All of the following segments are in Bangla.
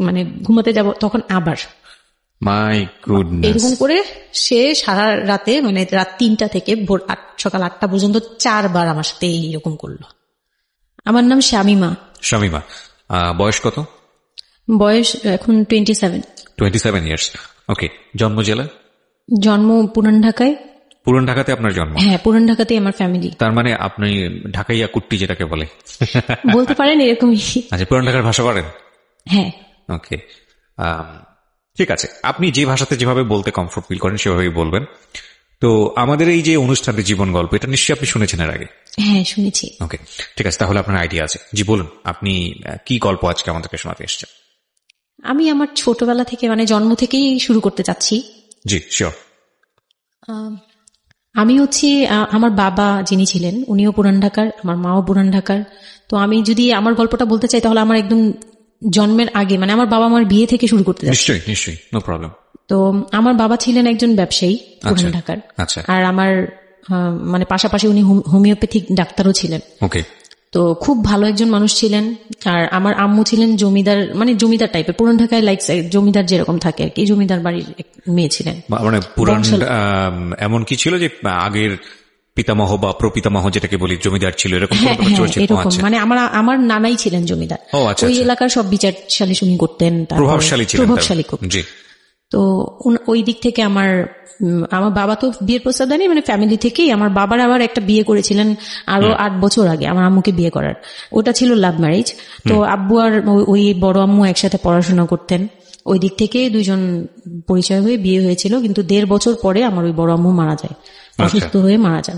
মানে ঘুমাতে যাব তখন আবার মাই গুডনেস, এরকম করে সে সারা রাতে মানে রাত 3টা থেকে ভোর সকাল 8টা পর্যন্ত 4বার আমার সাথে এইরকম করলো। আমার নাম শামিমা। শামিমা, বয়স কত? বয়স এখন 27 ইয়ার্স। ওকে, জন্ম জেলা? জন্ম পুরান ঢাকায়। পুরান ঢাকাতে আপনার জন্ম? হ্যাঁ, পুরান ঢাকাতেই আমার ফ্যামিলি। তার মানে আপনি ঢাকাইয়া কুট্টি যেটাকে বলে বলতে পারেন এরকমই। আচ্ছা, পুরান ঢাকার ভাষা পারেন? হ্যাঁ। ওকে, ঠিক আছে, আপনি যে ভাষাতে যেভাবে বলতে কমফোর্ট ফিল করেন সেভাবেই বলবেন। তো আমাদের এই যে অনুষ্ঠানটি জীবন গল্প, এটা নিশ্চয়ই আপনি শুনেছেন এর আগে? হ্যাঁ, শুনেছি। ওকে, ঠিক আছে, তাহলে আপনার আইডিয়া আছে। জি বলুন, আপনি কি গল্প আজকে আমাদেরকে শোনাতে এসেছেন? আমি আমার ছোটবেলা থেকে মানে জন্ম থেকেই শুরু করতে চাচ্ছি। জি শিওর। আমি হচ্ছে আমার বাবা যিনি ছিলেন উনিও পুরান ঢাকার, আমার মাও পুরান ঢাকার। তো আমি যদি আমার গল্পটা বলতে চাই তাহলে আমার একদম জন্মের আগে মানে আমার বাবা আমার বিয়ে থেকে শুরু করতে যাচ্ছি। নিশ্চয়ই, নো প্রবলেম। তো আমার বাবা ছিলেন একজন ব্যবসায়ী পুরান ঢাকার। আচ্ছা। আর আমার মানে পাশাপাশি উনি হোমিওপ্যাথিক ডাক্তারও ছিলেন। ওকে। তো খুব ভালো একজন মানুষ ছিলেন। আর আমার আম্মু ছিলেন জমিদার, মানে জমিদার টাইপের, পুরান ঢাকায় লাইক জমিদার যেরকম থাকে আর কি, জমিদার বাড়ির মেয়ে ছিলেন। মানে পুরান এমন কি ছিল যে আগের পিতামহ বা প্রপিতামহ যেটাকে বলি জমিদার ছিল, এরকম? এরকম মানে আমার নানাই ছিলেন জমিদার। ওই এলাকার সব বিচার সালিশ উনি করতেন, প্রভাবশালী খুব। তো ওই দিক থেকে আমার বাবা তো বিয়ের প্রস্তাব দেয়নি, মানে ফ্যামিলি থেকেই আমার বাবার আবার একটা বিয়ে করেছিলেন আরো 8 বছর আগে আমার আম্মুকে বিয়ে করার, ওটা ছিল লাভ ম্যারেজ। তো আব্বু আর ওই বড় আম্মু একসাথে পড়াশোনা করতেন, ওই দিক থেকে দুইজন পরিচয় হয়ে বিয়ে হয়েছিল। কিন্তু 1.5 বছর পরে আমার ওই বড় আম্মু মারা যায়, অসুস্থ হয়ে মারা যান।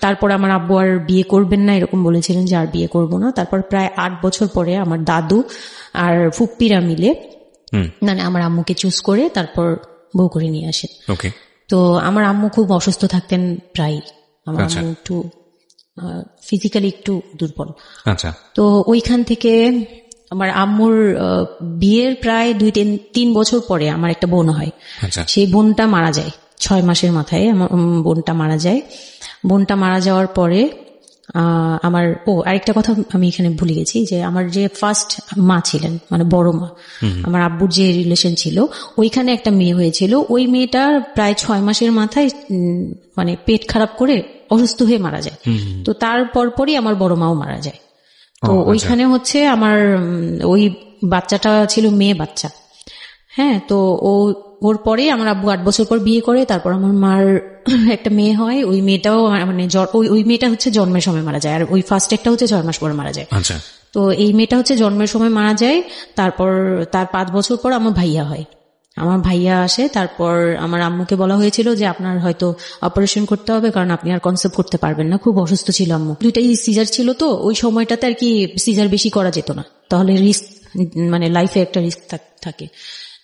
তারপর আমার আব্বু আর বিয়ে করবেন না এরকম বলেছিলেন যে আর বিয়ে করবো না। তারপর প্রায় 8 বছর পরে আমার দাদু আর ফুপ্পিরা মিলে মানে আমার আম্মুকে চুজ করে তারপর বউ করে নিয়ে আসেন। তো আমার আম্মু খুব অসুস্থ থাকতেন প্রায়, আমার আম্মু একটু ফিজিক্যালি একটু দুর্বল। তো ওইখান থেকে আমার আম্মুর বিয়ের প্রায় 2-3 বছর পরে আমার একটা বোন হয়। সেই বোনটা মারা যায় 6 মাসের মাথায়, আমার বোনটা মারা যায়। বোনটা মারা যাওয়ার পরে আমার আরেকটা কথা আমি এখানে ভুলে গেছি, যে আমার যে ফার্স্ট মা ছিলেন মানে বড় মা, আমার আব্বুর যে রিলেশন ছিল, ওইখানে একটা মেয়ে হয়েছিল। ওই মেয়েটার প্রায় 6 মাসের মাথায় মানে পেট খারাপ করে অসুস্থ হয়ে মারা যায়। তো তার পরপরই আমার বড় মাও মারা যায়। তো ওইখানে হচ্ছে আমার ওই বাচ্চাটা ছিল মেয়ে বাচ্চা। হ্যাঁ, তো ওর পরে আমার আব্বু 8 বছর পর বিয়ে করে। তারপর আমার মার একটা মেয়ে হয়, ওই মেয়েটাও মানে ওই মেয়েটা হচ্ছে জন্মের সময় মারা যায়, আর ওই ফার্স্ট একটা হচ্ছে 6 মাস পর মারা যায়। তো এই মেয়েটা হচ্ছে জন্মের সময় মারা যায়। তারপর তার 5 বছর পর আমার ভাইয়া হয়, আমার ভাইয়া আসে। তারপর আমার আম্মুকে বলা হয়েছিল যে আপনার হয়তো অপারেশন করতে হবে, কারণ আপনি আর কনসেপ্ট করতে পারবেন না, খুব অসুস্থ ছিল আম্মু। 2টাই সিজার ছিল, তো ওই সময়টাতে আর কি সিজার বেশি করা যেত না, তাহলে রিস্ক মানে লাইফে একটা রিস্ক থাকে।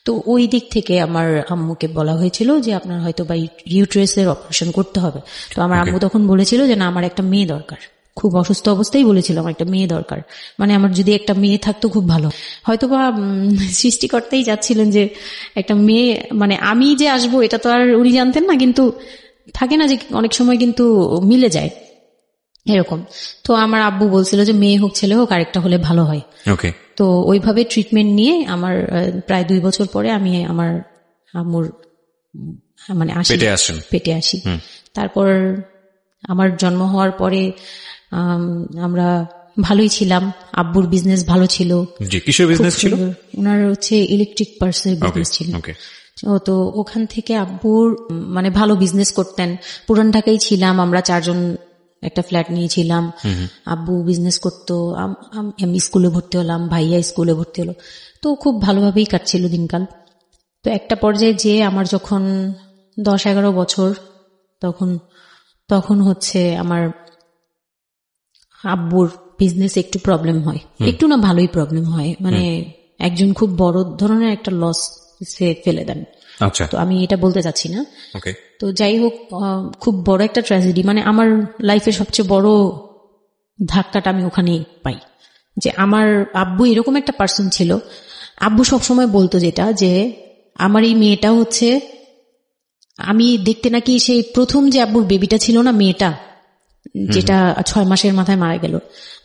তো ওই দিক থেকে আমার আম্মুকে বলা হয়েছিল যে আপনার হয়তো বা ইউটেরাসের অপারেশন করতে হবে। তো আমার আম্মু তখন বলেছিল যে না, আমার একটা মেয়ে দরকার, খুব অসুস্থ অবস্থায় বলেছিল আমার একটা মেয়ে দরকার, মানে আমার যদি একটা মেয়ে থাকতো খুব ভালো। হয়তোবা সৃষ্টিকর্তাই যাচ্ছিলেন যে একটা মেয়ে, মানে আমি যে আসবো এটা তো আর উনি জানতেন না, কিন্তু থাকে না যে অনেক সময় কিন্তু মিলে যায় এরকম। তো আমার আব্বু বলছিল যে মেয়ে হোক ছেলে হোক, আরেকটা হলে ভালো হয়। তো ওইভাবে ট্রিটমেন্ট নিয়ে আমার প্রায় 2 বছর পরে আমি আমার আম্মুর মানে পেটে আসি। তারপর আমার জন্ম হওয়ার পরে আমরা ভালোই ছিলাম, আব্বুর বিজনেস ভালো ছিল। কিসের বিজনেস ছিল? ওনার হচ্ছে ইলেকট্রিক পার্সের বিজনেস ছিল। তো ওখান থেকে আব্বুর মানে ভালো বিজনেস করতেন। পুরান ঢাকায় ছিলাম আমরা 4 জন, একটা ফ্ল্যাট নিয়েছিলাম। আব্বু বিজনেস করতো, আমি স্কুলে ভর্তি হলাম, ভাইয়া স্কুলে ভর্তি হলো। তো খুব ভালোভাবেই কাটছিল দিনকাল। তো একটা পর্যায়ে যে আমার যখন 10-11 বছর, তখন হচ্ছে আমার আব্বুর বিজনেস একটু প্রবলেম হয়, একটু না ভালোই প্রবলেম হয়, মানে একজন খুব বড় ধরনের একটা লস সে ফেলে দেন। তো আমি এটা বলতে চাচ্ছি না। তো যাই হোক, খুব বড় একটা ট্র্যাজেডি, মানে আমার লাইফের সবচেয়ে বড় ধাক্কাটা আমি ওখানেই পাই, যে আমার আব্বু এরকম একটা পার্সন ছিল। আব্বু সবসময় বলতো যেটা, যে আমার এই মেয়েটা হচ্ছে, আমি দেখতে নাকি সেই প্রথম যে আব্বুর বেবিটা ছিল না, মেয়েটা যেটা 6 মাসের মাথায় মারা গেল,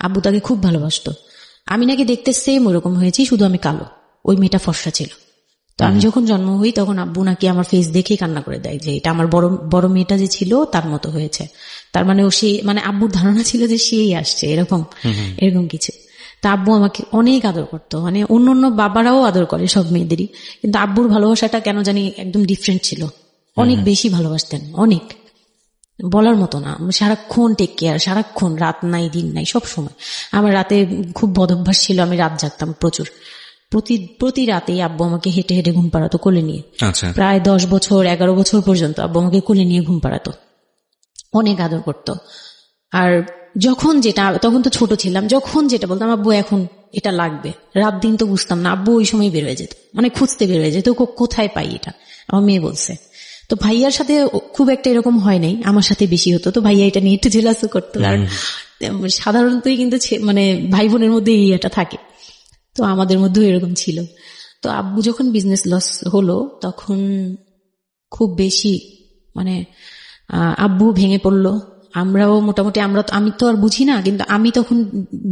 আব্বু তাকে খুব ভালোবাসতো। আমি নাকি দেখতে সেম ওরকম হয়েছি, শুধু আমি কালো, ওই মেয়েটা ফর্সা ছিল। তো আমি যখন জন্ম হই তখন আব্বু নাকি আমার ফেস দেখেই কান্না করে দেয় যে এটা আমার বড় মেয়েটা যে ছিল তার মতো হয়েছে, তার মানে ও সে, মানে আব্বুর ধারণা ছিল যে সেই আসছে, এরকম কিছু। তা আব্বু আমাকে অনেক আদর করতো, মানে অন্য বাবারাও আদর করে সব মেয়েদেরই, কিন্তু আব্বুর ভালোবাসাটা কেন জানি একদম ডিফারেন্ট ছিল, অনেক বেশি ভালোবাসতেন, অনেক বলার মতো না। সারাক্ষণ টেক কেয়ার, সারাক্ষণ, রাত নাই দিন নাই সব সময়। আমার রাতে খুব বদভ্যাস ছিল, আমি রাত জাগতাম প্রচুর, প্রতি রাতেই আব্বু আমাকে হেঁটে হেঁটে ঘুম পাড়াতো কোলে নিয়ে। প্রায় 10 বছর 11 বছর পর্যন্ত আব্বু আমাকে কোলে নিয়ে ঘুম পাড়াতো, অনেক আদর করতো। আর যখন যেটা, তখন তো ছোট ছিলাম, যখন যেটা বলতাম আব্বু এখন এটা লাগবে, রাত দিন তো বুঝতাম না, আব্বু ওই সময় বের হয়ে যেত, মানে খুঁজতে বের হয়ে যেত কোথায় পাই এটা, আমার মেয়ে বলছে। তো ভাইয়ার সাথে খুব একটা এরকম হয় নাই, আমার সাথে বেশি হতো। তো ভাইয়া এটা নিয়ে একটু জেলাসও করতো, কারণ সাধারণতই কিন্তু মানে ভাই বোনের মধ্যে এই এটা থাকে, তো আমাদের মধ্যেও এরকম ছিল। তো আব্বু যখন বিজনেস লস হলো তখন খুব বেশি, মানে আব্বু ভেঙে পড়লো, আমরাও মোটামুটি, আমি তো আর বুঝি না, কিন্তু আমি তখন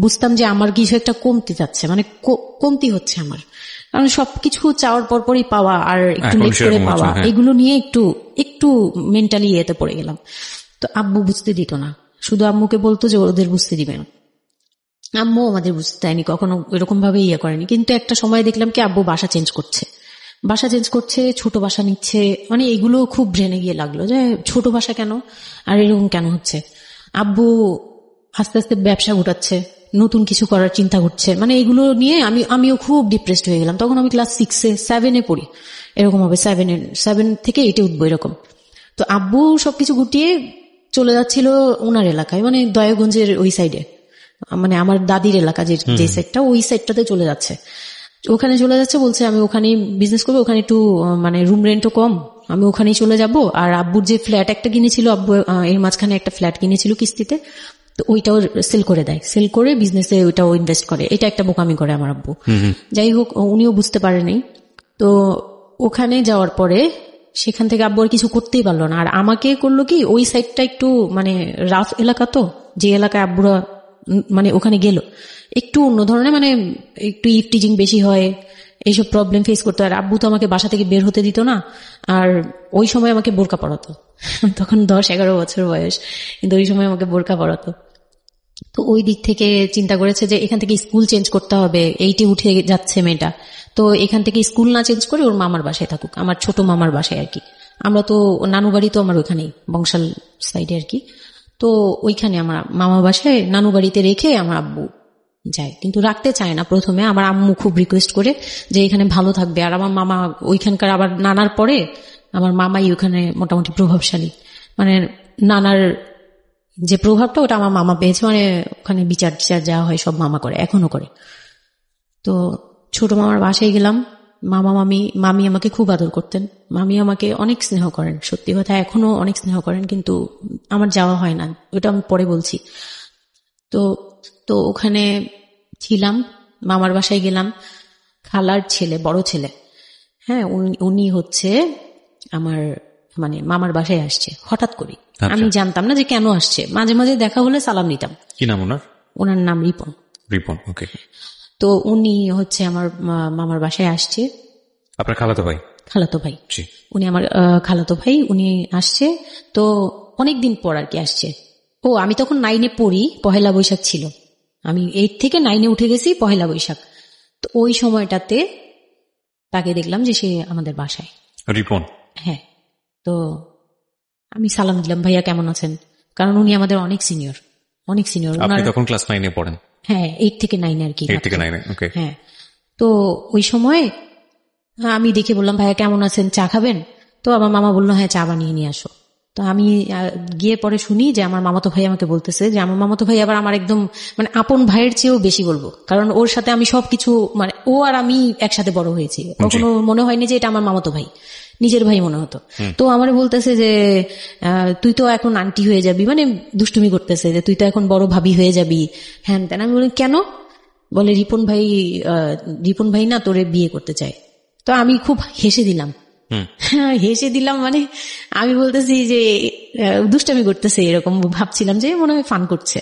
বুঝতাম যে আমার কিছু একটা কমতি যাচ্ছে, মানে কমতি হচ্ছে আমার, কারণ সবকিছু চাওয়ার পরপরই পাওয়া আর একটু লেট করে পাওয়া, এগুলো নিয়ে একটু মেন্টালি এতে পড়ে গেলাম। তো আব্বু বুঝতে দিত না, শুধু আম্মুকে বলতো যে ওদের বুঝতে দিবে না, আম্মু আমাদের বুঝতে দেয়নি কখনো, এরকম ভাবে করেনি। কিন্তু একটা সময় দেখলাম কি আব্বু বাসা চেঞ্জ করছে, ছোট বাসা নিচ্ছে, মানে এগুলো খুব ব্রেনে গিয়ে লাগলো যে ছোট বাসা কেন আর এরকম কেন হচ্ছে। আব্বু আস্তে আস্তে ব্যবসা গোটাচ্ছে, নতুন কিছু করার চিন্তা করছে, মানে এগুলো নিয়ে আমিও খুব ডিপ্রেসড হয়ে গেলাম। তখন আমি ক্লাস 6-7 পড়ি, এরকম হবে 7 থেকে 8 উঠবো এরকম। তো আব্বু সবকিছু গুটিয়ে চলে যাচ্ছিল ওনার এলাকায়, মানে দয়াগঞ্জের ওই সাইডে, মানে আমার দাদির এলাকা যে সাইডটা, ওই সাইডটাতে চলে যাচ্ছে, ওখানে চলে যাচ্ছে, বলছে আমি ওখানেই বিজনেস করবো, ওখানে একটু মানে রুম রেন্টও কম, আমি ওখানেই চলে যাব। আর আব্বুর যে ফ্ল্যাট একটা কিনেছিল, আব্বু এর মাঝখানে একটা ফ্ল্যাট কিনেছিল কিস্তিতে, তো ওইটাও সেল করে দেয়, সেল করে বিজনেসে ওইটাও ইনভেস্ট করে, এটা একটা বোকামি করে আমার আব্বু। যাই হোক, উনিও বুঝতে পারেনি। তো ওখানে যাওয়ার পরে সেখান থেকে আব্বু আর কিছু করতেই পারলো না, আর আমাকে করলো কি, ওই সাইডটা একটু মানে রাফ এলাকা, তো যে এলাকায় আব্বুরা মানে ওখানে গেল একটু অন্য ধরনের, মানে একটু ইফটিজিং বেশি হয়, এইসব প্রবলেম ফেস করতে। আর আব্বু তো আমাকে বাসা থেকে বের হতে দিত না, আর ওই সময় আমাকে বোরকা পরাতো, তখন 10-11 বছর বয়স, কিন্তু ওই সময় আমাকে বোরকা পরাতো। তো ওই দিক থেকে চিন্তা করেছে যে এখান থেকে স্কুল চেঞ্জ করতে হবে, 8 উঠে যাচ্ছে মেয়েটা, তো এখান থেকে স্কুল না চেঞ্জ করে ওর মামার বাসায় থাকুক, আমার ছোট মামার বাসায় আর কি। আমরা তো নানু বাড়ি তো আমার ওখানেই বংশাল সাইডে আর কি, তো ওইখানে আমার মামা বাসায় নানু বাড়িতে রেখে আমার আব্বু যায়, কিন্তু রাখতে চায় না প্রথমে। আমার আম্মু খুব রিকোয়েস্ট করে যে এখানে ভালো থাকবে, আর আমার মামা ওইখানকার, আবার নানার পরে আমার মামাই ওখানে মোটামুটি প্রভাবশালী, মানে নানার যে প্রভাবটা ওটা আমার মামা পেয়েছে, মানে ওখানে বিচার যাওয়া হয় সব মামা করে, এখনো করে। তো ছোট মামার বাসায় গেলাম, মামি আমাকে খুব আদর করতেন, মামি আমাকে অনেক স্নেহ করেন, সত্যি কথা এখনো অনেক স্নেহ করেন, কিন্তু আমার যাওয়া হয় না, ওটা আমি পরে বলছি। তো ওখানে ছিলাম, মামার বাসায় গেলাম, খালার ছেলে, বড় ছেলে, হ্যাঁ, উনি হচ্ছে আমার মানে মামার বাসায় আসছে হঠাৎ করে, আমি জানতাম না যে কেন আসছে, মাঝে মাঝে দেখা হলে সালাম নিতাম। কি নাম ওনার? ওনার নাম রিপন। ওকে। তো উনি হচ্ছে আমার মামার বাসায় আসছে। আপনার খালাতো ভাই? খালাতো ভাই, উনি আমার খালাতো ভাই, উনি আসছে। তো অনেকদিন পর আর কি আসছে। আমি তখন 9 পড়ি, পহেলা বৈশাখ ছিল, আমি 8 থেকে 9 উঠে গেছি, পহেলা বৈশাখ। তো ওই সময়টাতে তাকে দেখলাম যে সে আমাদের বাসায়। রিপন? হ্যাঁ। তো আমি সালাম দিলাম, ভাইয়া কেমন আছেন, কারণ উনি আমাদের অনেক সিনিয়র। আপনি তখন ক্লাস 9 পড়েন? হ্যাঁ, 8 থেকে 9 আর কি। 8 থেকে 9, ওকে। হ্যাঁ। তো ওই সময় আমি দেখে বললাম, ভাইয়া কেমন আছেন, চা খাবেন? তো আমার মামা বললো, হ্যাঁ চা বানিয়ে নিয়ে আসো। তো আমি গিয়ে পরে শুনি যে আমার মামাতো ভাই আমাকে বলতেছে যে আমার মামাতো ভাই আবার আমার একদম মানে আপন ভাইয়ের চেয়েও বেশি বলবো, কারণ ওর সাথে আমি সবকিছু, মানে ও আর আমি একসাথে বড় হয়েছি, কখনো মনে হয়নি যে এটা আমার মামাতো ভাই, নিজের ভাই মনে হতো। তো আমার বলতেছে যে তুই তো এখন আন্টি হয়ে যাবি, মানে দুষ্টুমি করতেছে যে তুই তো এখন বড় ভাবি হয়ে যাবি, হ্যান তেন। আমি বলি কেন? বলে রিপন ভাই না তোরে বিয়ে করতে চায়। তো আমি খুব হেসে দিলাম, মানে আমি বলতেছি যে দুষ্টামি করতেছে, এরকম ভাবছিলাম যে মনে হয় ফান করছে।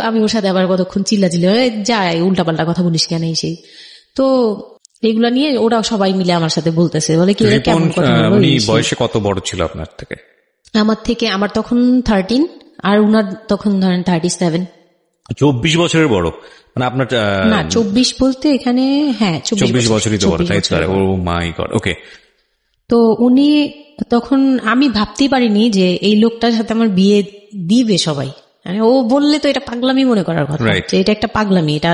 আমি ওর সাথে আবার কতক্ষণ চিল্লাচিল্লি, যাই উল্টাপাল্টা কথা বলিস কেন সেই। তো এগুলা নিয়ে ওরা সবাই মিলে আমার সাথে বলতেছে, বলে কি কেমন কথা। উনি বয়সে কত বড় ছিল আপনার থেকে? আমার তখন 13 আর উনার তখন ধরেন 37। 24 বছরের বড়, মানে আপনার না 24 বলতে এখানে, হ্যাঁ 24 বছরই তো বড়, তাই তো? ও মাই গড, ওকে। তো উনি তখন, আমি ভাবতেই পারিনি যে এই লোকটার সাথে আমার বিয়ে দিবে সবাই। মানে ও বললে তো এটা পাগলামি মনে করার কথা, যে এটা একটা পাগলামি, এটা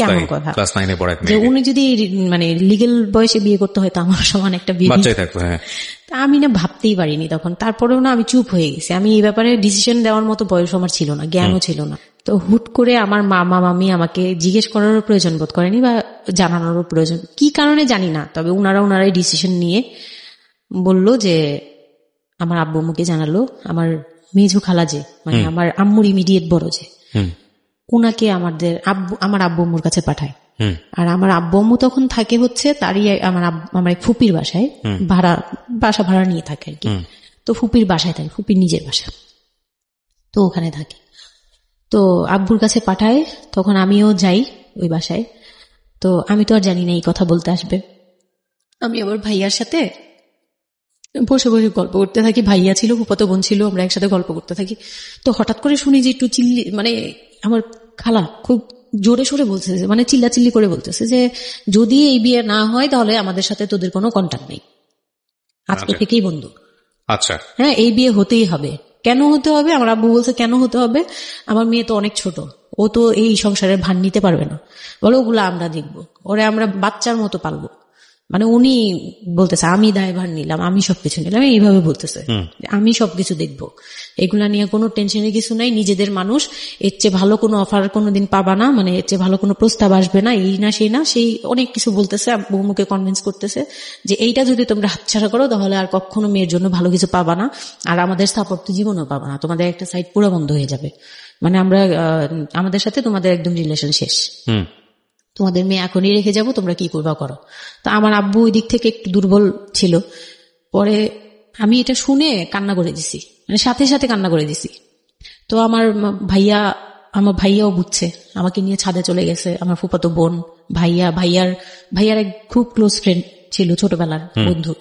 কেমন কথা যে উনি যদি মানে লিগেল বয়সে বিয়ে করতে হয় তো আমার সমান একটা বিয়ে থাকতো। হ্যাঁ, তা আমি না ভাবতেই পারিনি তখন। তারপরেও না আমি চুপ হয়ে গেছি, আমি এই ব্যাপারে ডিসিশন দেওয়ার মতো বয়স আমার ছিল না, জ্ঞানও ছিল না। তো হুট করে আমার মামা মামি আমাকে জিজ্ঞেস করারও প্রয়োজন বোধ করেনি বা জানানোরও প্রয়োজন, কি কারণে জানি না, তবে ওনারাই ডিসিশন নিয়ে বললো যে আমার আব্বু আম্মুকে জানালো, আমার মেজু খালা যে মানে আমার আম্মুর ইমিডিয়েট বড় যে, উনাকে আমার আব্বু আম্মুর কাছে পাঠায়। আর আমার আব্বু আম্মু তখন থাকে হচ্ছে তারই আমার এক ফুপির বাসায়, বাসা ভাড়া নিয়ে থাকে আর কি। তো ফুপির বাসায় থাকে, ফুপির নিজের বাসা, তো ওখানে থাকে। তো আব্বুর কাছে পাঠায়, তখন আমিও যাই ওই বাসায়। তো আমি তো আর জানি না এই কথা বলতে আসবে। আমি আবার ভাইয়ার সাথে বসে বসে গল্প করতে থাকি, ভাইয়া ছিল, ফুফাতো বোন ছিল, আমরা একসাথে গল্প করতে থাকি। তো হঠাৎ করে শুনি যে একটু মানে আমার খালা খুব জোরে সোরে বলতেছে, মানে চিল্লাচিল্লি করে বলতেছে যে যদি এই বিয়ে না হয় তাহলে আমাদের সাথে তোদের কোনো কন্ট্যাক্ট নেই, আজকে থেকেই বন্ধু। আচ্ছা, হ্যাঁ, এই বিয়ে হতেই হবে। কেন হতে হবে? আমার আব্বু বলছে কেন হতে হবে, আমার মেয়ে তো অনেক ছোট, ও তো এই সংসারের ভার নিতে পারবে না, বলো ওগুলো আমরা দেখবো, ওরে আমরা বাচ্চার মতো পালবো। মানে উনি বলতেছে আমি দায়ভার নিলাম, আমি সবকিছু নিলাম, এইভাবে বলতেছে আমি সবকিছু দেখবো, এগুলা নিয়ে কোনো টেনশনের কিছু নাই, নিজেদের মানুষ, এর চেয়ে ভালো কোনো অফার কোনোদিন পাবা না, মানে এর চেয়ে ভালো কোনো প্রস্তাব আসবে না, এই না সেই না, সেই অনেক কিছু বলতেছে। বৌমুকে কনভিন্স করতেছে যে এইটা যদি তোমরা হাতছাড়া করো তাহলে আর কখনো মেয়ের জন্য ভালো কিছু পাবা না, আর আমাদের সাপোর্ট তো জীবনও পাবা না, তোমাদের একটা সাইড পুরো বন্ধ হয়ে যাবে, মানে আমাদের সাথে তোমাদের একদম রিলেশন শেষ, তোমাদের মেয়ে এখনই রেখে যাবো, তোমরা কি করবা করো। তো আমার আব্বু ওই দিক থেকে একটু দুর্বল ছিল। পরে আমি এটা শুনে কান্না করে দিছি, মানে সাথে সাথে কান্না করে দিছি। তো আমার ভাইয়াও বুঝছে, আমাকে নিয়ে ছাদে চলে গেছে। আমার ফুফাতো বোন, ভাইয়ার এক খুব ক্লোজ ফ্রেন্ড ছিল, ছোটবেলার বন্ধু,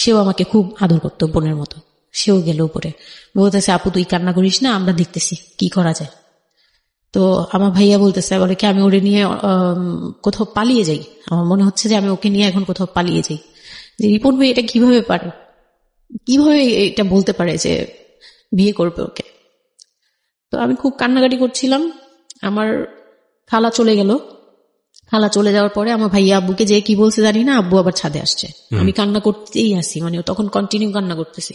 সেও আমাকে খুব আদর করতো বোনের মতো, সেও গেল উপরে, বলতেছে আপু তুই কান্না করিস না, আমরা দেখতেছি কি করা যায়। তো আমার ভাইয়া বলতেছে, বলে কি আমি ওরে নিয়ে কোথাও পালিয়ে যাই, আমার মনে হচ্ছে যে আমি ওকে নিয়ে এখন কোথাও পালিয়ে যাই। যে রিপন ভাই এটা কিভাবে এটা বলতে পারে যে বিয়ে করবে ওকে। তো আমি খুব কান্নাকাটি করছিলাম। আমার খালা চলে গেল, খালা চলে যাওয়ার পরে আমার ভাইয়া আব্বুকে যে কি বলছে জানি না, আব্বু আবার ছাদে আসছে, আমি কান্না করতেই আসি, মানে তখন কন্টিনিউ কান্না করতেছি।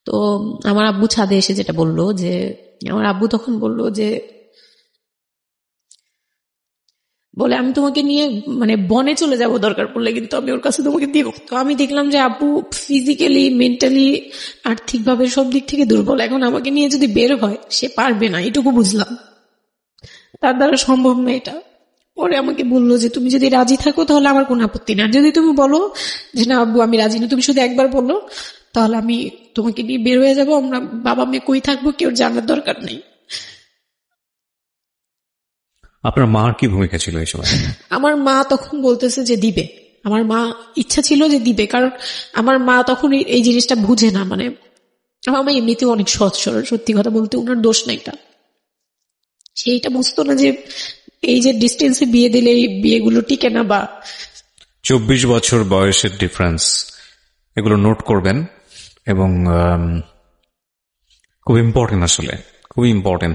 তো আমার আব্বু ছাদে এসে যেটা বললো, যে আমার আব্বু তখন বললো যে বলে আমি তোমাকে নিয়ে মানে বনে চলে যাব দরকার পড়লে, কিন্তু আমি ওর কাছে তোমাকে দিব। তো আমি দেখলাম যে আব্বু ফিজিক্যালি, মেন্টালি, আর্থিকভাবে সব দিক থেকে দুর্বল, এখন আমাকে নিয়ে যদি বের হয় সে পারবে না, এটুকু বুঝলাম, তার দ্বারা সম্ভব না এটা। পরে আমাকে বললো যে তুমি যদি রাজি থাকো তাহলে আমার কোনো আপত্তি না, যদি তুমি বলো যে না আব্বু আমি রাজি না, তুমি শুধু একবার বলো, তাহলে আমি তোমাকে নিয়ে বের হয়ে যাবো, আমরা বাবা মেয়ে কই থাকবো কেউ জানার দরকার নেই। আপনার মার কি ভূমিকা ছিল এই সময়? আমার মা তখন বলতেছে যে দিবে, আমার মা ইচ্ছা ছিল যে দিবে, কারণ আমার মা তখন এই জিনিসটা বুঝে না, মানে আমার মা এমনিতেও অনেক সৎ সরল, সত্যি কথা বলতে ওনার দোষ নাই, সেইটা বুঝতো না যে এই যে ডিস্টেন্সে বিয়ে দিলে এই বিয়েগুলো টিকে না। বা 24 বছর বয়সের ডিফারেন্স, এগুলো নোট করবেন, এবং খুব ইম্পর্টেন্ট, আসলে খুবই ইম্পর্টেন্ট,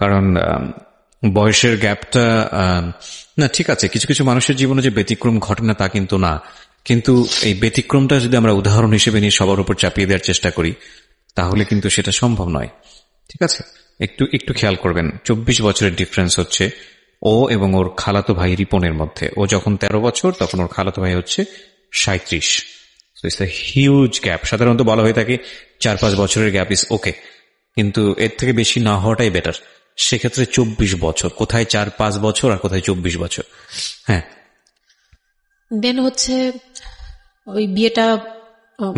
কারণ বয়সের গ্যাপটা না ঠিক আছে, কিছু কিছু মানুষের জীবনে যে ব্যতিক্রম ঘটে না তা কিন্তু না, কিন্তু এই ব্যতিক্রমটা যদি আমরা উদাহরণ হিসেবে নিয়ে সবার উপর চাপিয়ে দেওয়ার চেষ্টা করি তাহলে কিন্তু সেটা সম্ভব নয়। ঠিক আছে, একটু খেয়াল করবেন, 24 বছরের ডিফারেন্স হচ্ছে ও এবং ওর খালাতো ভাই রিপনের মধ্যে। ও যখন 13 বছর তখন ওর খালাতো ভাই হচ্ছে 37। It's a huge gap. সাধারণত বলা হয়ে থাকে 4-5 বছরের গ্যাপ ইজ ওকে, কিন্তু এর থেকে বেশি না হওয়াটাই বেটার। সেক্ষেত্রে 24 বছর, কোথায় 4-5 বছর আর কোথায় 24 বছর। হ্যাঁ, দেন হচ্ছে ওই বিয়েটা,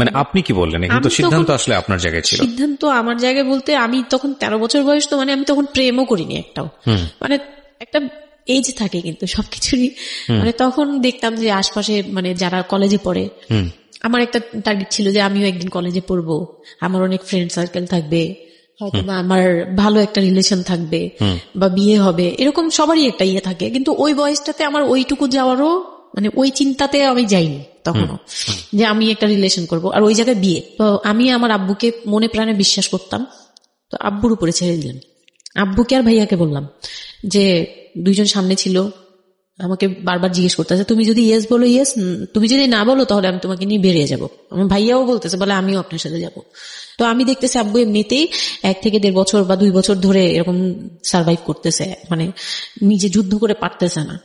মানে আপনি কি বললেন, এখন তো সিদ্ধান্ত আসলে আপনার জায়গায় ছিল। সিদ্ধান্ত আমার জায়গায় বলতে আমি তখন 13 বছর বয়স, তো মানে আমি তখন প্রেমও করিনি একটাও, মানে একটা এজ থাকে কিন্তু সবকিছুরই। মানে তখন দেখতাম যে আশপাশে মানে যারা কলেজে পড়ে, আমার একটা টার্গেট ছিল যে আমিও একদিন কলেজে পড়বো, আমার অনেক ফ্রেন্ড সার্কেল থাকবে, হয়তো বা আমার ভালো একটা রিলেশন থাকবে বা বিয়ে হবে, এরকম সবারই একটা ইয়ে থাকে। কিন্তু ওই বয়সটাতে আমার ওইটুকু যাওয়ারও মানে ওই চিন্তাতে আমি যাইনি তখনও যে আমি একটা রিলেশন করব আর ওই জায়গায় বিয়ে। তো আমি আমার আব্বুকে মনে প্রাণে বিশ্বাস করতাম, তো আব্বুর উপরে ছেড়ে দিলাম। আব্বুকে আর ভাইয়াকে বললাম যে দুইজন সামনে ছিল, আমাকে বারবার জিজ্ঞেস করতেছে তুমি যদি ইয়েস বলো ইয়েস, তুমি যদি না বলো তাহলে আমি তোমাকে নিয়ে বেরিয়ে যাবো। আমার ভাইয়াও বলতেছে বলে আমিও আপনার সাথে যাব। তো আমি দেখতেছি আব্বু এমনিতেই 1 থেকে 1.5 বছর বা 2 বছর ধরে এরকম সার্ভাইভ করতেছে, মানে নিজে যুদ্ধ করে পারতেছে না,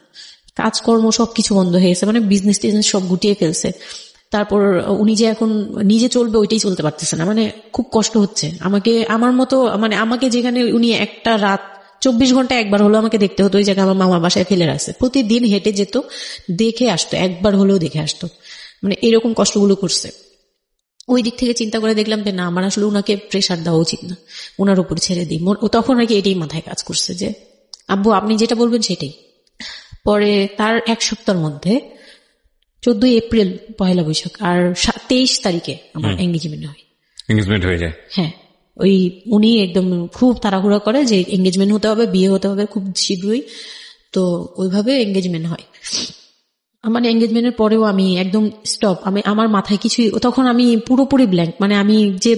কাজকর্ম সবকিছু বন্ধ হয়ে গেছে, মানে বিজনেস টিজনেস সব গুটিয়ে ফেলছে। তারপর উনি যে এখন নিজে চলবে ওইটাই চলতে পারতেছে না, মানে খুব কষ্ট হচ্ছে। আমাকে আমার মতো মানে আমাকে যেখানে উনি একটা রাত 24 ঘন্টা একবার হলো আমাকে দেখতে হতো, ওই জায়গায় আমার মামার বাসায় ফেলে রাখছে, প্রতিদিন হেঁটে যেত, দেখে আসতো, একবার হলেও দেখে আসতো, মানে এরকম কষ্টগুলো করছে। ওই দিক থেকে চিন্তা করে দেখলাম যে না, আমার আসলে উনাকে প্রেশার দেওয়া উচিত না, ওনার উপর ছেড়ে দিই। তখন আর কি এটাই মাথায় কাজ করছে যে আব্বু আপনি যেটা বলবেন সেটাই। পরে তার 1 সপ্তাহের মধ্যে 14 এপ্রিল পয়লা বৈশাখ আর 23 তারিখে আমার এঙ্গেজমেন্ট হয়। এঙ্গেজমেন্ট হয়ে যায়? হ্যাঁ, ওই উনি একদম খুব তাড়াহুড়া করে যে এঙ্গেজমেন্ট হতে হবে, বিয়ে হতে হবে খুব শীঘ্রই, তো ওইভাবে এঙ্গেজমেন্ট হয়। আমার এঙ্গেজমেন্টের পরেও আমি একদম স্টপ, আমার মাথায় কিছুই, তখন আমি পুরোপুরি ব্ল্যাঙ্ক, মানে আমি যে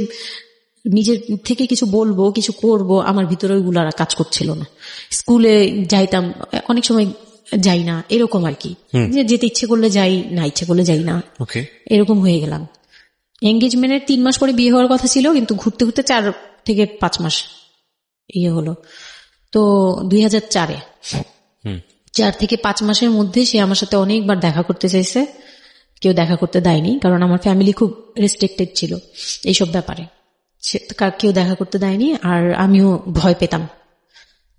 নিজের থেকে কিছু বলবো কিছু করব আমার ভিতরে ওইগুলো আর কাজ করছিল না। স্কুলে যাইতাম, অনেক সময় যাই না, এরকম আর কি, যে যেতে ইচ্ছে করলে যাই, না ইচ্ছে করলে যাই না, এরকম হয়ে গেলাম। এঙ্গেজমেন্টের 3 মাস পরে বিয়ে হওয়ার কথা ছিল, কিন্তু ঘুরতে ঘুরতে 4 থেকে 5 মাস ইয়ে হলো। তো 2004-এ 4 থেকে 5 মাসের মধ্যে সে আমার সাথে অনেকবার দেখা করতে চাইছে, কেউ দেখা করতে দেয়নি, কারণ আমার ফ্যামিলি খুব রেস্ট্রিক্টেড ছিল এইসব ব্যাপারে, কেউ দেখা করতে দেয়নি। আর আমিও ভয় পেতাম,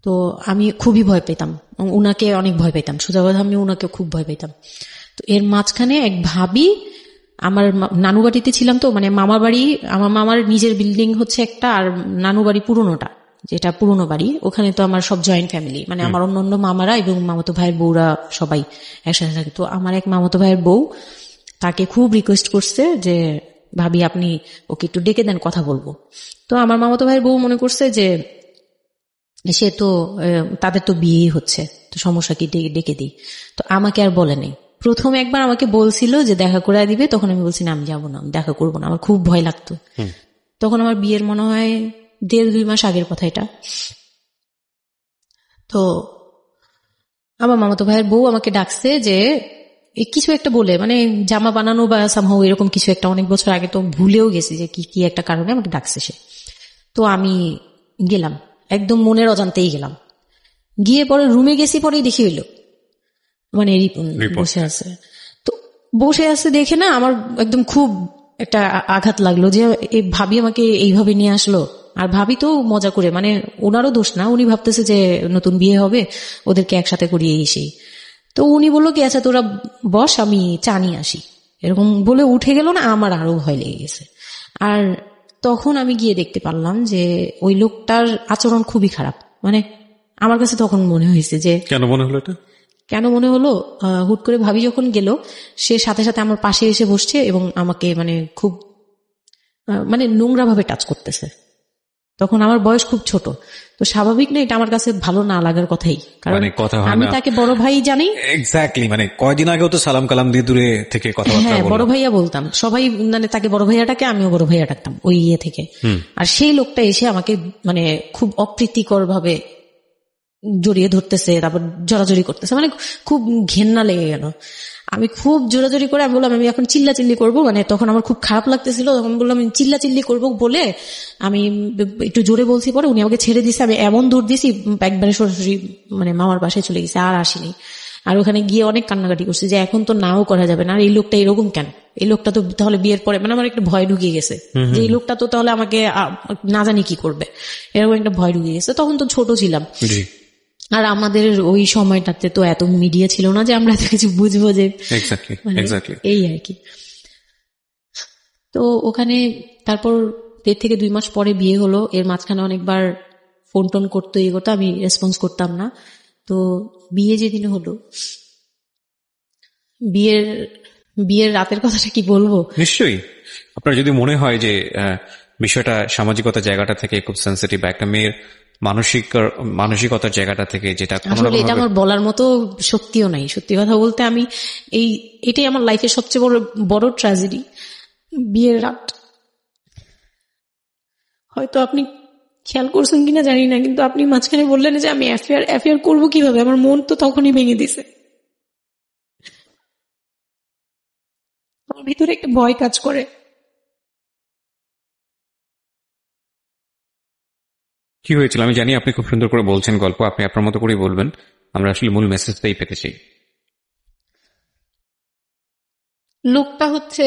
তো আমি খুবই ভয় পেতাম, উনাকে অনেক ভয় পেতাম, সোজা কথা আমি উনাকে খুব ভয় পেতাম। তো এর মাঝখানে এক ভাবি, আমার নানু বাড়িতে ছিলাম, তো মানে মামার বাড়ি, আমার মামার নিজের বিল্ডিং হচ্ছে একটা, আর নানু বাড়ি পুরোনোটা, যেটা পুরোনো বাড়ি, ওখানে তো আমার সব জয়েন্ট ফ্যামিলি, মানে আমার অন্য মামারা এবং মামাতো ভাইয়ের বউরা সবাই একসাথে থাকে। তো আমার এক মামাতো ভাইয়ের বউ তাকে খুব রিকোয়েস্ট করছে যে ভাবি আপনি ওকে একটু ডেকে দেন, কথা বলবো। তো আমার মামাতো ভাইয়ের বউ মনে করছে যে সে তো তাদের তো বিয়ে হচ্ছে, তো সমস্যা কি, ডেকে দিই। তো আমাকে আর বলে নেই। প্রথম একবার আমাকে বলছিল যে দেখা করে দিবে, তখন আমি বলছি না আমি যাবো না, দেখা করবো না, আমার খুব ভয় লাগতো। তখন আমার বিয়ের মনে হয় 1.5-2 মাস আগের কথা এটা। তো আমার মামাতো ভাইয়ের বউ আমাকে ডাকছে যে কিছু একটা বলে, মানে জামা বানানো বা সামহাও এরকম কিছু একটা, অনেক বছর আগে, তো ভুলেও গেছি যে কি একটা কারণে আমাকে ডাকছে সে। তো আমি গেলাম, একদম মনের অজান্তেই গেলাম। গিয়ে পরে রুমে গেছি, পরেই দেখি হইল মানে বসে আছে। তো বসে আছে দেখে না আমার একদম খুব একটা আঘাত লাগলো যে এই ভাবি আমাকে এইভাবে নিয়ে আসলো। আর ভাবি তো মজা করে, মানে ওনারও দোষ না, উনি ভাবতেছে যে নতুন বিয়ে হবে, ওদেরকে একসাথে করিয়ে এসে। তো উনি বললো কি আচ্ছা তোরা বস, আমি চা নিয়ে আসি, এরকম বলে উঠে গেল না। আমার আরো ভয় লেগে গেছে। আর তখন আমি গিয়ে দেখতে পারলাম যে ওই লোকটার আচরণ খুবই খারাপ। মানে আমার কাছে তখন মনে হয়েছে যে কেন মনে হলো এটা, কেন মনে হলো, হুট করে ভাবি যখন গেল, সে সাথে সাথে আমার পাশে এসে বসছে এবং আমাকে মানে খুব মানে নোংরা ভাবে টাচ করতেছে। তখন আমার বয়স খুব ছোট, তো স্বাভাবিক না এটা আমার কাছে ভালো না লাগার কথাই, কারণ আমি তাকে বড় ভাই জানি। এক্স্যাক্টলি, মানে কয়দিন আগেও তো সালাম কালাম দিয়ে দূরে থেকে কথা বলতাম, হ্যাঁ বড় ভাইয়া বলতাম, সবাই মানে তাকে বড় ভাইয়া ডাকে, আমিও বড় ভাইয়া ডাকতাম ওই ইয়ে থেকে। আর সেই লোকটা এসে আমাকে মানে খুব অপ্রীতিকর ভাবে জড়িয়ে ধরতেছে, তারপর জড়াজড়ি করতেছে, মানে খুব ঘেন্না লেগে গেল। আমি খুব জোরাজোরি করে আমি বললাম আমি এখন চিল্লাচিল্লি করবো, মানে তখন আমার খুব খারাপ লাগতেছিল, তখন বললাম আমি চিল্লাচিল্লি করবো বলে আমি একটু জোরে বলছি। পরে উনি আমাকে ছেড়ে দিছে, আমি এমন দূর দিছি একবারে সরাসরি মানে মামার বাসায় চলে গেছে, আর আসিনি। আর ওখানে গিয়ে অনেক কান্নাকাটি করছে যে এখন তো নাও করা যাবে না, আর এই লোকটা এরকম কেন, এই লোকটা তো তাহলে বিয়ের পরে, মানে আমার একটা ভয় ঢুকিয়ে গেছে যে এই লোকটা তো তাহলে আমাকে না জানি কি করবে, এরকম একটা ভয় ঢুকিয়ে গেছে। তখন তো ছোট ছিলাম, আর আমাদের ওই সময়টাতে তো এত মিডিয়া ছিল না যে আমরা এত কিছু বুঝবো যে এই আর কি। তো ওখানে তারপর 1.5 থেকে 2 মাস পরে বিয়ে হলো। এর মাঝখানে অনেকবার ফোন টোন করতো, এই করতো, আমি রেসপন্স করতাম না। তো বিয়ে যেদিন হলো, বিয়ের রাতের কথাটা কি বলবো। নিশ্চয়ই আপনার যদি মনে হয় যে বিষয়টা সামাজিকতার জায়গাটা থেকে খুব সেন্সিটিভ, একটা মেয়ের মানসিকতার জায়গাটা থেকে, যেটা আসলে এটা আমার বলার মতো শক্তিও নাই। সত্যি কথা বলতে আমি এটাই আমার লাইফের সবচেয়ে বড় ট্র্যাজেডি, বিয়ের রাত। হয়তো আপনি খেয়াল করছেন কিনা জানি না, কিন্তু আপনি মাঝখানে বললেন যে আমি অ্যাফেয়ার করবো কিভাবে, আমার মন তো তখনই ভেঙে দিছে। আমার ভিতরে একটা ভয় কাজ করে। কি হয়েছিল আমি জানি, আপনি খুব সুন্দর করে বলছেন গল্প, আপনি আপনার মতো করেই বলবেন, আমরা আসলে মূল মেসেজটাই পেতে চাই। লোকটা হচ্ছে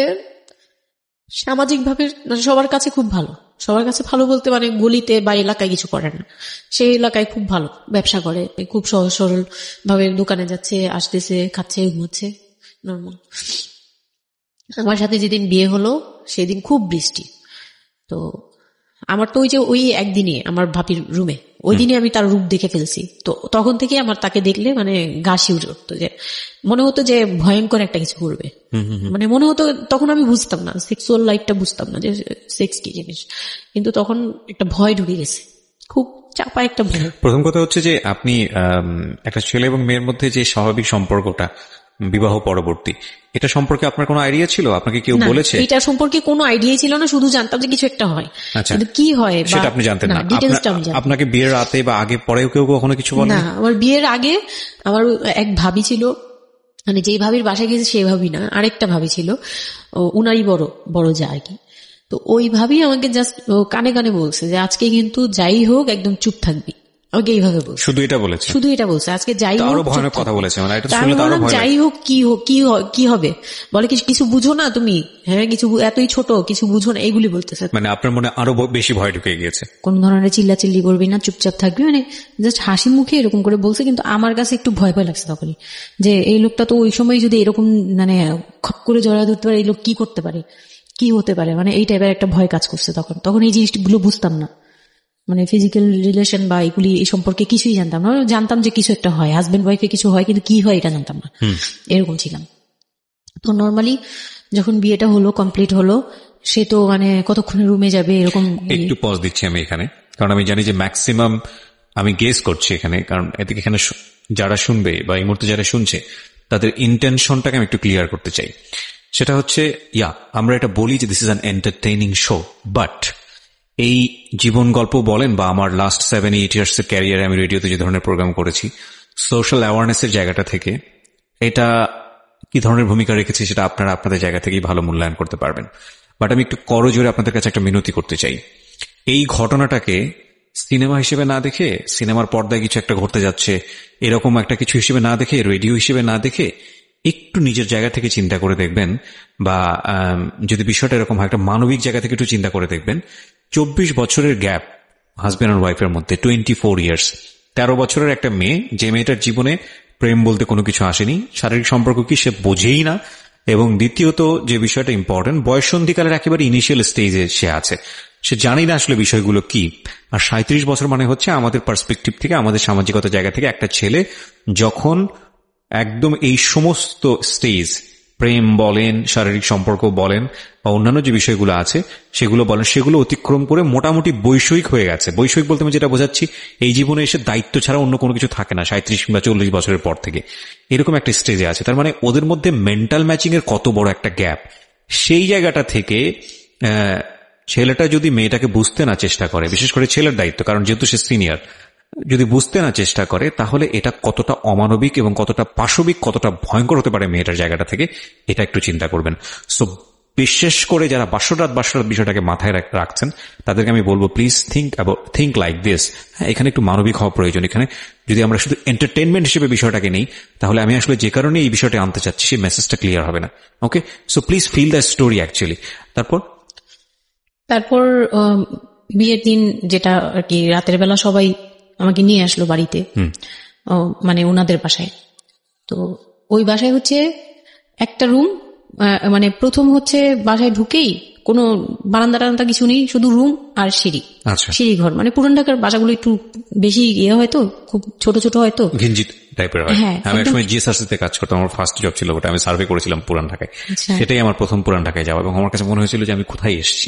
সামাজিকভাবে সবার কাছে খুব ভালো, সবার কাছে ভালো বলতে মানে গলিতে বা এলাকায় কিছু করে না, সেই এলাকায় খুব ভালো, ব্যবসা করে, খুব সহজ সরল ভাবে দোকানে যাচ্ছে, আসতেছে, খাচ্ছে, ঘুমোচ্ছে, নর্মাল। আমার সাথে যেদিন বিয়ে হলো সেদিন খুব বৃষ্টি। তো আমার তো ওই একদিনে আমার ভাবির রুমে, ওই দিনে আমি তার রূপ দেখে ফেলছি। তো তখন থেকে আমার তাকে দেখলে মানে গা শিউরে উঠতো, যে মনে হতো যে ভয়ঙ্কর একটা কিছু করবে। মানে মনে হতো, তখন আমি বুঝতাম না, সেক্সুয়াল লাইফটা বুঝতাম না যে সেক্স কি জিনিস, কিন্তু তখন একটা ভয় ঢুকে গেছে, খুব চাপা একটা ভয়। প্রথম কথা হচ্ছে যে আপনি একটা ছেলে এবং মেয়ের মধ্যে যে স্বাভাবিক সম্পর্কটা বিবাহ পরবর্তী, এটা সম্পর্কে আপনার কোনো আইডিয়া ছিল? আপনাকে কেউ বলেছে? এটা সম্পর্কে কোনো আইডিয়া ছিল না, শুধু জানতাম যে কিছু একটা হয়, কিন্তু কি হয় সেটা আপনি জানতেন না। আপনাকে বিয়ের রাতে বা আগে পরেও কেউ কখনো কিছু বলে না? আমার বিয়ের আগে আমার এক ভাবি ছিল, মানে যেই ভাবির বাসায় গেছে সেই ভাবি না, আরেকটা ভাবি ছিল, উনারই বড় যা আর কি। তো ওই ভাবি আমাকে জাস্ট কানে কানে বলছে যে আজকে কিন্তু যাই হোক একদম চুপ থাকবি, আমাকে এইভাবে বলছে। শুধু এটা বলেছে? শুধু এটা বলছে, আজকে যাই হোক। আরো ভয়ানক কথা বলেছে, মানে এটা শুনলে তো আরো ভয় লাগে। যাই হোক কি হবে, বলে কিছু বুঝো না তুমি, হ্যাঁ কিছু এতই ছোট, কিছু বুঝো না, এইগুলি বলতেছে। মানে আপনার মনে আরো বেশি ভয় ঢুকে গিয়েছে? কোন ধরনের চিল্লাচিল্লি করবি না, চুপচাপ থাকবি, মানে জাস্ট হাসি মুখে এরকম করে বলছে। কিন্তু আমার কাছে একটু ভয় লাগছে তখনই, যে এই লোকটা তো ওই সময় যদি এরকম মানে খপ করে জড়া ধরতে পারে, এই লোক কি করতে পারে, কি হতে পারে, মানে এই টাইপের একটা ভয় কাজ করছে। তখন এই জিনিসগুলো বুঝতাম না, মানে ফিজিক্যাল রিলেশন বা এগুলি এই সম্পর্কে কিছুই জানতাম না। জানতাম যে কিছু একটা হয়, হাজবেন্ড ওয়াইফে কিছু হয়, কিন্তু কি হয় এটা জানতাম না, এরকম ছিলাম। তো নর্মালি যখন বিয়েটা হলো, কমপ্লিট হলো, সে তো মানে কতক্ষণে রুমে যাবে এরকম। একটু পজ দিচ্ছি আমি এখানে, কারণ আমি জানি যে ম্যাক্সিমাম আমি গেস করছি এখানে, কারণ এদিকে এখানে যারা শুনবে বা এই মুহূর্তে যারা শুনছে তাদের ইন্টেনশনটাকে আমি একটু ক্লিয়ার করতে চাই। সেটা হচ্ছে আমরা এটা বলি যে this is an entertaining show, but এই জীবন গল্প বলেন বা আমার লাস্ট 7-8 ইয়ার্স এর ক্যারিয়ারে আমি রেডিওতে যে ধরনের প্রোগ্রাম করেছি, সোশ্যাল অ্যাওয়ারনেসের জায়গাটা থেকে এটা কি ধরনের ভূমিকা রেখেছি সেটা আপনারা আপনাদের জায়গা থেকেই ভালো মূল্যায়ন করতে পারবেন। বাট আমি একটু করজোরে আপনাদের কাছে একটা মিনতি করতে চাই, এই ঘটনাটাকে সিনেমা হিসেবে না দেখে, সিনেমার পর্দায় কিছু একটা ঘটতে যাচ্ছে এরকম একটা কিছু হিসেবে না দেখে, রেডিও হিসেবে না দেখে, একটু নিজের জায়গা থেকে চিন্তা করে দেখবেন, বা যদি বিষয়টা এরকম হয় একটা মানবিক জায়গা থেকে একটু চিন্তা করে দেখবেন। 24 বছরের গ্যাপ হাজব্যান্ড আর ওয়াইফের মধ্যে, 24 ইয়ার্স, 13 বছরের একটা মেয়ে, যে মেয়েটার জীবনে প্রেম বলতে কোনো কিছু আসেনি, শারীরিক সম্পর্ক কি সে বোঝেই না, এবং দ্বিতীয়ত যে বিষয়টা ইম্পর্টেন্ট, বয়সন্ধিকালের একেবারে ইনিশিয়াল স্টেজে সে আছে, সে জানি না আসলে বিষয়গুলো কি। আর 37 বছর মানে হচ্ছে আমাদের পার্সপেক্টিভ থেকে, আমাদের সামাজিকতা জায়গা থেকে একটা ছেলে যখন একদম এই সমস্ত স্টেজ, প্রেম বলেন, শারীরিক সম্পর্ক বলেন, বা অন্যান্য যে বিষয়গুলো আছে সেগুলো বলেন, সেগুলো অতিক্রম করে মোটামুটি বৈষয়িক হয়ে গেছে। বৈষয়িক বলতে আমি যেটা বোঝাচ্ছি, এই জীবনে এসে দায়িত্ব ছাড়া অন্য কোনো কিছু থাকে না 37 কিংবা 40 বছরের পর থেকে, এরকম একটা স্টেজে আছে। তার মানে ওদের মধ্যে মেন্টাল ম্যাচিং এর কত বড় একটা গ্যাপ। সেই জায়গাটা থেকে ছেলেটা যদি মেয়েটাকে বুঝতে না চেষ্টা করে, বিশেষ করে ছেলের দায়িত্ব, কারণ যেহেতু সে সিনিয়র, যদি বুঝতে না চেষ্টা করে, তাহলে এটা কতটা অমানবিক এবং কতটা পাশবিক, কতটা ভয়ঙ্কর হতে পারে মেয়েটার জায়গাটা থেকে, এটা একটু চিন্তা করবেন। সো বিশেষ করে যারা বাসরাত বিষয়টাকে মাথায় রাখছেন, তাদেরকে আমি বলবো প্লিজ থিঙ্ক লাইক দিস। এখানে একটু মানবিক হওয়া প্রয়োজন। এখানে যদি আমরা শুধু এন্টারটেনমেন্ট হিসেবে বিষয়টাকে নেই, তাহলে আমি আসলে যে কারণে এই বিষয়টা আনতে চাচ্ছি সেই মেসেজটা ক্লিয়ার হবে না। Okay, so please feel the story actually. তারপর বিয়ের দিন যেটা আর কি, রাতের বেলা সবাই আমাকে নিয়ে আসলো বাড়িতে, মানে ওনাদের বাসায়। তো ওই বাসায় হচ্ছে একটা রুম, মানে প্রথম হচ্ছে বাসায় ঢুকেই কোনো বারান্দা টারান্দা কিছু নেই, শুধু রুম আর সিঁড়ি, সিঁড়ি ঘর। মানে পুরান ঢাকার বাসাগুলো একটু বেশি হয়তো, খুব ছোট ছোট হয়তো, ঘিঞ্জি টাইপের হয়। আমি একসময় জিএসআরসিতে কাজ করতাম, আমার ফার্স্ট জব ছিল ওটা, আমি সার্ভে করেছিলাম পুরান ঢাকায়, সেটাই আমার প্রথম পুরান ঢাকায় যাওয়া, এবং আমার কাছে মনে হয়েছিল যে আমি কোথায় এসেছি।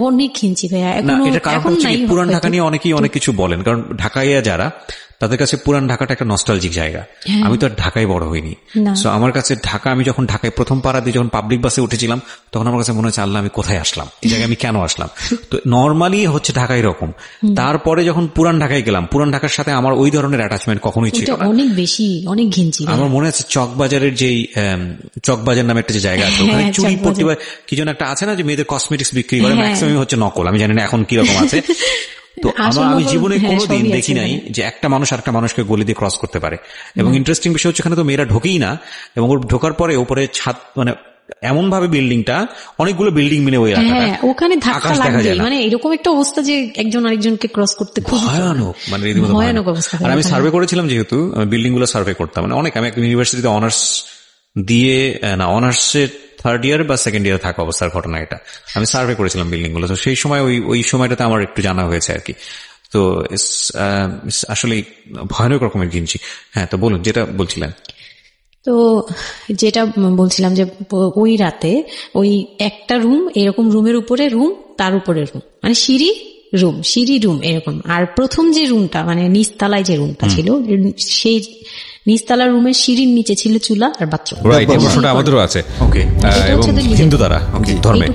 অনেক ঘিঞ্জি ভাইয়া। এটা কারণ হচ্ছে পুরান ঢাকা নিয়ে অনেকেই অনেক কিছু বলেন, কারণ ঢাকায় যারা, তাদের কাছে পুরান ঢাকাটা একটা নস্টালজিক জায়গা। আমি তো আর ঢাকায় বড় হইনি, সো আমার কাছে ঢাকা, আমি যখন ঢাকায় প্রথম পাড়া দিয়ে যখন পাবলিক বাসে উঠেছিলাম, তখন আমার কাছে মনে হচ্ছে আল্লাহ আমি কোথায় আসলাম, এই জায়গায় আমি কেন আসলাম। তো নর্মালি হচ্ছে ঢাকায় এরকম। তারপরে যখন পুরান ঢাকায় গেলাম, পুরান ঢাকার সাথে আমার ওই ধরনের অ্যাটাচমেন্ট কখনোই ছিল না, অনেক বেশি, অনেক ঘিঞ্জি। আমার মনে আছে চকবাজারের যেই চকবাজার নামে একটা যে জায়গা আছে, ওখানে চুরি পট্টি কি যেন একটা আছে না, যে মেয়েদের কসমেটিক্স বিক্রি করে, ম্যাক্সিমাম হচ্ছে নকল, আমি জানি না এখন কিরকম আছে। তো আমি জীবনে কোনোদিন দেখি নাই যে একটা মানুষ আরেকটা মানুষকে গলি দিয়ে ক্রস করতে পারে। এবং ইন্টারেস্টিং বিষয় হচ্ছে, এখানে তো মেয়েরা ঢোকেই না, এবং ওর ঢোকার পরে ওপরে ছাদ, মানে এমন ভাবে বিল্ডিংটা, অনেকগুলো বিল্ডিং মিলে ওই ওখানে ধাক্কা লাগবে, মানে এরকম একটা অবস্থা যে একজন আরেকজনকে ক্রস করতে ভয়ানক, মানে ভয়ানক অবস্থা। আর আমি সার্ভে করেছিলাম, যেহেতু বিল্ডিং গুলো সার্ভে করতাম, মানে অনেক, আমি একটা ইউনিভার্সিটিতে অনার্স দিয়ে, না অনার্সের থার্ড ইয়ার বা সেকেন্ড ইয়ারে থাকা অবস্থার ঘটনা এটা, আমি সার্ভে করেছিলাম বিল্ডিং গুলো। তো সেই সময় ওই সময়টাতে আমার একটু জানা হয়েছে আর কি। তো আসলে ভয়ানক রকমের ঘিঞ্জি। হ্যাঁ, তো বলুন যেটা বলছিলেন। তো যেটা বলছিলাম যে ওই রাতে ওই একটা রুম, এরকম রুমের উপরে রুম, তার উপরে রুম, মানে সিঁড়ি রুম, সিঁড়ি রুম এরকম। আর প্রথম যে রুমটা, মানে নিচতলায় যে রুমটা ছিল, সেই নিচতলার রুমের সিঁড়ির নিচে ছিল চুলা আর বাথরুম। রাইট, এই প্রশ্নটা আমাদেরও আছে। ওকে, এবং হিন্দু দ্বারা ধর্মে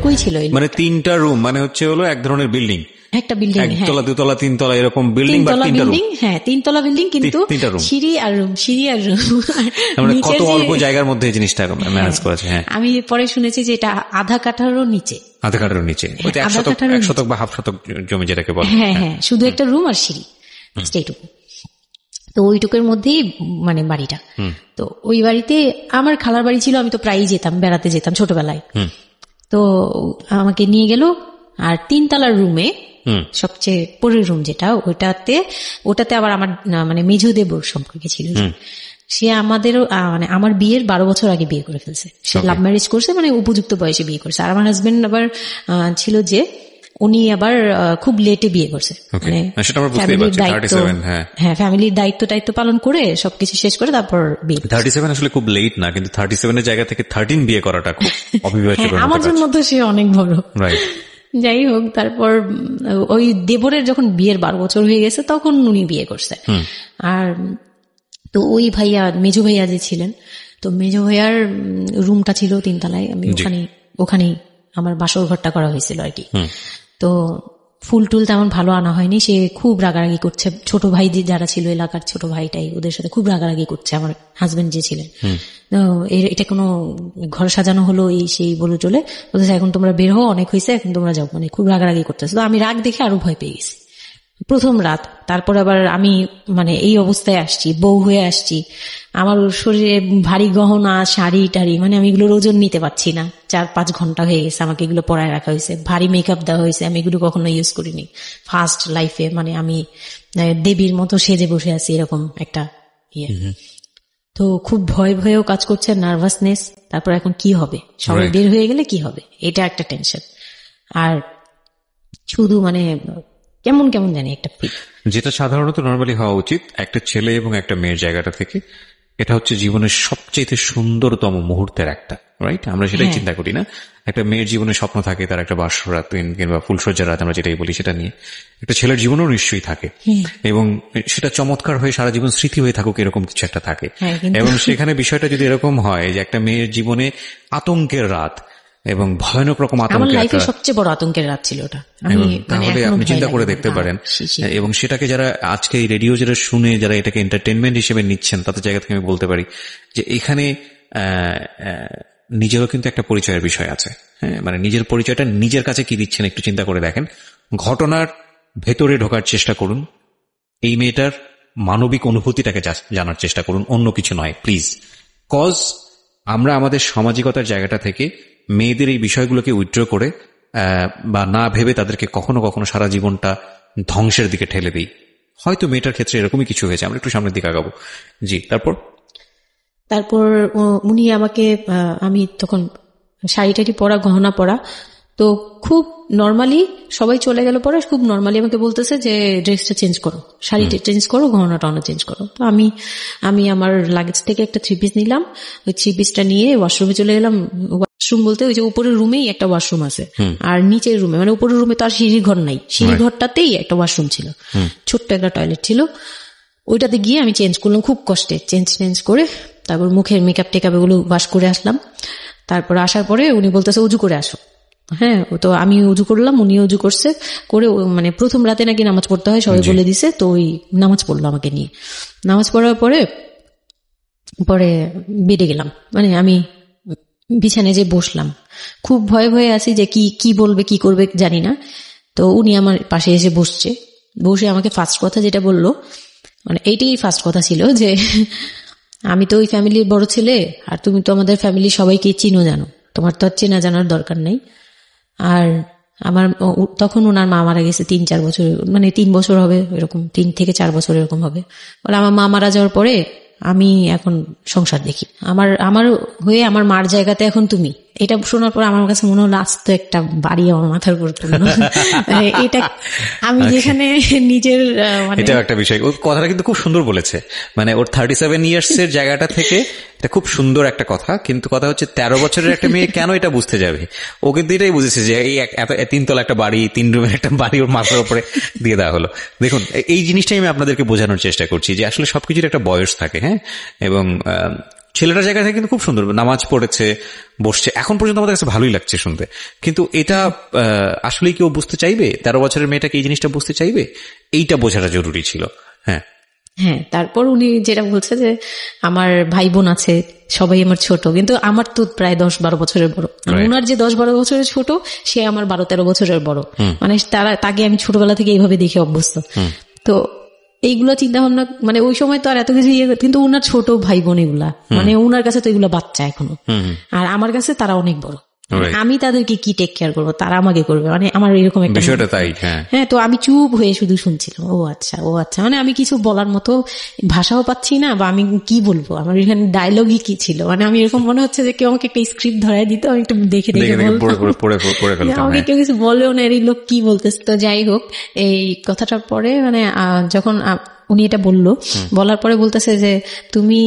মানে 3টা রুম, মানে হচ্ছে হলো এক ধরনের বিল্ডিং, একটা বিল্ডিং, একতলা, দুতলা, তিনতলা এরকম বিল্ডিং, বা 3টা রুম। হ্যাঁ, 3তলা বিল্ডিং, কিন্তু সিঁড়ি আর রুম, সিঁড়ি আর রুম, মানে কত অল্প জায়গার মধ্যে এই জিনিসটা ম্যানেজ করেছে। হ্যাঁ, আমি পরে শুনেছি যে এটা আধা কাঠারও নিচে, আধা কাঠারও নিচে, 1 শতক বা হাফ শতক জমি যেটাকে বলে। হ্যাঁ হ্যাঁ, শুধু একটা রুম আর সিঁড়ি, এইটুকু। তো ওইটুকুর মধ্যেই মানে বাড়িটা। তো ওই বাড়িতে আমার খালার বাড়ি ছিল, আমি তো প্রায়ই যেতাম, বেড়াতে যেতাম ছোটবেলায়। তো আমাকে নিয়ে গেল, আর 3তলার রুমে সবচেয়ে পরের রুম যেটা, ওটাতে আবার আমার মানে মেঝো দেবর সম্পর্কে ছিল। সে আমাদেরও, মানে আমার বিয়ের 12 বছর আগে বিয়ে করে ফেলছে। সে লাভ ম্যারেজ করছে, মানে উপযুক্ত বয়সে বিয়ে করছে। আর আমার হাজবেন্ড আবার ছিল যে, উনি আবার খুব লেটে বিয়ে করছে, মানে ফ্যামিলির দায়িত্ব পালন করে সবকিছু শেষ করে তারপর বিয়ে। 37 আসলে খুব লেট না, কিন্তু 37 এর জায়গা থেকে 13 বিয়ে করাটা খুব অবিবাহিত। আমার জন্য তো সে অনেক বড়। যাই হোক, তারপর ওই দেবরের যখন বিয়ের 12 বছর হয়ে গেছে, তখন উনি বিয়ে করছে। আর তো ওই ভাইয়া, মেজো ভাইয়া যে ছিলেন, তো মেজো ভাইয়ার রুমটা ছিল 3তলায়। আমি ওখানেই আমার বাসর ঘরটা করা হয়েছিল আর কি। তো ফুল টুল তেমন ভালো আনা হয়নি, সে খুব রাগারাগি করছে। ছোট ভাই যারা ছিল এলাকার, ছোট ভাইটাই ওদের সাথে খুব রাগারাগি করছে আমার হাজবেন্ড যে ছিলেন। এটা কোনো ঘর সাজানো হলো এই সেই বলে চলে বলতেছে, এখন তোমরা বের হও, অনেক হয়েছে, এখন তোমরা যাও, মানে খুব রাগারাগি করতেছে। তো আমি রাগ দেখে আরো ভয় পেয়ে গেছি প্রথম রাত। তারপর আবার আমি মানে এই অবস্থায় আসছি, বউ হয়ে আসছি, আমার শরীরে ভারী গহনা, শাড়ি টাড়ি, মানে আমি এগুলোর ওজন নিতে পারছি না। 4-5 ঘন্টা হয়ে গেছে আমাকে এগুলো পরায় রাখা হয়েছে, ভারী মেকআপ দেওয়া হয়েছে, আমি এগুলো কখনো ইউজ করিনি ফার্স্ট লাইফে। মানে আমি দেবীর মতো সেজে বসে আছি, এরকম একটা ইয়ে। তো খুব ভয়েও কাজ করছে, নার্ভাসনেস। তারপর এখন কি হবে, সবাই বের হয়ে গেলে কি হবে, এটা একটা টেনশন। আর শুধু মানে কেমন জানি একটা ফিল, যেটা সাধারণত নরমালি হওয়া উচিত একটা ছেলে এবং একটা মেয়ের জায়গাটা থেকে। এটা হচ্ছে জীবনের সবচেয়ে সুন্দরতম মুহূর্তের একটা, রাইট? আমরা সেটাই চিন্তা করি না? একটা মেয়ের জীবনে স্বপ্ন থাকে তার একটা বাসরাত কিংবা ফুলসজ্জার রাত, আমরা যেটাই বলি সেটা নিয়ে। একটা ছেলের জীবনেও নিশ্চয়ই থাকে, এবং সেটা চমৎকার হয়ে সারা জীবন স্মৃতি হয়ে থাকুক, এরকম কিছু একটা থাকে। এবং সেখানে বিষয়টা যদি এরকম হয় যে একটা মেয়ের জীবনে আতঙ্কের রাত এবং ভয়ানক রকম আতঙ্কের, সবচেয়ে বড় আতঙ্কের রাত ছিল ওটা, তাহলে আপনি চিন্তা করে দেখতে পারেন। এবং সেটাকে যারা আজকে এই রেডিও যারা শুনে, যারা এটাকে এন্টারটেনমেন্ট হিসেবে নিচ্ছেন, তাদের জায়গা থেকে আমি বলতে পারি যে এখানে নিজেরও কিন্তু একটা পরিচয়ের বিষয় আছে। হ্যাঁ, মানে নিজের পরিচয়টা নিজের কাছে কি দিচ্ছেন একটু চিন্তা করে দেখেন। ঘটনার ভেতরে ঢোকার চেষ্টা করুন, এই মেয়েটার মানবিক অনুভূতিটাকে জানার চেষ্টা করুন, অন্য কিছু নয় প্লিজ। কজ আমরা আমাদের সামাজিকতার জায়গাটা থেকে মেয়েদের এই বিষয়গুলোকে উইথড্র করে বা না ভেবে তাদেরকে কখনো কখনো সারা জীবনটা ধ্বংসের দিকে ঠেলে দিই। হয়তো মেয়েটার ক্ষেত্রে এরকমই কিছু হয়েছে, আমরা একটু সামনের দিকে আগাবো। জি, তারপর উনি আমাকে, আমি তখন শাড়ি টাড়ি পরা, গহনা পরা, তো খুব নর্মালি সবাই চলে গেল পরে খুব নর্মালি আমাকে বলতেছে যে ড্রেসটা চেঞ্জ করো, শাড়িটা চেঞ্জ করো, গহনা টহনা চেঞ্জ করো। তো আমি আমার লাগেজ থেকে একটা 3 পিস নিলাম, ওই 3 পিসটা নিয়ে ওয়াশরুমে চলে গেলাম। ওয়াশরুম বলতে ওই যে উপরের রুমেই একটা ওয়াশরুম আছে, আর নিচের রুমে মানে উপরের রুমে তো আর সিঁড়ি ঘর নাই, সিঁড়ি ঘরটাতেই একটা ওয়াশরুম ছিল, ছোট্ট একটা টয়লেট ছিল। ওইটাতে গিয়ে আমি চেঞ্জ করলাম খুব কষ্টে, চেঞ্জ করে তারপর মুখের মেকআপ টেকআপ এগুলো ওয়াশ করে আসলাম। তারপর আসার পরে উনি বলতেছে উজু করে আসো। হ্যাঁ, তো আমি উজু করলাম, উনি উজু করছে করে, মানে প্রথম রাতে নাকি নামাজ পড়তে হয় সবাই বলে দিছে, তো ওই নামাজ পড়লো আমাকে নিয়ে। নামাজ পড়ার পরে বেডে গেলাম, মানে আমি বিছানায় যে বসলাম, খুব ভয়ে ভয়ে আছি যে কি বলবে কি করবে জানি না। তো উনি আমার পাশে এসে বসে আমাকে ফার্স্ট কথা যেটা বললো, মানে এইটাই ফার্স্ট কথা ছিল যে আমি তো ওই ফ্যামিলির বড় ছেলে, আর তুমি তো আমাদের ফ্যামিলির সবাইকে চিনো জানো, তোমার তো আর চেনা জানার দরকার নেই। আর আমার তখন ওনার মা মারা গেছে 3-4 বছর, মানে 3 বছর হবে এরকম, 3 থেকে 4 বছর এরকম হবে। বলে আমার মা মারা যাওয়ার পরে আমি এখন সংসার দেখি, আমার হয়ে আমার মার জায়গাতে এখন তুমি। এটা শোনার পর আমার কাছে মনে হলো আস্ত একটা বাড়ি আমার মাথার উপর তুললো। এটা আমি যেখানে নিজের এটা একটা বিষয়, ওই কথাটা কিন্তু খুব সুন্দর বলেছে, মানে ওর 37 ইয়ার্স এর জায়গাটা থেকে এটা খুব সুন্দর একটা কথা। কিন্তু কথা হচ্ছে 13 বছরের একটা মেয়ে কেন এটা বুঝতে যাবে? ও কিন্তু এটাই বুঝেছে যে এই এত 3 তলা একটা বাড়ি, 3 রুমের একটা বাড়ি ওর মাথার উপরে দিয়ে দেওয়া হলো। দেখুন, এই জিনিসটাই আমি আপনাদেরকে বোঝানোর চেষ্টা করছি যে আসলে সবকিছুর একটা বয়স থাকে। হ্যাঁ, এবং ছেলেটার জায়গা থেকে কিন্তু খুব সুন্দর নামাজ পড়েছে, বসছে, এখন পর্যন্ত আমাদের কাছে ভালোই লাগছে শুনতে। কিন্তু এটা আসলে কেউ বুঝতে চাইবে? 13 বছরের মেয়েটাকে এই জিনিসটা বুঝতে চাইবে? এইটা বোঝাটা জরুরি ছিল। হ্যাঁ, তারপর উনি যেটা বলছে যে আমার ভাই বোন আছে, সবাই আমার ছোট, কিন্তু আমার তো প্রায় 10-12 বছরের বড়। ওনার যে 10-12 বছরের ছোট, সে আমার 12-13 বছরের বড়। মানে তাকে আমি ছোটবেলা থেকে এইভাবে দেখে অভ্যস্ত। তো এইগুলো চিন্তা ভাবনা, মানে ওই সময় তো আর এত কিছু কিন্তু ওনার ছোট ভাই বোন এগুলা, মানে ওনার কাছে তো এগুলো বাচ্চা এখনো, আর আমার কাছে তারা অনেক বড়। আমি তাদেরকে কি টেক কেয়ার করবো, তারা আমাকে করবে, মানে আমার এরকম একটা বিষয়টা তাই। হ্যাঁ, তো আমি চুপ হয়ে শুধু শুনছিলাম। ও আচ্ছা, মানে আমি কিছু বলার মতো ভাষাও পাচ্ছি না, বা আমি কি বলবো, আমার এখানে ডায়লগই কি ছিল, মানে আমি এরকম মনে হচ্ছে যে কেউ আমাকে একটা স্ক্রিপ্ট ধরাই দিত, আমি একটু দেখে আমাকে কেউ কিছু বলেও না, এই লোক কি বলতেছে। তো যাই হোক, এই কথাটার পরে মানে যখন উনি এটা বলার পরে বলতেছে যে তুমি,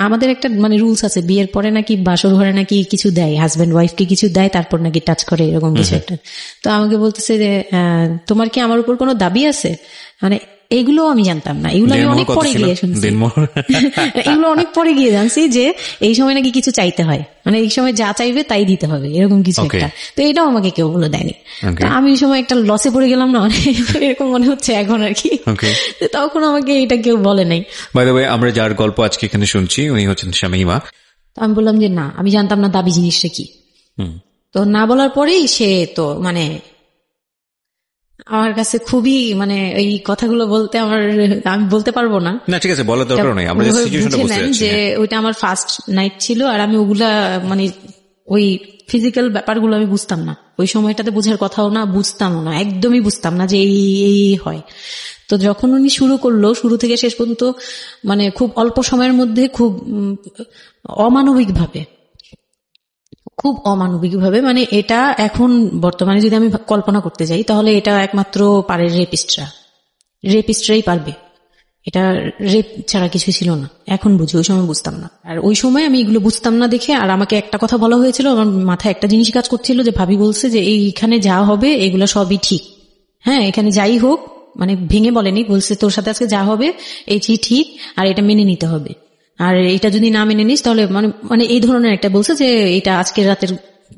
আমাদের একটা মানে রুলস আছে, বিয়ের পরে নাকি বাসর ঘরে নাকি কিছু দেয়, হাজবেন্ড ওয়াইফকে কিছু দেয়, তারপর নাকি টাচ করে, এরকম কিছু একটা। তো আমাকে বলতেছে যে তোমার কি আমার উপর কোনো দাবি আছে? মানে এগুলো আমি জানতাম না, এগুলো আমি অনেক পরে গিয়ে শুনছি, এগুলো অনেক পরে গিয়ে জানছি যে এই সময় নাকি কিছু চাইতে হয়, মানে এই সময় যা চাইবে তাই দিতে হবে, এরকম কিছু একটা। তো এটাও আমাকে কেউ বলে দেয়নি। তো আমি এই সময় একটা লসে পড়ে গেলাম না, এরকম মনে হচ্ছে এখন আর কি। তখন আমাকে এটা কেউ বলে নাই। বাই দ্য ওয়ে, আমরা যার গল্প আজকে এখানে শুনছি উনি হচ্ছেন শামীমা। আমি বললাম যে না, আমি জানতাম না দাবি জিনিসটা কি। তো না বলার পরেই সে তো মানে আমার কাছে খুবই, মানে এই কথাগুলো বলতে আমি বলতে পারবো না। ঠিক আছে, বলার দরকার নেই, আমরা সিচুয়েশনটা বুঝতে পারছি যে ওইটা আমার ফার্স্ট নাইট ছিল, আর আমি ওগুলা মানে ওই ফিজিক্যাল ব্যাপারগুলো আমি বুঝতাম না, ওই সময়টাতে বোঝার কথাও না, বুঝতামও না, একদমই বুঝতাম না যে এই হয়। তো যখন উনি শুরু করলো, শুরু থেকে শেষ পর্যন্ত মানে খুব অল্প সময়ের মধ্যে খুব অমানবিকভাবে, মানে এটা এখন বর্তমানে যদি আমি কল্পনা করতে যাই, তাহলে এটা একমাত্র পারে রেপিস্টরাই পারবে, এটা রেপ ছাড়া কিছু ছিল না। এখন বুঝি, ওই সময় বুঝতাম না। আর ওই সময় আমি এগুলো বুঝতাম না দেখে, আর আমাকে একটা কথা বলা হয়েছিল, আমার মাথায় একটা জিনিস কাজ করছিল যে ভাবি বলছে যে এইখানে যা হবে এগুলো সবই ঠিক। হ্যাঁ, এখানে যাই হোক, মানে ভেঙে বলেনি, বলছে তোর সাথে আজকে যা হবে এই ঠিক, আর এটা মেনে নিতে হবে, আর এটা যদি না মেনে নিস তাহলে মানে এই ধরনের একটা বলছে যে এটা আজকের রাতের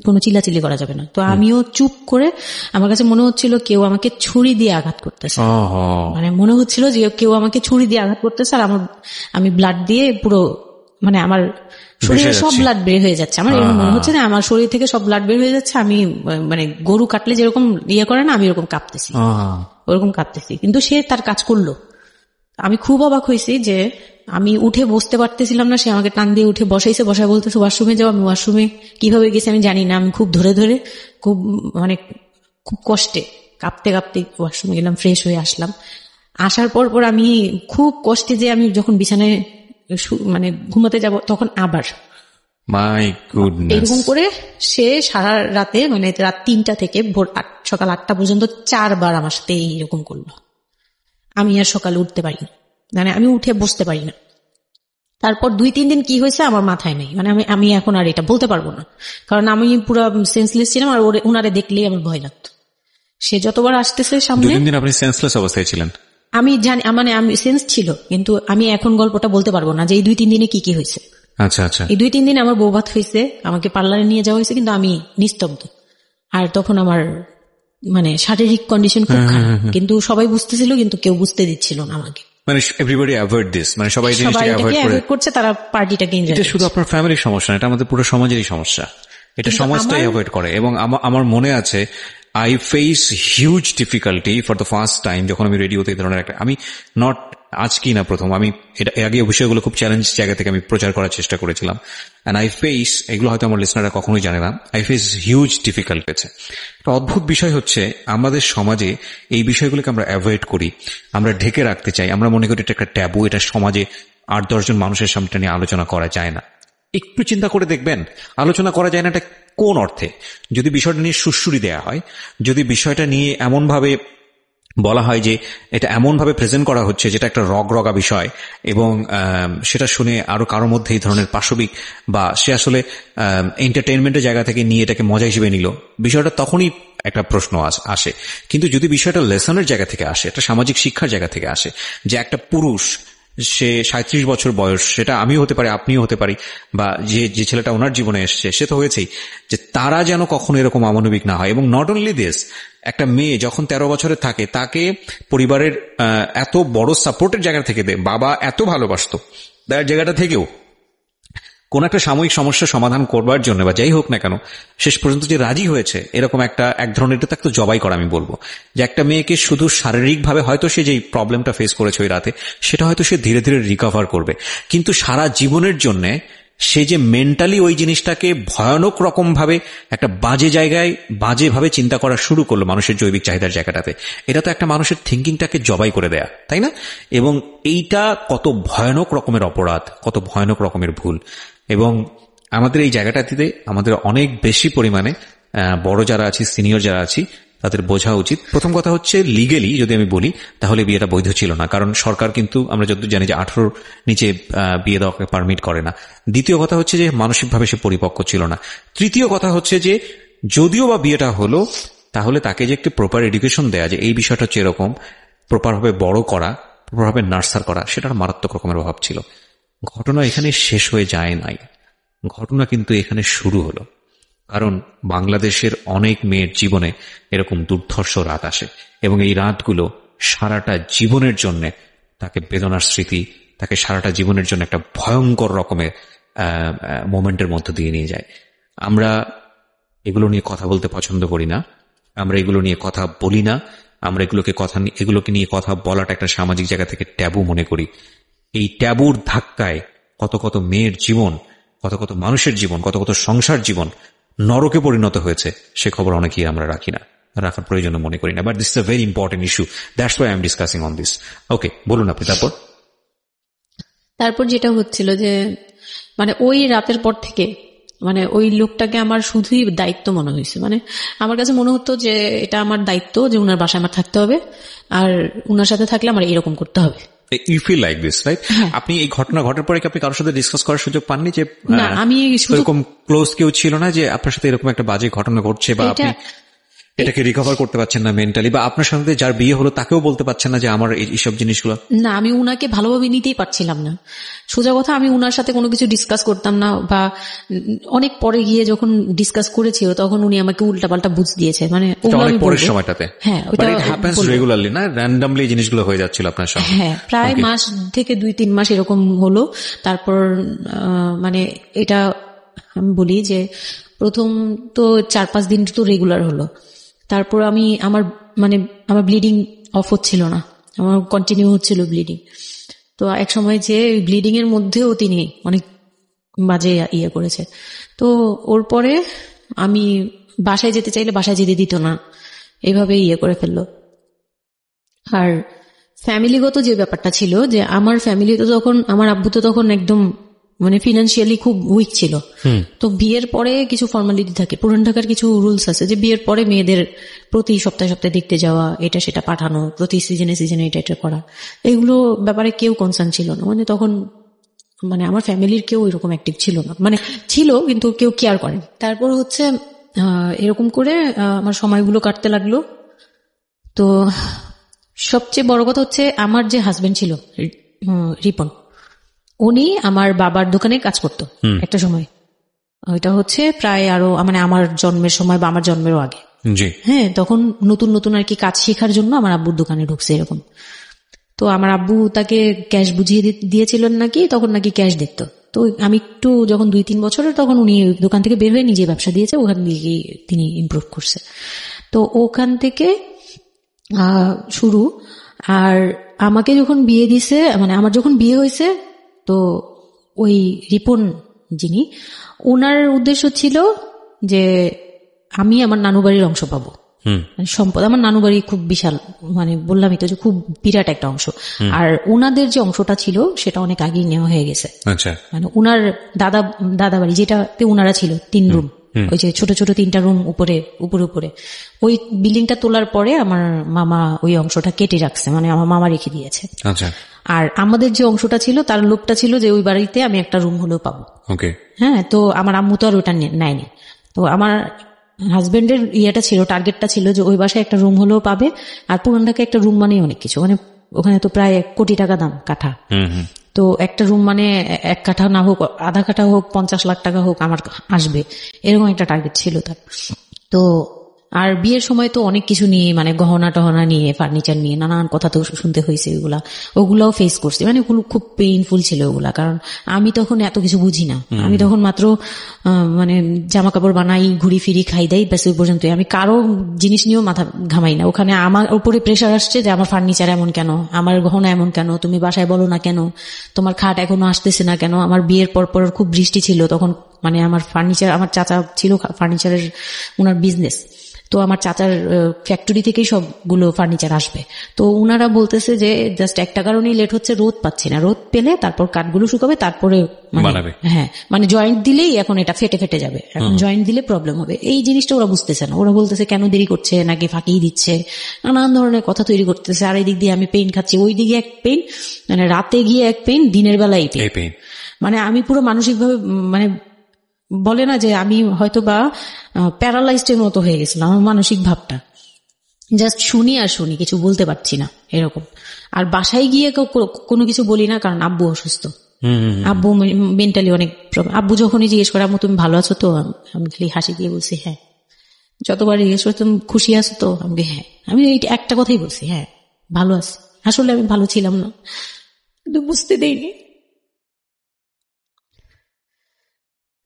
কোনো চিল্লাচিল্লি করা যাবে না। তো আমিও চুপ করে, আমার কাছে মনে হচ্ছিল কেউ আমাকে ছুরি দিয়ে আঘাত করতেছে, মানে মনে হচ্ছিল যে কেউ আমাকে ছুরি দিয়ে আঘাত করতেছে, আর আমি ব্লাড দিয়ে পুরো, মানে আমার শরীরে সব ব্লাড বের হয়ে যাচ্ছে। আমার এরকম মনে হচ্ছে যে আমার শরীর থেকে সব ব্লাড বের হয়ে যাচ্ছে, আমি মানে গরু কাটলে যেরকম করে না, আমি এরকম কাঁপতেছি, ওরকম কাঁপতেছি। কিন্তু সে তার কাজ করলো। আমি খুব অবাক হয়েছি যে আমি উঠে বসতে পারতেছিলাম না, সে আমাকে টান দিয়ে উঠে বসায় বলতেছে ওয়াশরুমে যাও। আমি ওয়াশরুমে কিভাবে গেছি আমি জানি না, আমি খুব ধরে খুব মানে খুব কষ্টে কাঁপতে ওয়াশরুমে গেলাম, ফ্রেশ হয়ে আসলাম। আসার পর আমি খুব কষ্টে, যে আমি যখন বিছানায় মানে ঘুমাতে যাব, তখন আবার মাই গুডনেস। এরকম করে সে সারা রাতে মানে রাত 3টা থেকে ভোর সকাল 8টা পর্যন্ত 4 বার আমার সাথে এইরকম করলো। আমি আর সকালে উঠতে পারি না, মানে আমি উঠে বসতে পারি না। তারপর 2-3 দিন কি হয়েছে আমার মাথায় নেই, মানে আমি এখন আর এটা বলতে পারবো না, কারণ আমি পুরো সেন্সলেস ছিলাম আর উনারে দেখলেই আমার ভয় লাগতো। সে যতবার আসতেছে সামনে। 2 দিন আপনি সেন্সলেস অবস্থায় ছিলেন? আমি জানি, মানে আমি সেন্স ছিল, কিন্তু আমি এখন গল্পটা বলতে পারবো না যে এই 2-3 দিনে কি কি হয়েছে। আচ্ছা আচ্ছা। এই 2-3 দিন আমার বৌভাত হয়েছে, আমাকে পার্লারে নিয়ে যাওয়া হয়েছে, কিন্তু আমি নিস্তব্ধ। আর তখন আমার মানে শারীরিক কন্ডিশন খুব খারাপ, কিন্তু সবাই বুঝতেছিল, কিন্তু কেউ বুঝতে দিচ্ছিল না আমাকে। মানে এভরিবডি অ্যাভয়েড দিস, মানে সবাই জিনিসটাকে অ্যাভয়েড করছে, তারা পার্টিটাকে এনজয় করছে। এটা শুধু আপনার ফ্যামিলির সমস্যা না, এটা আমাদের পুরো সমাজেরই সমস্যা। এটা সমাজটাই অ্যাভয়েড করে। এবং আমার মনে আছে I face huge difficulty for the first time যখন আমি রেডিওতে এই ধরনের একটা, আমি নট আজকেই না প্রথম, আমি এটা আগে বিষয়গুলো খুব চ্যালেঞ্জ জায়গা থেকে আমি প্রচার করার চেষ্টা করেছিলাম। এন্ড আই ফেস, এগুলো হয়তো আমার লিসনাররা কখনোই জানে না, আই ফেস হিউজ ডিফিকাল্টিজ। একটা অদ্ভুত বিষয় হচ্ছে আমাদের সমাজে এই বিষয়গুলোকে আমরা অ্যাভয়েড করি, আমরা ঢেকে রাখতে চাই, আমরা মনে করি এটা একটা ট্যাবু, এটা সমাজে 8-10 জন মানুষের সামনে নিয়ে আলোচনা করা যায় না। একটু চিন্তা করে দেখবেন আলোচনা করা যায় না এটা কোন অর্থে? যদি বিষয়টা নিয়ে সুড়সুড়ি দেয়া হয়, যদি বিষয়টা নিয়ে এমনভাবে বলা হয় যে এটা এমনভাবে প্রেজেন্ট করা হচ্ছে যেটা একটা রগরগা বিষয়, এবং সেটা শুনে আরো কারো মধ্যে এই ধরনের পাশবিক বা সে আসলে এন্টারটেইনমেন্টের জায়গা থেকে নিয়ে এটাকে মজা হিসেবে নিল, বিষয়টা তখনই একটা প্রশ্ন আসে। কিন্তু যদি বিষয়টা লেসনের জায়গা থেকে আসে, একটা সামাজিক শিক্ষার জায়গা থেকে আসে, যে একটা পুরুষ, সে 37 বছর বয়স, সেটা আমিও হতে পারি, আপনিও হতে পারি, বা যে ছেলেটা ওনার জীবনে এসছে সে তো হয়েছেই, যে তারা যেন কখনো এরকম অমানবিক না হয়। এবং নট অনলি দিস, একটা মেয়ে যখন 13 বছরের থাকে, তাকে পরিবারের এত বড় সাপোর্টের জায়গা থেকে দেয়, বাবা এত ভালোবাসতো, তার জায়গাটা থেকেও কোন একটা সাময়িক সমস্যার সমাধান করবার জন্য বা যাই হোক না কেন, শেষ পর্যন্ত যে রাজি হয়েছে, এরকম এক ধরনের, এটা তাকে তো জবাই করা আমি বলবো। যে একটা মেয়েকে শুধু শারীরিকভাবে হয়তো সে যেই প্রবলেমটা ফেস করেছে ওই রাতে, সেটা হয়তো সে ধীরে ধীরে রিকভার করবে, কিন্তু সারা জীবনের জন্য সে যে মেন্টালি ওই জিনিসটাকে ভয়ানক রকম ভাবে একটা বাজে জায়গায় বাজেভাবে চিন্তা করা শুরু করলো মানুষের জৈবিক চাহিদার জায়গাটাতে, এটা তো একটা মানুষের থিঙ্কিংটাকে জবাই করে দেয়া, তাই না? এবং এইটা কত ভয়ানক রকমের অপরাধ, কত ভয়ানক রকমের ভুল। এবং আমাদের এই জায়গাটাতে আমাদের অনেক বেশি পরিমাণে বড় যারা আছি, সিনিয়র যারা আছি, তাদের বোঝা উচিত। প্রথম কথা হচ্ছে লিগেলি যদি আমি বলি তাহলে বিয়েটা বৈধ ছিল না, কারণ সরকার কিন্তু আমরা যতদূর জানি যে 18 নিচে বিয়ে দেওয়াকে পারমিট করে না। দ্বিতীয় কথা হচ্ছে যে মানসিকভাবে সে পরিপক্ক ছিল না। তৃতীয় কথা হচ্ছে যে যদিও বা বিয়েটা হলো, তাহলে তাকে যে একটি প্রপার এডুকেশন দেয়া, যে এই বিষয়টা হচ্ছে এরকম, প্রপারভাবে বড় করা, প্রপারভাবে নার্সার করা, সেটার মারাত্মক রকমের অভাব ছিল। ঘটনা এখানে শেষ হয়ে যায় নাই, ঘটনা কিন্তু এখানে শুরু হলো। কারণ বাংলাদেশের অনেক মেয়ের জীবনে এরকম দুর্ধর্ষ রাত আসে, এবং এই রাতগুলো সারাটা জীবনের জন্য তাকে বেদনার স্মৃতি, তাকে সারাটা জীবনের জন্য একটা ভয়ঙ্কর রকমের মোমেন্টের মধ্য দিয়ে নিয়ে যায়। আমরা এগুলো নিয়ে কথা বলতে পছন্দ করি না, আমরা এগুলো নিয়ে কথা বলি না, আমরা এগুলোকে নিয়ে কথা বলাটা একটা সামাজিক জায়গা থেকে ট্যাবু মনে করি। এই ট্যাবুর ধাক্কায় কত কত মেয়ের জীবন, কত কত মানুষের জীবন, কত কত সংসার জীবন নরকে পরিণত হয়েছে, সে খবর অনেকেই আমরা রাখি না, রাখার প্রয়োজন মনে করি না। But this is a very important issue, that's why I am discussing on this. Okay, বলুন আপনি। তারপর যেটা হচ্ছিল যে মানে ওই রাতের পর থেকে মানে ওই লোকটাকে আমার শুধুই দায়িত্ব মনে হয়েছে। মানে আমার কাছে মনে হতো যে এটা আমার দায়িত্ব, যে উনার বাসায় আমার থাকতে হবে, আর উনার সাথে থাকলে আমার এরকম করতে হবে। You feel like this, right? আপনি এই ঘটনা ঘটার পরে কি আপনি কারোর সাথে ডিসকাস করার সুযোগ পাননি যে না, আমি এরকম ক্লোজ কেউ ছিল না যে আপনার সাথে এরকম একটা বাজে ঘটনা ঘটছে, বা আপনি এটাকে রিকভার করতে পারছেন না মেন্টালি, বা আপনার সাথে যার বিয়ে হলো তাকেও বলতে পারছেন না যে আমার এইসব জিনিসগুলো? না, আমি উনাকে ভালোভাবে নিতেই পারছিলাম না। সোজা কথা, আমি উনার সাথে কোনো কিছু ডিসকাস করতাম না, বা অনেক পরে গিয়ে যখন ডিসকাস করেছি তখন উনি আমাকে উল্টাপাল্টা বুঝ দিয়েছে। মানে পরের সময়টাতে, হ্যাঁ, ওটা হ্যাপেন্স রেগুলারলি না, র্যান্ডমলি জিনিসগুলো হয়ে যাচ্ছিল আপনার সাথে? হ্যাঁ, প্রায় মাস থেকে 2-3 মাস এরকম হলো। তারপর মানে এটা আমি বলি যে প্রথম তো 4-5 দিন তো রেগুলার হলো। তারপর আমার ব্লিডিং অফ হচ্ছিল না, আমার কন্টিনিউ হচ্ছিল ব্লিডিং। তো এক সময় যে ব্লিডিং এর মধ্যেও তিনি অনেক বাজে ইয়ে করেছে। তো ওর পরে আমি বাসায় যেতে চাইলে বাসায় যেতে দিত না, এভাবে ইয়ে করে ফেললো। আর ফ্যামিলিগত যে ব্যাপারটা ছিল, যে আমার ফ্যামিলি তো তখন, আমার আব্বু তো তখন একদম মানে ফিনান্সিয়ালি খুব উইক ছিল। তো বিয়ের পরে কিছু ফর্মালিটি থাকে, পুরান ঢাকার কিছু রুলস আছে যে বিয়ের পরে মেয়েদের প্রতি সপ্তাহে সপ্তাহে দেখতে যাওয়া, এটা সেটা পাঠানো, প্রতি সিজনে সিজনে এটা এটা করা, এগুলো ব্যাপারে কেউ কনসার্ন ছিল না। মানে তখন মানে আমার ফ্যামিলির কেউ এরকম অ্যাক্টিভ ছিল না, মানে ছিল কিন্তু কেউ কেয়ার করেন। তারপর হচ্ছে এরকম করে আমার সময়গুলো কাটতে লাগলো। তো সবচেয়ে বড় কথা হচ্ছে আমার যে হাজবেন্ড ছিল রিপন, উনি আমার বাবার দোকানে কাজ করতো একটা সময়। ওইটা হচ্ছে প্রায় আরো মানে আমার জন্মের সময় বা আমার জন্মেরও আগে। হ্যাঁ, তখন নতুন নতুন আর কি কাজ শেখার জন্য আমার আব্বুর দোকানে ঢুকছে এরকম। তো আমার আব্বু তাকে ক্যাশ বুঝিয়ে দিয়েছিলেন নাকি, তখন নাকি ক্যাশ দিত। তো আমি একটু যখন 2-3 বছরের, তখন উনি দোকান থেকে বের হয়ে নিজে ব্যবসা দিয়েছে, ওখান থেকে তিনি ইমপ্রুভ করছে। তো ওখান থেকে শুরু। আর আমাকে যখন বিয়ে দিছে, মানে আমার যখন বিয়ে হয়েছে, তো ওই রিপন যিনি, ওনার উদ্দেশ্য ছিল যে আমি আমার নানু বাড়ির অংশ পাবো, সম্পদ। আমার নানু বাড়ি খুব বিশাল, মানে বললামই তো যে খুব বিরাট একটা অংশ। আর ওনাদের যে অংশটা ছিল সেটা অনেক আগেই নেওয়া হয়ে গেছে। মানে ওনার দাদা বাড়ি যেটাতে ওনারা ছিল 3 রুম, ওই যে ছোট ছোট 3টা রুম উপরে, ওই বিল্ডিংটা তোলার পরে আমার মামা ওই অংশটা কেটে রাখছে, মানে আমার মামা রেখে দিয়েছে। আর আমাদের যে অংশটা ছিল তার লোকটা ছিল যে ওই বাড়িতে আমি একটা রুম হলেও পাবো। হ্যাঁ, তো আমার আম্মু তো আর ওটা নেয়নি। তো আমার হাজবেন্ডের ইয়েটা ছিল, টার্গেটটা ছিল যে ওই বাসায় একটা রুম হলেও পাবে। আর পুরান ঢাকায় একটা রুম মানে অনেক কিছু, মানে ওখানে তো প্রায় 1 কোটি টাকা দাম কাঠা। তো একটা রুম মানে 1 কাঠা না হোক, আধা কাঠা হোক, 50 লাখ টাকা হোক আমার আসবে, এরকম একটা টার্গেট ছিল তার। তো আর বিয়ের সময় তো অনেক কিছু নিয়ে, মানে গহনা টহনা নিয়ে, ফার্নিচার নিয়ে নানান কথা তো শুনতে হয়েছে, ওগুলাও ফেস করছি। মানে খুব পেইনফুল ছিল ওগুলা, কারণ আমি তখন এত কিছু বুঝি না। আমি তখন মাত্র মানে জামা কাপড় বানাই, ঘুরি ফিরি, খাই দেয়, ব্যাস ওই পর্যন্ত। আমি কারো জিনিস নিয়েও মাথা ঘামাই না। ওখানে আমার উপরে প্রেশার আসছে যে আমার ফার্নিচার এমন কেন, আমার গহনা এমন কেন, তুমি বাসায় বলো না কেন, তোমার খাট এখনো আসতেছে না কেন। আমার বিয়ের পর খুব বৃষ্টি ছিল তখন, মানে আমার ফার্নিচার, আমার চাচা ছিল ফার্নিচারের, ওনার বিজনেস। তো আমার চাচার ফ্যাক্টরি থেকেই সবগুলো ফার্নিচার আসবে। তো উনারা বলতেছে যে জাস্ট একটা কারণেই লেট হচ্ছে, রোদ পাচ্ছি না, রোদ পেলে তারপর কাঠগুলো শুকাবে, তারপরে হ্যাঁ, মানে জয়েন্ট দিলেই এখন এটা ফেটে যাবে, এখন জয়েন্ট দিলে প্রবলেম হবে। এই জিনিসটা ওরা বুঝতেছে না। ওরা বলতেছে কেন দেরি করছে, নাকি ফাঁকি দিচ্ছে, নানান ধরনের কথা তৈরি করতেছে। আর এই দিক দিয়ে আমি পেইন খাচ্ছি, ওই দিকে এক পেইন, মানে রাতে গিয়ে এক পেইন, দিনের বেলায় পেইন। মানে আমি পুরো মানসিকভাবে, মানে বলে না যে আমি হয়তো বা প্যারালাইজড এর মতো হয়ে গেছিলাম। আমার মানসিক ভাবটা জাস্ট শুনি আর শুনি, কিছু বলতে পারছি না এরকম। আর বাসায় গিয়ে কোনো কিছু বলি না, কারণ আব্বু অসুস্থ। আব্বু মেন্টালি অনেক প্রবলেম। আব্বু যখনই জিজ্ঞেস করে আম্মু তুমি ভালো আছো তো, আমি খালি হাসি দিয়ে বলছি হ্যাঁ। যতবার জিজ্ঞেস করে তুমি খুশি আছো তো, আমি হ্যাঁ। আমি একটা কথাই বলছি, হ্যাঁ ভালো আছি। আসলে আমি ভালো ছিলাম না, কিন্তু বুঝতে দেইনি।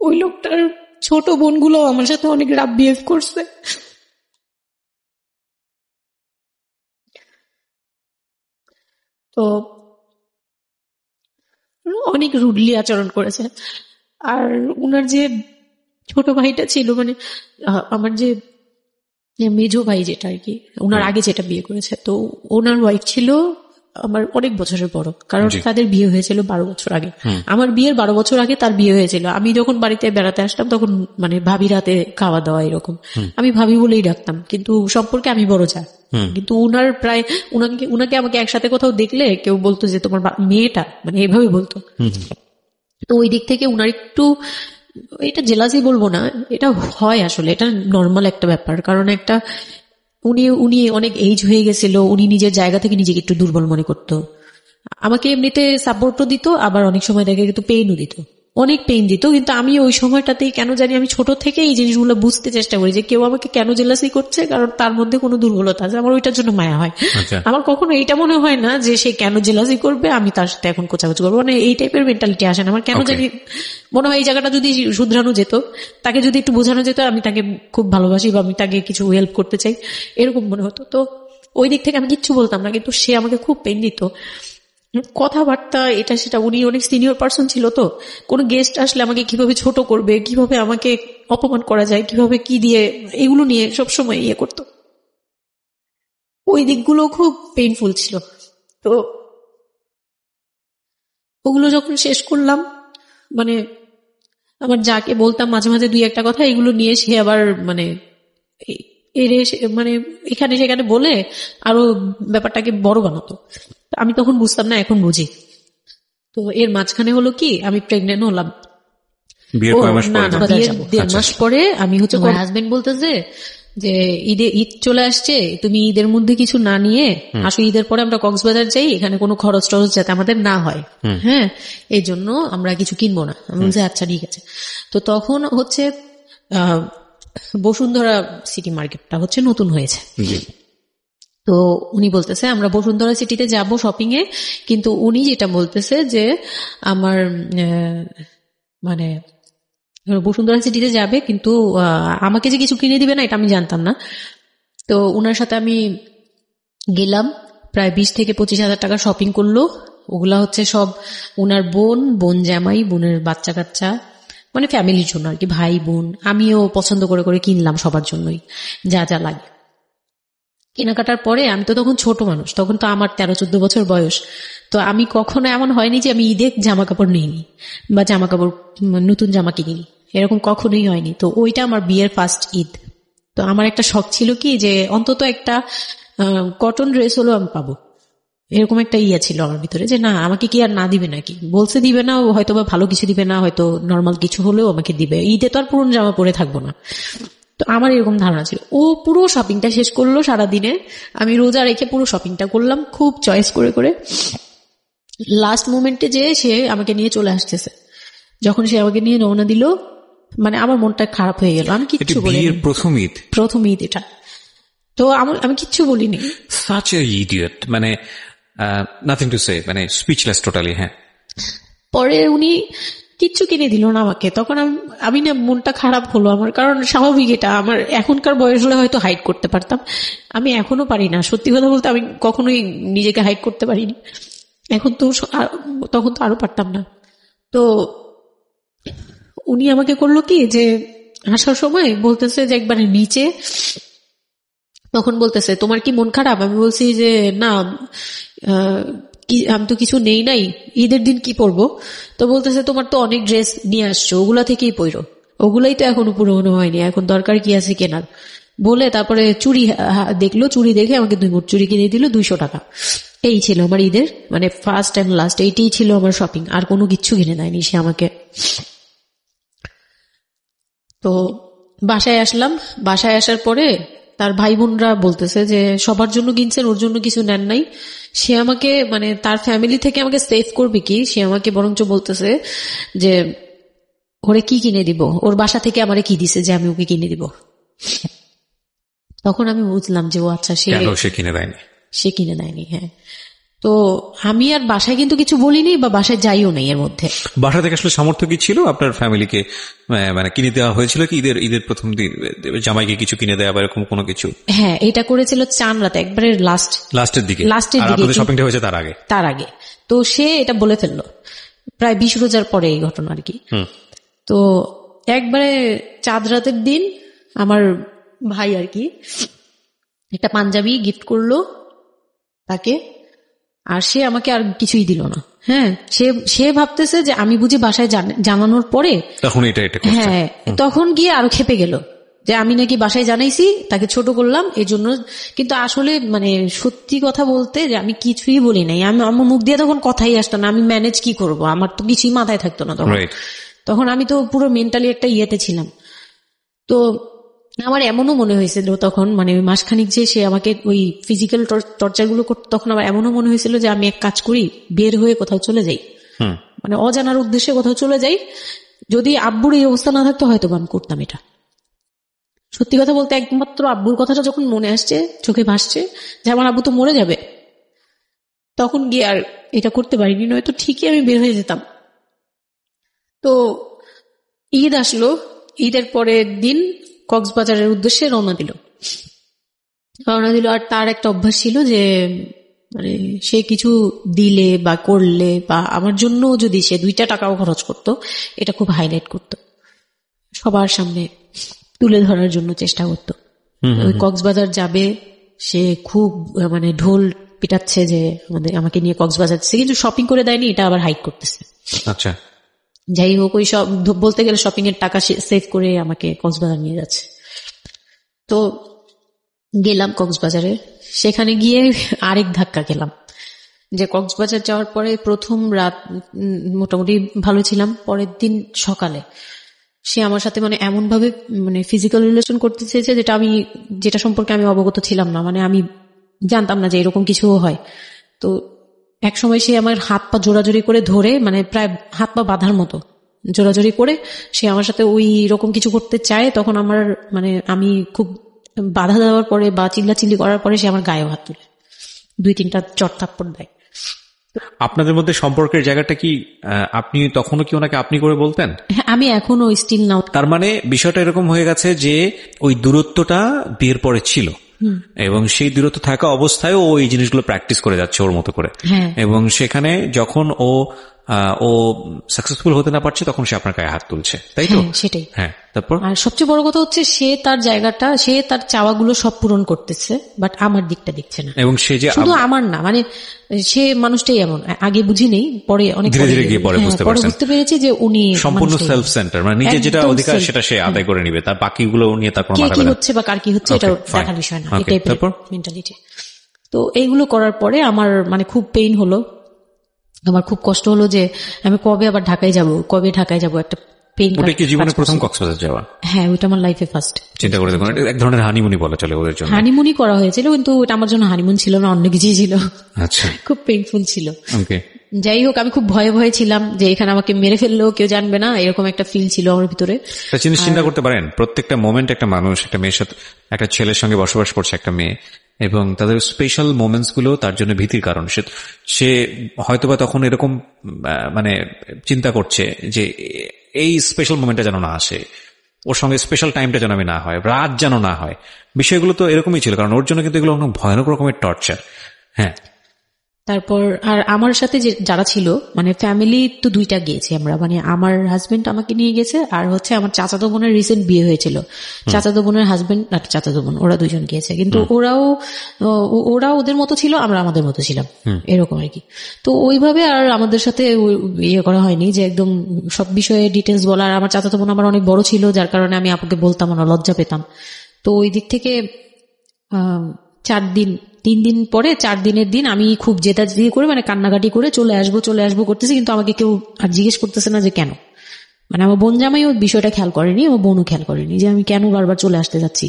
ওই লোকটার ছোট বোনগুলো আমার সাথে অনেক রাফ বিহেভ করছে। তো অনেক রুডলি আচরণ করেছে। আর উনার যে ছোট ভাইটা ছিল, মানে আমার যে মেজো ভাই যেটা আর কি, ওনার আগে যেটা বিয়ে করেছে, তো ওনার ওয়াইফ ছিল আমার অনেক বছরের বড়, কারণ তাদের বিয়ে হয়েছিল 12 বছর আগে। আমার বিয়ের 12 বছর আগে তার বিয়ে হয়েছিল। আমি যখন বাড়িতে বেড়াতে আসতাম তখন মানে ভাবি রাতে খাওয়া দাওয়া এরকম, আমি ভাবি বলেই ডাকতাম, কিন্তু সম্পর্কে আমি বড় যা। কিন্তু উনার প্রায় উনাকে আমাকে একসাথে কোথাও দেখলে কেউ বলতো যে তোমার মেয়েটা, মানে এভাবে বলতো। তো ওই দিক থেকে উনার একটু, এটা জেলাসি বলবো না, এটা হয় আসলে, এটা নর্মাল একটা ব্যাপার। কারণ একটা উনি অনেক এজ হয়ে গেছিল, উনি নিজের জায়গা থেকে নিজেকে একটু দুর্বল মনে করতো। আমাকে এমনিতে সাপোর্টও দিত, আবার অনেক সময় দেখে কিন্তু পেইনও দিত, অনেক পেইন দিত। কিন্তু আমি ওই সময়টাতেই কেন জানি আমি ছোট থেকে এই জিনিসগুলো বুঝতে চেষ্টা করি যে কেউ আমাকে কেন জেলাসি করছে, কারণ তার মধ্যে কোনো দুর্বলতা আছে, আমার ওইটার জন্য মায়া হয়। আমার কখনো এইটা মনে হয় না যে সে কেন জেলাসি করবে, আমি তার সাথে এখন কোচাকুচি করবো, মানে এই টাইপের মেন্টালিটি আসে না আমার। কেন জানি মনে হয় এই জায়গাটা যদি শুধরানো যেত, তাকে যদি একটু বোঝানো যেত আমি তাকে খুব ভালোবাসি বা আমি তাকে কিছু হেল্প করতে চাই, এরকম মনে হতো। তো ওই দিক থেকে আমি কিচ্ছু বলতাম না, কিন্তু সে আমাকে খুব পেইন দিত, কথাবার্তা এটা সেটা। উনি অনেক সিনিয়র পার্সন ছিল, তো কোনো গেস্ট আসলে আমাকে কিভাবে ছোট করবে, কিভাবে আমাকে অপমান করা যায়, কিভাবে কি দিয়ে, এগুলো নিয়ে সবসময় ইয়ে করত। ওই দিকগুলো খুব পেইনফুল ছিল। তো ওগুলো যখন শেষ করলাম, মানে আমার যাকে বলতাম মাঝে মাঝে দুই একটা কথা, এগুলো নিয়ে সে আবার মানে মানে এখানে সেখানে বলে আরো ব্যাপারটাকে বড় বানাতো। আমি তখন বুঝতাম না, এখন বুঝি। তো এর মাঝখানে হলো কি, আমি প্রেগনেন্ট হলাম। দেড় মাস পরে আমি হচ্ছে আমার হাজবেন্ড বলতেছে যে ঈদ চলে আসছে, তুমি ঈদের মধ্যে কিছু না নিয়ে আসো, ঈদের পরে আমরা কক্সবাজার যাই, এখানে কোনো খরচ টরচ যাতে আমাদের না হয়, হ্যাঁ, এই জন্য আমরা কিছু কিনবো না। আমি বলছি আচ্ছা ঠিক আছে। তো তখন হচ্ছে বসুন্ধরা সিটি মার্কেটটা হচ্ছে নতুন হয়েছে। তো উনি বলতেছে আমরা বসুন্ধরা সিটিতে যাব শপিং এ, কিন্তু উনি যেটা বলতেছে যে আমার মানে বসুন্ধরা সিটিতে যাবে, কিন্তু আমাকে যে কিছু কিনে দিবে না এটা আমি জানতাম না। তো উনার সাথে আমি গেলাম, প্রায় 20 থেকে 25 হাজার টাকা শপিং করলো। ওগুলা হচ্ছে সব উনার বোন জামাই, বোনের বাচ্চা কাচ্চা, মানে ফ্যামিলির জন্য আর কি, ভাই বোন। আমিও পছন্দ করে করে কিনলাম সবার জন্যই যা যা লাগে। কেনাকাটার পরে আমি তো তখন ছোট মানুষ, তখন তো আমার 13-14 বছর বয়স। তো আমি কখনো এমন হয়নি যে আমি ঈদে জামা কাপড় নিইনি বা জামা কাপড় নতুন জামা কিনিনি, এরকম কখনোই হয়নি। তো ওইটা আমার বিয়ের ফার্স্ট ঈদ। তো আমার একটা শখ ছিল কি যে অন্তত একটা কটন ড্রেস হলেও আমি পাবো, এরকম একটা ইয়ে ছিল আমার ভিতরে, যে না আমাকে কি আর না দিবে নাকি, বলছে দিবে না, হয়তো বা ভালো কিছু দিবে না, হয়তো নর্মাল কিছু হলেও আমাকে দিবে, ঈদে তো আর পুরনো জামা পরে থাকবো না। তো আমার এরকম ধারণা ছিল। ও পুরো শপিংটা শেষ করলো সারাদিনে, আমি রোজা রেখে পুরো শপিংটা করলাম খুব চয়েস করে করে। লাস্ট মোমেন্টে যে সে আমাকে নিয়ে চলে আসতেছে, যখন সে আমাকে নিয়ে রওনা দিল, মানে আমার মনটা খারাপ হয়ে গেল। আমি কিচ্ছু বলিনি, প্রথম ঈদ এটা, তো আমি কিচ্ছু বলিনি। such a idiot, মানে nothing to say, মানে স্পিচলেস টোটালি। হ্যাঁ, পরে উনি কিচ্ছু কিনে দিল না আমাকে, তখন আমি না মনটা খারাপ হলো আমার, কারণ স্বাভাবিক এটা আমার এখনকার বয়স হলে হয়তো হাইড করতে পারতাম, আমি এখনো পারি না। সত্যি কথা বলতে আমি কখনোই নিজেকে হাইড করতে পারিনি, এখন তো তখন তো আরো পারতাম না। তো উনি আমাকে করলো কি যে আসার সময় বলতেছে যে একবারে নিচে, তখন বলতেছে তোমার কি মন খারাপ? আমি বলছি যে না, আমি তো কিছু নেই নাই, ঈদের দিন কি পরবো? তো বলতেছে তোমার তো অনেক ড্রেস নিয়ে আসছো, ওগুলা থেকেই পরো, ওগুলাই তো এখনো পুরোনো হয়নি, এখন দরকার কি আছে কেনার? বলে তারপরে চুড়ি দেখলো, চুড়ি দেখে আমাকে 2 মুঠ চুড়ি কিনে দিল 200 টাকা। এই ছিল আমার ঈদের মানে ফার্স্ট অ্যান্ড লাস্ট, এইটাই ছিল আমার শপিং, আর কোনো কিচ্ছু কিনে দেয়নি সে আমাকে। তো বাসায় আসলাম, বাসায় আসার পরে তার ভাই বোনরা বলতেছে যে সবার জন্য কিনছেন, ওর জন্য কিছু নেন নাই। সে আমাকে মানে তার ফ্যামিলি থেকে আমাকে সেভ করবে কি, সে আমাকে বরঞ্চ বলতেছে যে ওরে কি কিনে দিব, ওর বাসা থেকে আমারে কি দিছে যে আমি ওকে কিনে দিব। তখন আমি বুঝলাম যে ও আচ্ছা সে কিনে দেয়নি। হ্যাঁ, তো আমি আর বাসায় কিন্তু কিছু বলিনি বা বাসায় যাইও নেই। এর মধ্যে বাসা থেকে আসলে সামর্থ্য কি ছিল আপনার ফ্যামিলিকে মানে কিনে দেওয়া হয়েছিল কি ঈদের প্রথম দিন জামাইকে কিছু কিনে দেওয়া বা এরকম কোনো কিছু? হ্যাঁ, এটা করেছিল চান রাতে, একবারে লাস্টের দিকে শপিংটা হয়েছে তার আগে। তো সে এটা বলে ফেললো প্রায় 20 রোজার পরে এই ঘটনা আর কি। তো একবারে চাঁদ রাতের দিন আমার ভাই আর কি একটা পাঞ্জাবি গিফট করলো তাকে, আর সে আমাকে আর কিছুই দিল না। হ্যাঁ, সে ভাবতেছে যে আমি বুঝি বাসায় জানানোর পরে হ্যাঁ, তখন গিয়ে আরো খেপে গেল যে আমি নাকি বাসায় জানাইছি, তাকে ছোট করলাম এই জন্য। কিন্তু আসলে মানে সত্যি কথা বলতে যে আমি কিছুই বলি নাই, আমার মুখ দিয়ে তখন কথাই আসতো না, আমি ম্যানেজ কি করব, আমার তো কিছুই মাথায় থাকতো না তখন আমি তো পুরো মেন্টালি একটা ইয়েতে ছিলাম। তো আমার এমনও মনে হয়েছিল তখন, মানে মাসখানিক যে সে আমাকে ওই ফিজিক্যাল টর্চার গুলো করতো, তখন আমার এমনও মনে হয়েছিল যে আমি এক কাজ করি, বের হয়ে কোথাও চলে যাই, মানে অজানার উদ্দেশ্যে কোথাও চলে যাই। যদি আব্বুর এই অবস্থা না থাকতো হয়তো আমি করতাম এটা। সত্যি কথা বলতে একমাত্র আব্বুর কথাটা যখন মনে আসছে, চোখে ভাসছে যে আমার আব্বু তো মরে যাবে, তখন গিয়ে আর এটা করতে পারিনি, নয়তো ঠিকই আমি বের হয়ে যেতাম। তো ঈদ আসলো, ঈদের পরের দিন কক্সবাজারের উদ্দেশ্যে রওনা দিল। আর তার একটা অভ্যাস ছিল যে মানে সে কিছু দিলে বা করলে বা আমার জন্য যদি সে 2 টাকাও খরচ করত, এটা খুব হাইলাইট করত, সবার সামনে তুলে ধরার জন্য চেষ্টা করত। ওই কক্সবাজার যাবে, সে খুব মানে ঢোল পিটাচ্ছে যে আমাকে নিয়ে কক্সবাজার যাচ্ছে, কিন্তু শপিং করে দেয়নি, এটা আবার হাইড করতেছে। আচ্ছা, যাই হোক ওই সব বলতে গেলে শপিং এর টাকা সেভ করে আমাকে কক্সবাজার নিয়ে যাচ্ছে। তো গেলাম কক্সবাজারে, সেখানে গিয়ে আরেক ধাক্কা খেলাম যে কক্সবাজার যাওয়ার পরে প্রথম রাত মোটামুটি ভালো ছিলাম, পরের দিন সকালে সে আমার সাথে মানে এমন ভাবে মানে ফিজিক্যাল রিলেশন করতে চেয়েছে যেটা সম্পর্কে আমি অবগত ছিলাম না, মানে আমি জানতাম না যে এরকম কিছু হয়। তো এক সময় সে আমার হাত পা জোড়াজোড়ি করে ধরে, মানে প্রায় হাত পা বাঁধার মতো জোড়াজোড়ি করে সে আমার সাথে ওই রকম কিছু করতে চায়। তখন আমার মানে আমি খুব বাধা দেওয়ার পরে বা চিল্লাচিল্লি করার পরে সে আমার গায়ে হাত তুলে 2-3টা চট থাপ্পড় দেয়। আপনাদের মধ্যে সম্পর্কের জায়গাটা কি আপনি তখনও কি ওনাকে আপনি করে বলতেন? হ্যাঁ, আমি এখনো স্টিল নাও। তার মানে বিষয়টা এরকম হয়ে গেছে যে ওই দূরত্বটা বিয়ের পরে ছিল এবং সেই দূরত্ব থাকা অবস্থায় ও এই জিনিসগুলো প্র্যাকটিস করে যাচ্ছে ওর মতো করে, এবং সেখানে যখন ও সাকসেসফুল হতে না পারছে তখন সে আপনার গায়ে হাত তুলছে, তাই তো? সেটাই। হ্যাঁ, তারপর আর সবচেয়ে বড় কথা হচ্ছে সে তার জায়গাটা, সে তার চাওয়াগুলো সব পূরণ করতেছে, বাট আমার দিকটা দেখছে না। এবং সে যে শুধু আমার না, মানে সে মানুষটাই এমন, আগে বুঝি নেই, পরে অনেক ধীরে ধীরে গিয়ে পরে বুঝতে পেরেছি যে উনি সম্পূর্ণ সেলফ সেন্টার, মানে নিজের যেটা অধিকার সেটা সে আদায় করে নিবে, তার বাকিগুলো নিয়ে তার কোনো মাথা কি হচ্ছে বা কার কি হচ্ছে এটা দেখার বিষয় না, এই টাইপের মেন্টালিটি। তো এইগুলো করার পরে আমার মানে খুব পেইন হলো, আমার খুব কষ্ট হলো যে আমি কবে আবার ঢাকায় যাব, একটা পেইন। ওটা কি জীবনের প্রথম কক্সবাজার যাওয়া? হ্যাঁ, ওইটা আমার লাইফে ফার্স্ট। চিন্তা করে দেখুন, এক ধরনের হানিমুনি বলা চলে ওদের জন্য। হানিমুনি করা হয়েছিল, কিন্তু ওটা আমার জন্য হানিমুন ছিল না, অন্য কিছুই ছিল। আচ্ছা, খুব পেইনফুল ছিল। ওকে, যাই হোক আমি খুব ভয়ে ছিলাম যে এখানে আমাকে মেরে ফেললেও কেউ জানবে না, এরকম একটা ফিল ছিল আমার ভিতরে। চিন্তা করতে পারেন প্রত্যেকটা মোমেন্ট একটা মানুষ, একটা মেয়ের সাথে, একটা ছেলের সঙ্গে বসবাস করছে একটা মেয়ে, এবং তাদের স্পেশাল মোমেন্টস গুলো তার জন্য ভীতির কারণ। সে হয়তোবা তখন এরকম মানে চিন্তা করছে যে এই স্পেশাল মোমেন্টটা যেন না আসে, ওর সঙ্গে স্পেশাল টাইমটা যেন আমি না হয়, রাত যেন না হয়। বিষয়গুলো তো এরকমই ছিল, কারণ ওর জন্য কিন্তু এগুলো ভয়ানক রকমের টর্চার। হ্যাঁ, তারপর আর আমার সাথে যারা ছিল, মানে ফ্যামিলি তো 2টা গিয়েছি আমরা, মানে আমার হাজবেন্ড আমাকে নিয়ে গেছে, আর হচ্ছে আমার চাচাতো বোনের রিসেন্ট বিয়ে হয়েছিল, চাচাতো বোনের হাজবেন্ড আর চাচাতো বোন, ওরা 2জন গিয়েছে। কিন্তু ওরা ওদের মতো ছিল, আমরা আমাদের মতো ছিলাম, এরকম আর কি। তো ওইভাবে আর আমাদের সাথে ইয়ে করা হয়নি যে একদম সব বিষয়ে ডিটেলস বলা। আর আমার চাচাতো বোন আমার অনেক বড় ছিল, যার কারণে আমি আপুকে বলতাম না, লজ্জা পেতাম। তো ওই দিক থেকে 3 দিন পরে 4 দিনের দিন আমি খুব জেদাজেদি করে, মানে কান্নাকাটি করে চলে আসবো করতেছি, কিন্তু আমাকে কেউ আর জিজ্ঞেস করতেছে না যে কেন। মানে আমার বোন জামাই ওই বিষয়টা খেয়াল করেনি, আমার বোনও খেয়াল করেনি যে আমি কেন বারবার চলে আসতে যাচ্ছি।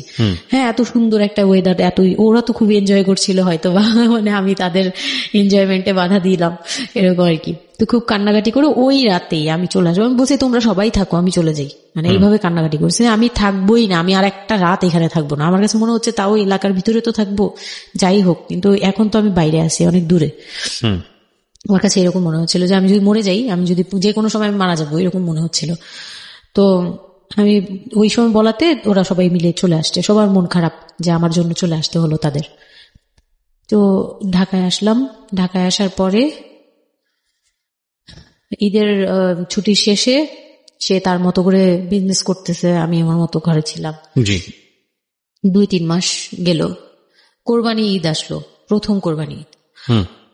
হ্যাঁ, এত সুন্দর একটা ওয়েদার, ওরা তো খুব এনজয় করছিল হয়তো বা, মানে আমি তাদের এনজয়মেন্টে বাধা দিলাম, এরকম আর কি। তো খুব কান্নাকাটি করে ওই রাতেই আমি চলে আসবো, আমি বলছি তোমরা সবাই থাকো, আমি চলে যাই, মানে এইভাবে কান্নাকাটি করছে। আমি থাকবোই না, আমি আর একটা রাত এখানে থাকবো না। আমার কাছে মনে হচ্ছে তাও এলাকার ভিতরে তো থাকবো, যাই হোক, কিন্তু এখন তো আমি বাইরে আছি, অনেক দূরে। আমার কাছে এরকম মনে হচ্ছিল যে আমি যদি মরে যাই, আমি যদি যে কোনো সময় আমি মারা যাবো, এরকম মনে হচ্ছিল। তো আমি ওই সময় বলাতে ওরা সবাই মিলে চলে আসছে, সবার মন খারাপ যে আমার জন্য চলে আসতে হলো তাদের। তো ঢাকায় আসলাম। ঢাকায় আসার পরে ঈদের ছুটির শেষে সে তার মতো করে বিজনেস করতেছে, আমি আমার মতো ঘরে ছিলাম। 2-3 মাস গেল, কোরবানি ঈদ আসলো, প্রথম কোরবানি ঈদ।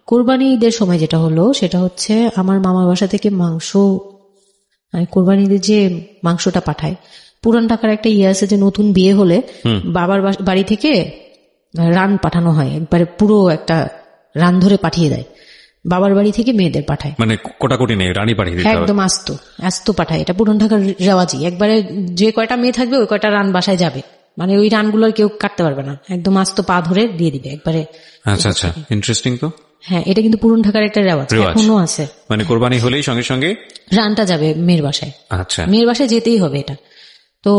কোরবানি ঈদের সময় যেটা হলো সেটা হচ্ছে আমার মামার বাসা থেকে মাংস, কোরবানি ঈদের যে মাংসটা পাঠায়, পুরান ঢাকার একটা ইয়ে আছে যে নতুন বিয়ে হলে বাবার বাড়ি থেকে রান পাঠানো হয়, একবারে পুরো একটা রান ধরে পাঠিয়ে দেয়, বাবার বাড়ি থেকে মেয়েদের পাঠায়, মানে কোটাকুটি নেই, রানী পাঠিয়ে দিতে হয়, একদম আস্ত পাঠায়। এটা পুরান ঢাকার রেওয়াজি, একবারে যে কয়টা মেয়ে থাকবে ওই কয়টা রান বাসায় যাবে, মানে ওই রানগুলো কেউ কাটতে পারবে না, একদম আস্ত পা ধরে দিয়ে দিবে একবারে। আচ্ছা, ইন্টারেস্টিং তো। হ্যাঁ, এটা কিন্তু পুরান ঢাকার একটা রেওয়াজ, এখনো আছে। মানে কোরবানি হলেই সঙ্গে সঙ্গে রানটা যাবে মেয়ের বাসায়। আচ্ছা, মেয়ের বাসায় যেতেই হবে এটা। তো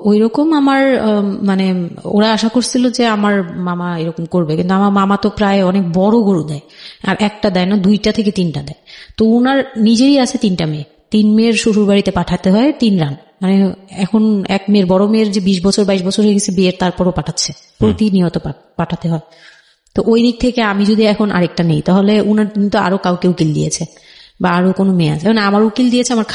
ওইরকম আমার মানে ওরা আশা করছিল যে আমার মামা এরকম করবে, কিন্তু আমার মামা তো প্রায় অনেক বড় গরু দেয়, আর একটা দেয় না, 2টা থেকে 3টা দেয়। তো ওনার নিজেরই আছে 3টা মেয়ে, 3 মেয়ের শ্বশুর বাড়িতে পাঠাতে হয় 3 রান। মানে এখন এক মেয়ের, বড় মেয়ের যে 20 বছর 22 বছর হয়ে গেছে বিয়ের, তারপরও পাঠাচ্ছে, প্রতিনিয়ত পাঠাতে হয়। তো ওই দিক থেকে আমি যদি এখন আরেকটা নেই, তাহলে উনার কিন্তু আরো কাউকে উকিল দিয়েছে বা আরো কোনো মেয়ে আছে, মানে আমার উকিল দিয়েছে, আমার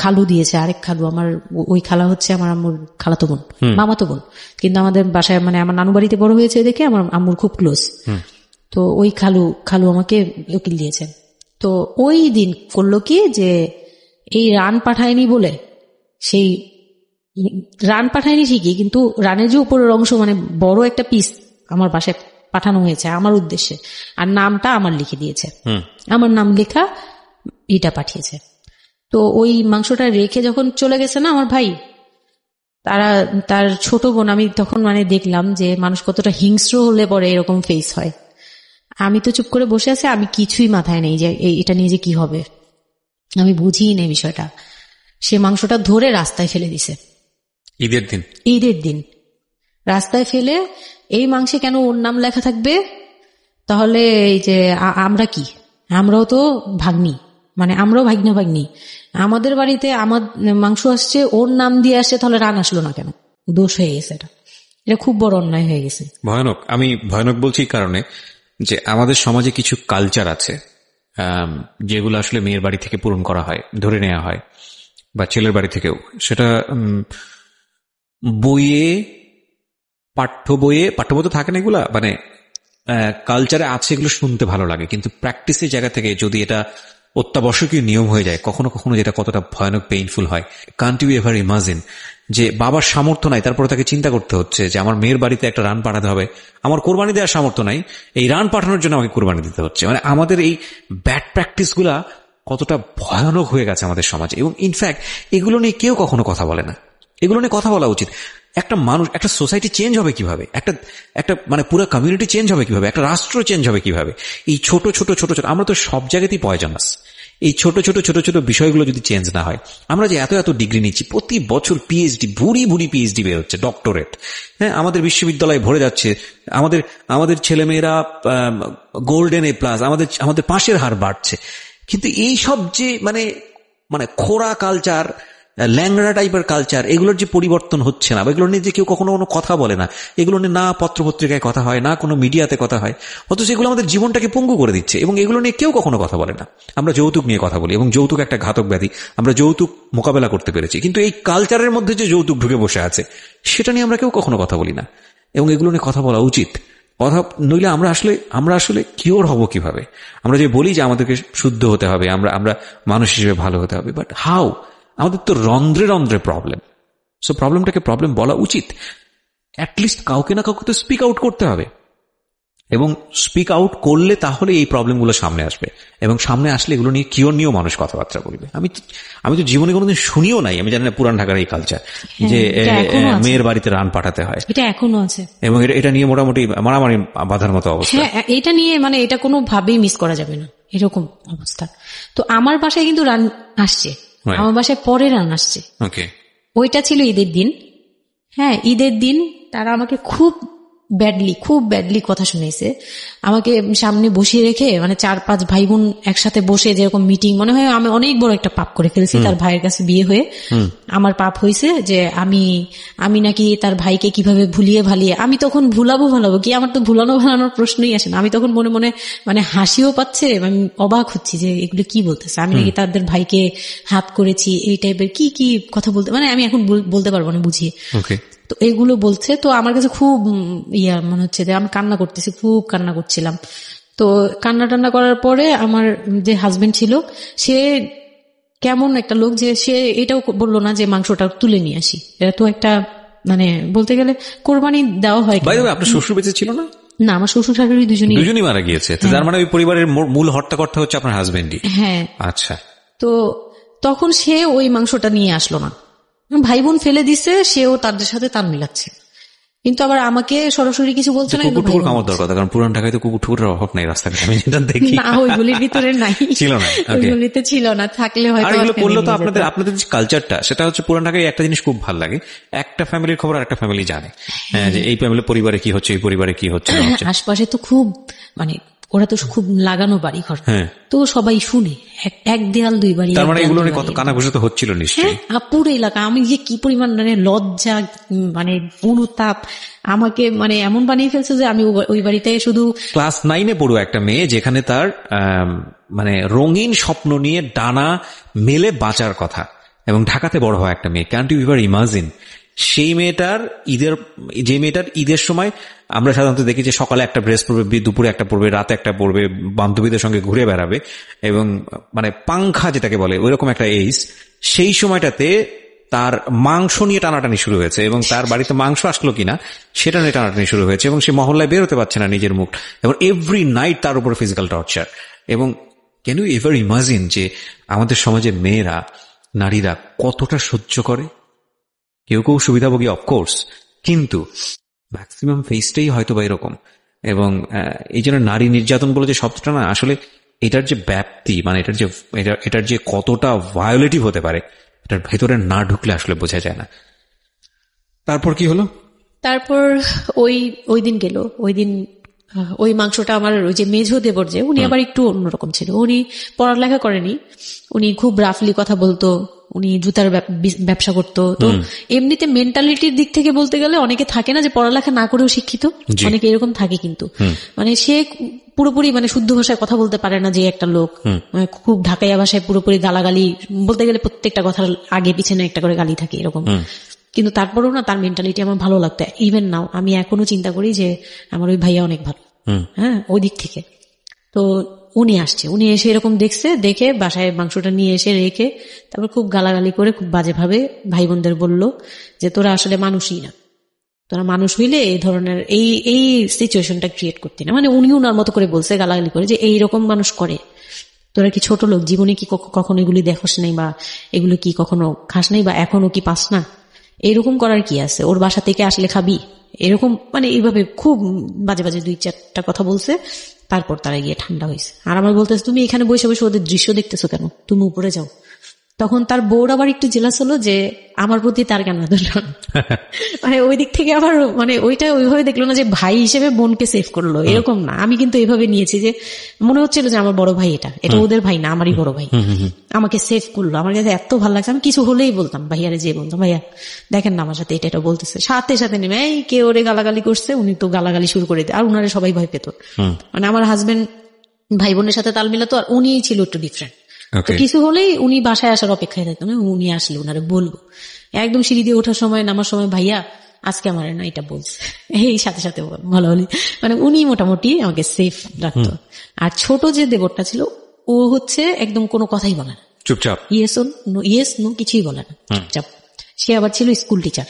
খালু দিয়েছে, আরেক খালু, আমার ওই খালা হচ্ছে আমার আম্মুর খালাতো বোন, মামাতো বোন, কিন্তু আমাদের বাসায় মানে আমার নানু বাড়িতে বড় হয়েছে দেখে আমার আম্মুর খুব ক্লোজ। তো ওই খালু আমাকে উকিল দিয়েছে। তো ওই দিন করলো কি যে এই রান পাঠায়নি বলে, সেই রান পাঠায়নি ঠিকই, কিন্তু রানের যে উপরের অংশ মানে বড় একটা পিস আমার বাসায় পাঠানো হয়েছে আমার উদ্দেশ্যে, আর নামটা আমার লিখে দিয়েছে, আমার নাম লেখা এটা পাঠিয়েছে। তো ওই মাংসটা রেখে যখন চলে গেছে না আমার ভাই, তার ছোট বোন, আমি তখন মানে দেখলাম যে মানুষ কতটা হিংস্র হলে পরে এরকম ফেস হয়। আমি তো চুপ করে বসে আছি, আমি কিছুই মাথায় নেই যে এটা নিয়ে যে কি হবে, আমি বুঝিই নেই বিষয়টা। সে মাংসটা ধরে রাস্তায় ফেলে দিছে ঈদের দিন রাস্তায় ফেলে, এই মাংসে কেন ওর নাম লেখা থাকবে? তাহলে এই যে আমরা কি, আমরাও তো ভাগ্নি, মানে আমরাও ভাগ্নি, আমাদের বাড়িতে আমার মাংস আসছে ওর নাম দিয়ে আসছে, তাহলে রান আসলো না কেন? দোষ হয়ে গেছে, এটা খুব বড় অন্যায় হয়ে গেছে। ভয়ানক। আমি ভয়ানক বলছি কারণে যে আমাদের সমাজে কিছু কালচার আছে যেগুলো আসলে মেয়ের বাড়ি থেকে পূরণ করা হয়, ধরে নেওয়া হয়, বা ছেলের বাড়ি থেকেও। সেটা বইয়ে, পাঠ্য বইতে থাকে না এগুলা, মানে কালচারে আছে, এগুলো শুনতে ভালো লাগে, কিন্তু প্র্যাকটিসের জায়গা থেকে যদি এটা অত্যাবশ্যকীয় নিয়ম হয়ে যায় কখনো কখনো, যেটা কতটা ভয়ানক পেইনফুল হয়। কান্ট ইউ এভার ইমাজিন যে বাবার সামর্থ্য নাই, তারপরে তাকে চিন্তা করতে হচ্ছে যে আমার মেয়ের বাড়িতে একটা রান পাঠাতে হবে, আমার কোরবানি দেওয়ার সামর্থ্য নাই, এই রান পাঠানোর জন্য আমাকে কোরবানি দিতে হচ্ছে। মানে আমাদের এই ব্যাড প্র্যাকটিস গুলা কতটা ভয়ানক হয়ে গেছে আমাদের সমাজে, এবং ইনফ্যাক্ট এগুলো নিয়ে কেউ কখনো কথা বলে না। এগুলো নিয়ে কথা বলা উচিত। একটা মানুষ, একটা সোসাইটি চেঞ্জ হবে কিভাবে, একটা মানে পুরো কমিউনিটি চেঞ্জ হবে কিভাবে, একটা রাষ্ট্র চেঞ্জ হবে কিভাবে, এই ছোট ছোট আমরা তো সব জায়গাতেই পয়জনাস। এই ছোট ছোট বিষয়গুলো যদি চেঞ্জ না হয়, আমরা যে এত ডিগ্রি নিচ্ছি, প্রতি বছর পিএইচডি, ভুড়ি পিএইচডি বের হচ্ছে, ডক্টরেট, হ্যাঁ, আমাদের বিশ্ববিদ্যালয়ে ভরে যাচ্ছে, আমাদের ছেলেমেয়েরা গোল্ডেন এ প্লাস, আমাদের পাশের হার বাড়ছে, কিন্তু এই সব যে মানে খোরা কালচার, ল্যাংড়া টাইপের কালচার, এগুলোর যে পরিবর্তন হচ্ছে না, বা এগুলো নিয়ে যে কেউ কখনো কোনো কথা বলে না, এগুলো নিয়ে না পত্রপত্রিকায় কথা হয়, না কোনো মিডিয়াতে কথা হয়, অথচ এগুলো আমাদের জীবনটাকে পঙ্গু করে দিচ্ছে, এবং এগুলো নিয়ে কেউ কখনো কথা বলে না। আমরা যৌতুক নিয়ে কথা বলি, এবং যৌতুক একটা ঘাতক ব্যাধি, আমরা যৌতুক মোকাবেলা করতে পেরেছি, কিন্তু এই কালচারের মধ্যে যে যৌতুক ঢুকে বসে আছে সেটা নিয়ে আমরা কেউ কখনো কথা বলি না, এবং এগুলো নিয়ে কথা বলা উচিত। নইলে আমরা আসলে কিওর হব কিভাবে? আমরা যে বলি যে আমাদেরকে শুদ্ধ হতে হবে, আমরা মানুষ হিসেবে ভালো হতে হবে, বাট হাউ? আমাদের তো রন্ধ্রে প্রবলেম। সো প্রবলেমটাকে প্রবলেম বলা উচিত, অ্যাটলিস্ট কাউকে না কাউকে তো স্পিক আউট করতে হবে, এবং স্পিক আউট করলে তাহলে এই প্রবলেমগুলো সামনে আসবে, এবং সামনে আসলে এগুলো নিয়ে কিওর নিয়েও মানুষ কথাবার্তা বলবে। আমি তো জীবনে কোনোদিন শুনিও নাই, আমি জানি না পুরান ঢাকার এই কালচার যে মেয়ের বাড়িতে রান পাঠাতে হয়, এটা এখনো আছে, এবং এটা নিয়ে মোটামুটি মারামারি বাঁধার মতো অবস্থা। হ্যাঁ, এটা নিয়ে মানে এটা কোনোভাবেই মিস করা যাবে না, এরকম অবস্থা। তো আমার বাসায় কিন্তু রান আসছে, আমার বাসায় পরে রান আসছে, ওইটা ছিল ঈদের দিন। হ্যাঁ, ঈদের দিন তারা আমাকে খুব ব্যাডলি কথা শুনেছে, আমাকে সামনে বসিয়ে রেখে, মানে 4-5 ভাই বোন একসাথে বসে যেরকম মিটিং, মনে হয় আমি অনেক বড় একটা পাপ করে ফেলছি। তার ভাইয়ের কাছে বিয়ে হয়ে আমার পাপ হয়েছে যে আমি নাকি তার ভাইকে কিভাবে ভুলিয়ে ভালিয়ে, আমি তখন ভুলাবো কি, আমার তো ভালানোর প্রশ্নই আসে না। আমি তখন মনে মনে মানে হাসিও পাচ্ছে, আমি অবাক হচ্ছি যে এগুলো কি বলতেছে, আমি নাকি তাদের ভাইকে হাত করেছি, এই টাইপের কি কথা বলতে, মানে আমি এখন বলতে পারবো না বুঝিয়ে। তো এইগুলো বলছে, তো আমার কাছে খুব মনে হচ্ছে যে আমি কান্না করতেছি, খুব কান্না করছিলাম। তো কান্না করার পরে আমার যে হাজবেন্ড ছিল, সে কেমন একটা লোক যে সে এটাও বললো না যে মাংসটা তুলে নিয়ে আসি। এটা তো একটা মানে বলতে গেলে কোরবানি দেওয়া হয়। আপনার শ্বশুর বেঁচে ছিল না? না, আমার শ্বশুর শাশুড়ি দুজনই মারা গিয়েছে। তার মানে ওই পরিবারের মূল হর্তাকর্তা হচ্ছে আপনার হাজবেন্ডই? হ্যাঁ। আচ্ছা। তো তখন সে ওই মাংসটা নিয়ে আসলো না, ভাই বোন ফেলে দিছে, সেও তাদের সাথে তাল মিলাচ্ছে, কিন্তু আবার আমাকে সরাসরি কিছু বলছে না। কুকুর খাওয়ার দরকার, কারণ পুরান ঢাকায় তো কুকুরের অভাব নাই রাস্তাঘাটে, আমি যেটা দেখি। না, ওইগুলির ভিতরে নাই, ছিল না, ওইগুলিতে ছিল না, থাকলে হয়তো। এগুলো করলে তো আপনাদের যে কালচারটা, সেটা হচ্ছে পুরান ঢাকায় একটা জিনিস খুব ভালো লাগে, একটা ফ্যামিলির খবর আর একটা ফ্যামিলি জানে, যে এই ফ্যামিলির পরিবারে কি হচ্ছে, এই পরিবারে কি হচ্ছে। আশপাশে তো খুব মানে ওরা তো খুব লাগানো বাড়ি ঘর, তো সবাই শুনে, এক দেয়াল 2 বাড়ি। তার মানে এগুলো কত কানাঘুষা তো হচ্ছিল নিশ্চয়ই। পুরো এলাকা, আমি যে কি পরিমাণ মানে লজ্জা, মানে অনুতাপ আমাকে মানে এমন বানিয়ে ফেলছে যে আমি ওই বাড়িতে শুধু ক্লাস 9-এ পড়ো একটা মেয়ে, যেখানে তার মানে রঙিন স্বপ্ন নিয়ে ডানা মেলে বাঁচার কথা, এবং ঢাকাতে বড় হয় একটা মেয়ে, ক্যান্ট ইউ এভার ইমাজিন সেই মেয়েটার ঈদের সময় আমরা সাধারণত দেখি যে সকালে একটা ড্রেস পরবে, দুপুরে একটা পরবে, রাতে একটা পরবে, বান্ধবীদের সঙ্গে ঘুরে বেড়াবে এবং মানে পাংখা যেটাকে বলে ওইরকম একটা এজ। সেই সময়টাতে তার মাংস নিয়ে টানাটানি শুরু হয়েছে এবং তার বাড়িতে মাংস আসলো কিনা সেটা নিয়ে টানাটানি শুরু হয়েছে এবং সে মহল্লায় বেরোতে পারছে না নিজের মুখ, এবং এভরি নাইট তার উপর ফিজিক্যাল টর্চার। এবং ক্যান ইউ এভার ইমাজিন যে আমাদের সমাজে মেয়েরা, নারীরা কতটা সহ্য করে? কেউ কেউ সুবিধাভোগী অফকোর্স, কিন্তু ম্যাক্সিমাম ফেসটাই হয়তো বা এরকম। এবং এই জন্য নারী নির্যাতন বলে যে শব্দটা না, আসলে এটার যে ব্যাপ্তি, মানে এটার যে কতটা ভায়োলেটিভ হতে পারে, এটার ভেতরে না ঢুকলে আসলে বোঝা যায় না। তারপর কি হলো? তারপর ওই দিন গেল। ওই মাংসটা আমার ওই যে মেঝো দেবর, যে উনি আবার একটু অন্যরকম ছিল। উনি পড়ালেখা করেনি, উনি খুব রাফলি কথা বলতো, উনি জুতার ব্যবসা করতো। তো এমনিতে মেন্টালিটির দিক থেকে বলতে গেলে অনেকে থাকে না যে পড়ালেখা না করেও শিক্ষিত, অনেকে এরকম থাকে, কিন্তু মানে সে পুরোপুরি মানে শুদ্ধ ভাষায় কথা বলতে পারে না যে একটা লোক, খুব ঢাকাইয়া ভাষায় পুরোপুরি গালাগালি বলতে গেলে প্রত্যেকটা কথার আগে পিছনে একটা করে গালি থাকে এরকম। কিন্তু তারপরেও না তার মেন্টালিটি আমার ভালো লাগতো। ইভেন নাও আমি এখনো চিন্তা করি যে আমার ওই ভাইয়া অনেক ভালো, হ্যাঁ, ওই দিক থেকে। তো উনি এসে এরকম দেখে বাসায় মাংসটা নিয়ে এসে রেখে তারপর খুব গালাগালি করে খুব বাজেভাবে ভাই বোনদের বলল যে তোরা আসলে মানুষই না, তোরা মানুষ হইলে এই ধরনের এই সিচুয়েশনটা ক্রিয়েট করতি না। মানে উনি ওনার মতো করে বলছে গালাগালি করে যে এইরকম মানুষ করে, তোরা কি ছোট লোক, জীবনে কি কখনো এগুলি দেখোস নাই, বা এগুলো কি কখনো খাস নাই, বা এখনো কি পাস না, এরকম করার কি আছে, ওর বাসা থেকে আসলে খাবি, এরকম মানে এইভাবে খুব বাজে বাজে 2-4টা কথা বলছে। তারপর তারা গিয়ে ঠান্ডা হয়েছে। আর আমার বলতেছে তুমি এখানে বসে বসে ওদের দৃশ্য দেখতেছো কেন, তুমি উপরে যাও। তখন তার বউর আবার একটু জেলাস হলো যে আমার প্রতি তার কেন মানে ওই দিক থেকে আবার মানে ওইটা ওইভাবে দেখলো না যে ভাই হিসেবে বোনকে সেভ করলো, এরকম না। আমি কিন্তু এইভাবে নিয়েছি যে মনে হচ্ছিল যে আমার বড় ভাই, এটা ওদের ভাই না, আমারই বড় ভাই, আমাকে সেভ করলো। আমার কাছে এত ভালো লাগছে, আমি কিছু হলেই বলতাম ভাইয়ারে, যে বলতাম ভাইয়া দেখেন না আমার সাথে এটা বলতেছে, সাথে সাথে নেমে এই কে ওরে গালাগালি করছে, উনি তো গালাগালি শুরু করে দিত। আর উনারে সবাই ভয় পেত, মানে আমার হাজবেন্ড ভাই বোনের সাথে তাল মিলাতো, আর উনি ছিল একটু ডিফারেন্ট। কিছু হলেই উনি বাসায় আসার অপেক্ষায় থাকতেন, উনি আসলে উনারে বলবো। একদম সিঁড়ি দিয়ে ওঠার সময় নামার সময় ভাইয়া আজকে আমার না এটা বলছে, এই সাথে সাথে ভালো হলে, মানে উনি মোটামুটি আমাকে সেফ রাখতো। আর ছোট যে দেবরটা ছিল ও হচ্ছে একদম কোনো কথাই বলে না, চুপচাপ, ইয়েস নো কিছুই বলে না, চুপচাপ। সে আবার ছিল স্কুল টিচার,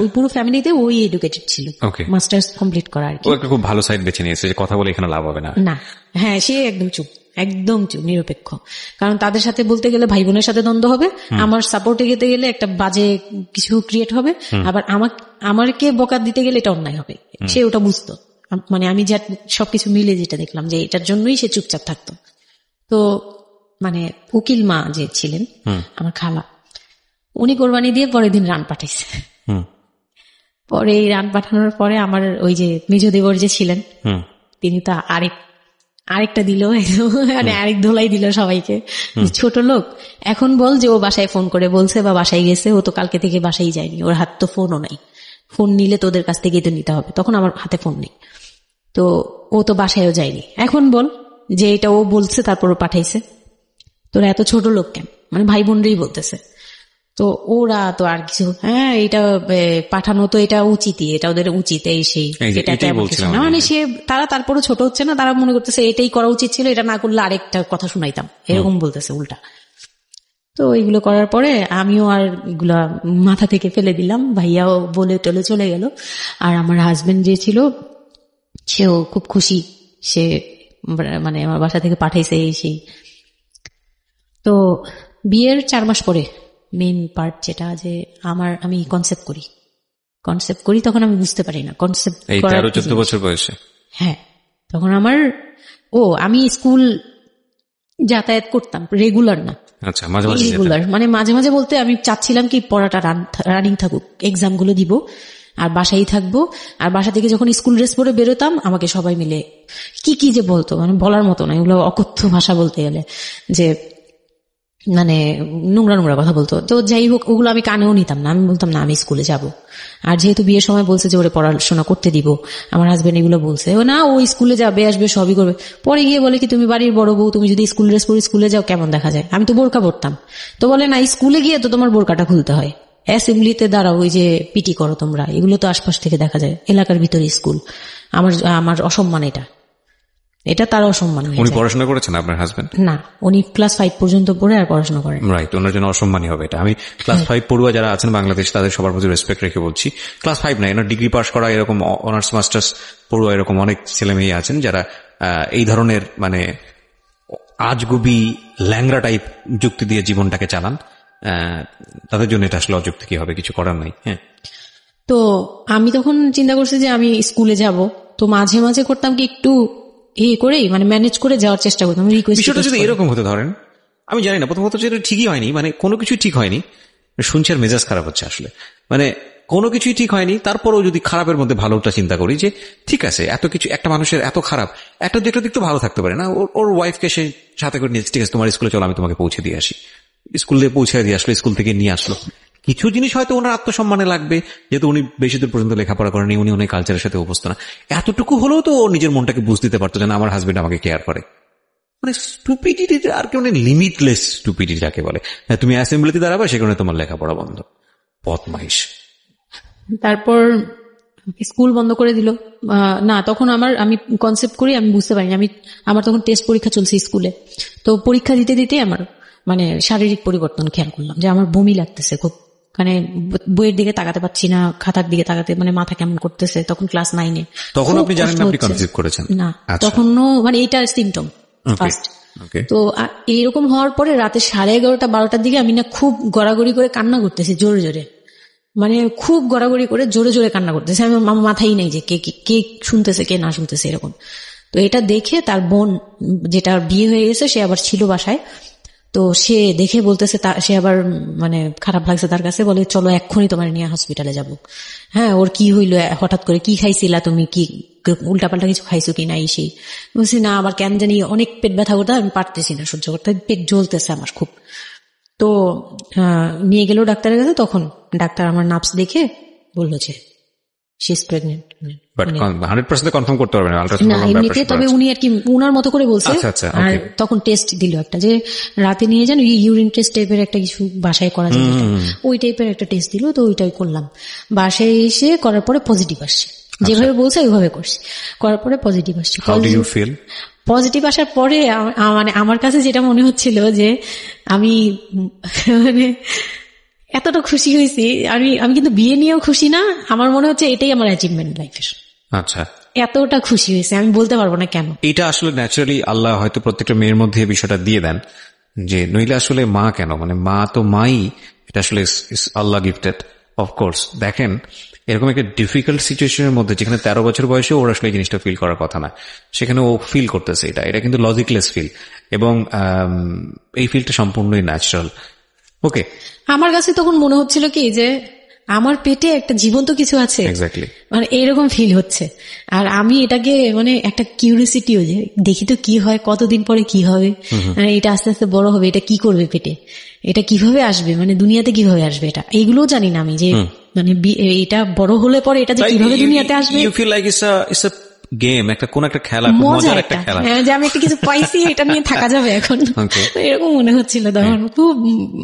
ওই পুরো ফ্যামিলিতে ওই এডুকেটেড ছিল, মাস্টার্স কমপ্লিট করা আর কি। খুব ভালো সাইড বেছে নিয়েছে, কথা বলে এখানে লাভ হবে না। হ্যাঁ, সে একদম চুপ, নিরপেক্ষ। কারণ তাদের সাথে বলতে গেলে ভাই বোনের সাথে দ্বন্দ্ব হবে, আমার সাপোর্টে যেতে গেলে একটা বাজে কিছু ক্রিয়েট হবে, আবার আমাকে বকা দিতে গেলে এটা অন্যায় হবে। সে ওটা বুঝতো, মানে আমি যা সবকিছু মিলে যেটা দেখলাম যে এটার জন্যই সে চুপচাপ থাকতো। তো মানে উকিল মা যে ছিলেন আমার খালা, উনি কোরবানি দিয়ে পরের দিন রান পাঠাইছে। পরে এই রান পাঠানোর পরে আমার ওই যে মেজো দেবর যে ছিলেন তিনি তো আরেকটা দিল, মানে আরেক ধোলাই দিল সবাইকে। ছোট লোক, এখন বল যে ও বাসায় ফোন করে বলছে বা বাসায় গেছে, ও তো কালকে থেকে বাসায় যায়নি, ওর হাত তো ফোনও নাই, ফোন নিলে তোদের কাছ থেকেই তো নিতে হবে। তখন আমার হাতে ফোন নেই, তো ও তো বাসায়ও যায়নি। এখন বল যে এটা ও বলছে তারপর ও পাঠাইছে, তোরা এত ছোট লোক কেন, মানে ভাই বোনরাই বলতেছে। তো ওরা তো আর কিছু, হ্যাঁ এটা পাঠানো তো এটা উচিতই, এটা ওদের উচিত, এই সেই, এটা না, মানে সে তারা তারপরও ছোট হচ্ছে না, তারা মনে করতেছে এটাই করা উচিত ছিল, এটা না করলে আরেকটা কথা শুনাইতাম, এরকম বলতেছে উল্টা। তো এইগুলো করার পরে আমিও আর এগুলা মাথা থেকে ফেলে দিলাম, ভাইয়াও বলে টলে চলে গেল। আর আমার হাজবেন্ড যে ছিল সেও খুব খুশি, সে মানে আমার বাসা থেকে পাঠাইছে এই সেই। তো বিয়ের 4 মাস পরে মেইন পার্ট যেটা, যে আমি কনসেপ্ট করি, তখন আমি বুঝতে পারি না কনসেপ্ট করার 13-14 বছর বয়সে। হ্যাঁ, তখন আমি স্কুল যাতায়াত করতাম, রেগুলার না, আচ্ছা, মাঝে মাঝে রেগুলার, মানে মাঝে মাঝে বলতে আমি চাচ্ছিলাম কি পড়াটা রানিং থাকুক, এক্সাম গুলো দিব আর বাসায় থাকবো। আর বাসা থেকে যখন স্কুল ড্রেস পরে বেরোতাম আমাকে সবাই মিলে কি যে বলতো, মানে বলার মতো না, এগুলো অকথ্য ভাষা বলতে গেলে, যে মানে নোংরা কথা বলতো। তো যাই হোক, ওগুলো আমি কানেও নিতাম না, আমি বলতাম না আমি স্কুলে যাব। আর যেহেতু বিয়ের সময় বলছে যে ওরে পড়াশোনা করতে দিব, আমার হাজবেন্ড এগুলো বলছে, ও না ও স্কুলে যাবে আসবে সবই করবে। পরে গিয়ে বলে কি তুমি বাড়ির বড় বউ, তুমি যদি স্কুল ড্রেস পরে স্কুলে যাও কেমন দেখা যায়, আমি তো বোরকা পরতাম। তো বলে না স্কুলে গিয়ে তো তোমার বোরকাটা খুলতে হয়, অ্যাসেম্বলিতে দাঁড়াও, ওই যে পিটি করো তোমরা, এগুলো তো আশপাশ থেকে দেখা যায়, এলাকার ভিতরে স্কুল। আমার অসম্মান, এটা তার অসম্মান। উনি পড়াশোনা করেছেন আপনার হাজবেন্ড? না, উনি ক্লাস 5 পর্যন্ত পড়ে আর পড়াশোনা করেন। রাইট, ওনার জন্য অসম্মানই হবে এটা। আমি ক্লাস 5 পড়ুয়া যারা আছেন বাংলাদেশ, তাদের সবার প্রতি রেসপেক্ট রেখে বলছি, ক্লাস 5 না, এনার ডিগ্রি পাস করা এরকম অনার্স মাস্টার্স পড়ুয়া এরকম অনেক ছেলে মেয়ে আছেন যারা এই ধরনের মানে আজগুবি ল্যাংরা টাইপ যুক্তি দিয়ে জীবনটাকে চালান। তাদের জন্য এটা আসলে অযুক্তি কি হবে, কিছু করার নাই। হ্যাঁ, তো আমি তখন চিন্তা করছি যে আমি স্কুলে যাব, তো মাঝে মাঝে করতাম কি একটু করেই মানে ম্যানেজ করে যাওয়ার চেষ্টা করতাম। বিষয়টা যদি এরকম হতে ধরেন, আমি জানি না, প্রথমত যেটা ঠিকই হয়নি, মানে কোনো কিছুই ঠিক হয়নি, শুনছি আর মেজাজ খারাপ হচ্ছে আসলে, মানে কোনো কিছুই ঠিক হয়নি। তারপরেও যদি খারাপের মধ্যে ভালোটা চিন্তা করি যে ঠিক আছে, এত কিছু একটা মানুষের এত খারাপ, একটা দুটো দিক তো ভালো থাকতে পারে না। ওর ওয়াইফকে সে সাথে করে নিয়েছে, ঠিক আছে তোমার স্কুলে চলো আমি তোমাকে পৌঁছে দিয়ে আসি, স্কুলে পৌঁছে দিয়ে আসলো, স্কুল থেকে নিয়ে আসলো। কিছু জিনিস হয়তো ওনার আত্মসম্মানে লাগবে, যেহেতু উনি বেশি দূর পর্যন্ত লেখাপড়া করেনি, উনি অনেক কালচারের সাথে অভ্যস্ত না, এতটুকু হলেও তো নিজের মনটাকে বুঝতে দিতে পারতো যে না আমার হাজবেন্ড আমাকে কেয়ার করে। মানে স্টুপিডিটি আর কি, মানে লিমিটলেস স্টুপিডিটি যাকে বলে। তুমি অ্যাসেম্বলিতে দাঁড়াবে, সে কারণে তোমার লেখাপড়া বন্ধ, বদমাইশ। তারপর স্কুল বন্ধ করে দিল। না, তখন আমি কনসেপ্ট করি, আমি বুঝতে পারিনি, আমার তখন টেস্ট পরীক্ষা চলছে স্কুলে। তো পরীক্ষা দিতে দিতে আমার মানে শারীরিক পরিবর্তন খেয়াল করলাম, যে আমার বমি লাগতেছে খুব, মানে বইয়ের দিকে তাকাতে পারছি না, খাতার দিকে তাকাতে মানে মাথা কেমন করতেছে। তখন ক্লাস 9-এ। তখন আপনি জানেন না আপনি কনসিভ করেছেন? না, তখনও মানে এইটার সিমটম ফার্স্ট। তো এইরকম হওয়ার পরে রাতে 11:30-12টার দিকে আমি না খুব গড়াগড়ি করে কান্না করতেছি, জোরে জোরে, মানে খুব গড়াগড়ি করে জোরে জোরে কান্না করতেছে। আমি মাথায় নেই যে কে শুনতেছে কে না শুনতেছে এরকম। তো এটা দেখে তার বোন, যেটা বিয়ে হয়ে গেছে, সে আবার ছিল বাসায়, তো সে দেখে বলতেছে, সে আবার মানে খারাপ লাগছে তার কাছে, বলে চলো এক্ষুনি তোমার নিয়ে হসপিটালে যাব। হ্যাঁ, ওর কি হইলো হঠাৎ করে, কি খাইছিলা তুমি, কি উল্টাপাল্টা কিছু খাইছো কি না, সেই বলছি না, আমার কেন জানি অনেক পেট ব্যথা করতে, আমি পারতেছি না সহ্য করতে, পেট জ্বলতেছে আমার খুব। তো নিয়ে গেল ডাক্তারের কাছে। তখন ডাক্তার আমার নার্ভস দেখে বললো যে she is pregnant, but 100% confirm করতে পারবেন না এমনিতে, তবে উনি আর কি উনার মতো করে বলছে। আর তখন টেস্ট দিল একটা, যে রাতে নিয়ে যান, ইউরিন টেস্ট টাইপের একটা কিছু বাসায় করা যায়, ওই টাইপের একটা টেস্ট দিল। তো ওইটাই করলাম। বাসায় এসে করার পরে পজিটিভ আসছে, যেভাবে বলছে ওইভাবে করছি, করার পরে পজিটিভ আসছে। পজিটিভ আসার পরে মানে আমার কাছে যেটা মনে হচ্ছিল যে আমি মানে এতটা খুশি হয়েছি, আমি কিন্তু বিয়ে নিয়েও খুশি না, আমার মনে হচ্ছে এটাই আমার অ্যাচিভমেন্ট লাইফের। আচ্ছা, এতটা খুশি হয়েছে আমি বলতে পারবো না কেন। এটা আসলে ন্যাচারালি আল্লাহ হয়তো প্রত্যেকটা মেয়ের মধ্যে বিষয়টা দিয়ে দেন, যে নইলে আসলে মা কেন, মানে মা তো মাই, এটা আসলে আল্লাহ গিফটেড অফকোর্স। দেখেন এরকম একটা ডিফিকাল্ট সিচুয়েশনের মধ্যে, যেখানে 13 বছর বয়সে ওর আসলে এই জিনিসটা ফিল করার কথা না, সেখানে ও ফিল করতেছে, এটা কিন্তু লজিকলেস ফিল, এবং এই ফিলটা সম্পূর্ণই ন্যাচারাল। ওকে, আমার কাছে তখন মনে হচ্ছিল কি যে আমার পেটে একটা জীবন্ত কিছু আছে, মানে এরকম ফিল হচ্ছে। আর আমি এটাকে মানে একটা কিউরিওসিটিও, যে দেখি তো কি হয়, কতদিন পরে কি হবে, মানে এটা আস্তে আস্তে বড় হবে, এটা কি করবে পেটে, এটা কিভাবে আসবে, মানে দুনিয়াতে কিভাবে আসবে, এটা এইগুলোও জানি না আমি, যে মানে এটা বড় হলে পরে এটা যে কিভাবে দুনিয়াতে আসবে। You feel like it's a game, কোন একটা খেলা, মজার একটা খেলা, যে আমি একটা কিছু পাইছি, এটা নিয়ে থাকা যাবে এখন, এরকম মনে হচ্ছিল তখন। খুব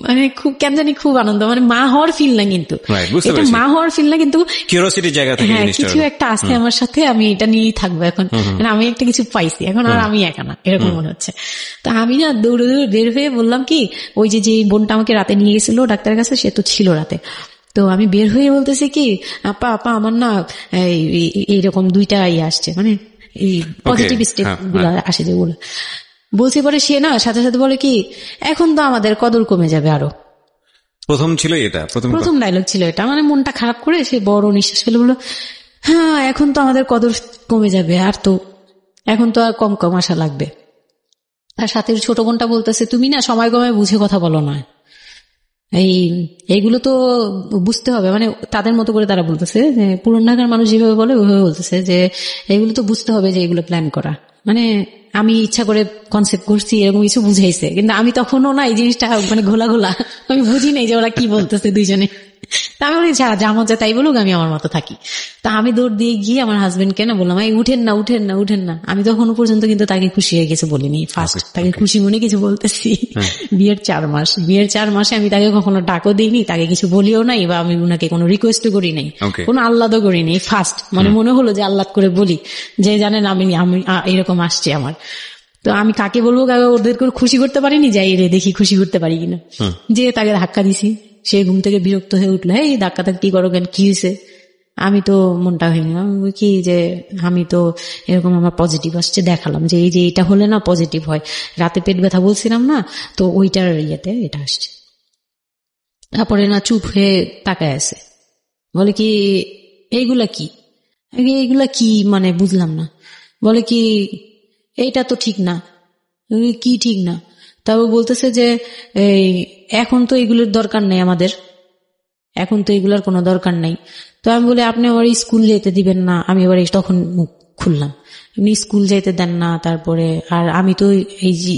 মানে খুব কেন জানি খুব আনন্দ, মানে মা হওয়ার ফিল না, কিন্তু এটা মা হওয়ার ফিল না, কিন্তু কিউরিওসিটির জায়গা থেকে কিছু একটা আছে আমার সাথে, আমি এটা নিয়েই থাকবো এখন, মানে আমি একটা কিছু পাইছি এখন, আর আমি একা না, এরকম মনে হচ্ছে। তা আমি না দৌড়ে দৌড়ে বের হয়ে বললাম কি, ওই যে বোনটা আমাকে রাতে নিয়ে গেছিল ডাক্তারের কাছে, সে তো ছিল রাতে। তো আমি বের হয়ে বলতেছি কি, আপা আমার না এইরকম 2টা আসছে, মানে এই পজিটিভ স্টেপ গুলো আসে যেগুলো বলছি। পরে সে না সাথে সাথে বলে কি, এখন তো আমাদের কদর কমে যাবে আরো। প্রথম ছিল এটা, প্রথম ডায়লগ ছিল এটা, মানে মনটা খারাপ করে সে বড় নিঃশ্বাস ফেলে বললো, হ্যাঁ এখন তো আমাদের কদর কমে যাবে, আর তো এখন তো আর কম কম আসা লাগবে। আর সাথে ছোট বোনটা বলতেছে, তুমি না সময় কমে বুঝে কথা বলো না, এইগুলো তো বুঝতে হবে, মানে তাদের মতো করে তারা বলতেছে, যে পুরান ঢাকার মানুষ যেভাবে বলে ওইভাবে বলতেছে, যে এগুলো তো বুঝতে হবে যে এগুলো প্ল্যান করা, মানে আমি ইচ্ছা করে কনসেপ্ট করছি এরকম কিছু বুঝাইছে, কিন্তু আমি তখনও না এই জিনিসটা মানে ঘোলা আমি বুঝি নাই যে ওরা কি বলতেছে দুইজনে। তা আমি বলি যা মজা তাই বলুক, আমি আমার মতো থাকি। তা আমি দৌড় দিয়ে গিয়ে আমার হাজবেন্ডকে না বললাম, এই উঠেন না। আমি তখনও পর্যন্ত কিন্তু তাকে খুশি হয়ে কিছু বলিনি, ফার্স্ট তাকে খুশি মনে কিছু বলতেছি। বিয়ের 4 মাসে আমি তাকে কখনো ডাকও দিইনি, তাকে কিছু বলিও নাই, বা আমি উনাকে কোনো রিকোয়েস্টও করি নাই, কোনো আহ্লাদও করিনি। ফার্স্ট মানে মনে হলো যে আহ্লাদ করে বলি যে জানেন আমি এরকম আসছে আমার। তো আমি কাকে বলবো, ওদের খুশি করতে পারিনি, যাই রে দেখি খুশি করতে পারি কিনা। যে তাকে ধাক্কা দিছি, সে ঘুম থেকে বিরক্ত হয়ে উঠলো, এই ধাক্কা কি করো কেন, কি হয়েছে? আমি তো মনটা হয়নি, কি যে আমি তো এরকম আমার পজিটিভ আসছে, দেখালাম যে এই যে এটা হলে না পজিটিভ হয়, রাতে পেট ব্যথা বলছিলাম না, তো ওইটার ইয়েতে এটা আসছে। তারপরে না চুপ হয়ে তাকায় আছে, বলে কি এইগুলা কি মানে বুঝলাম না। বলে কি এইটা তো ঠিক না। কি ঠিক না? তারপর বলতেছে যে এই এখন তো এগুলোর দরকার নেই, আমাদের এখন তো এগুলোর কোনো দরকার নাই। তো আমি বলি আপনি আবার স্কুল যেতে দিবেন না। আমি এবার তখন মুখ খুললাম, আপনি স্কুল যেতে দেন না, তারপরে আর আমি তো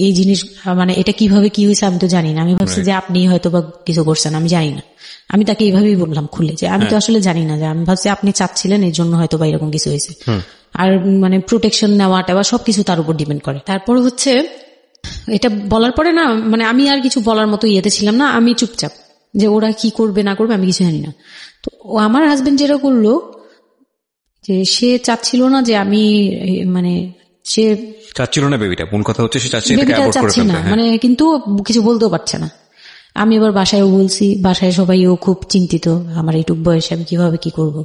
এই জিনিস মানে এটা কিভাবে কি হয়েছে আমি তো জানি না। আমি ভাবছি যে আপনি হয়তো বা কিছু করছেন, আমি জানি না। আমি তাকে এইভাবেই বললাম খুলে যে আমি তো আসলে জানি না, যে আমি ভাবছি আপনি চাচ্ছিলেন এই জন্য হয়তো বা এরকম কিছু হয়েছে। আর মানে প্রোটেকশন নেওয়াটা বা সবকিছু তার উপর ডিপেন্ড করে। তারপর হচ্ছে এটা বলার পরে না মানে আমি আর কিছু বলার মতো ইয়েতে ছিলাম না, আমি চুপচাপ, যে ওরা কি করবে না করবে আমি কিছু জানি না। তো আমার হাজবেন্ড যেটা করলো, যে সে চাচ্ছিল না যে আমি মানে সে চাচ্ছিল না বেবিটা, কোন কথা হচ্ছে সে চাচ্ছে না মানে, কিন্তু কিছু বলতেও পারছে না। আমি এবার বাসায়ও বলছি, বাসায় সবাইও খুব চিন্তিত আমার এইটুক বয়সে আমি কিভাবে কি করব।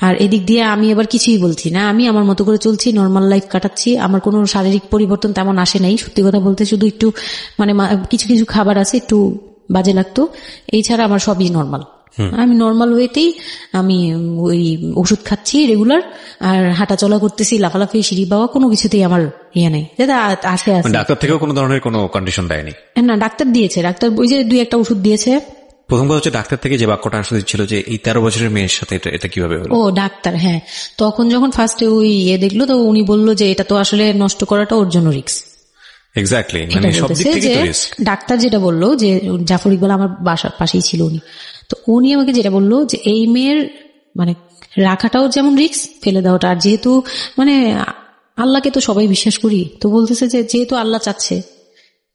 আর এদিক দিয়ে আমি এবার কিছুই বলছি না, আমি আমার মতো করে চলছি, নর্মাল লাইফ কাটাচ্ছি। আমার কোনো শারীরিক পরিবর্তন তেমন আসে নাই, সত্যি কথা বলতে। শুধু একটু মানে কিছু কিছু খাবার আছে একটু বাজে লাগতো, এই ছাড়া আমার সবই নর্মাল। আমি নর্মাল ওয়েতেই আমি ওই ওষুধ খাচ্ছি রেগুলার, আর হাঁটা চলা করতেছি, লাফালাফি, সিঁড়ি বাওয়া, কোনো কিছুতেই আমার ইয়ে নেই। আছে ডাক্তার থেকেও কোনো ধরনের কোনো কন্ডিশন দেয়নি? না, ডাক্তার দিয়েছে, ডাক্তার ওই যে 2-1টা ওষুধ দিয়েছে। প্রথম কথা হচ্ছে ডাক্তার থেকে যে বাক্যটা আসলে ছিল যে এই 13 বছরের মেয়ের সাথে এটা কিভাবে হলো? ও ডাক্তার, হ্যাঁ। তখন যখন ফার্স্টে ওই দেখলো, তো উনি বললো যে এটা তো আসলে নষ্ট করাটা ওর জন্য রিস্ক। এক্স্যাক্টলি, মানে সব দিক থেকে তো রিস্ক। ডাক্তার যেটা বললো, যে জাফর ইকবাল আমার বাসার পাশেই ছিল উনি, তো উনি আমাকে যেটা বললো যে এই মেয়ের মানে রাখাটাও যেমন রিস্ক, ফেলে দেওয়াটা। আর যেহেতু মানে আল্লাহকে তো সবাই বিশ্বাস করি, তো বলতেছে যে যেহেতু আল্লাহ চাচ্ছে,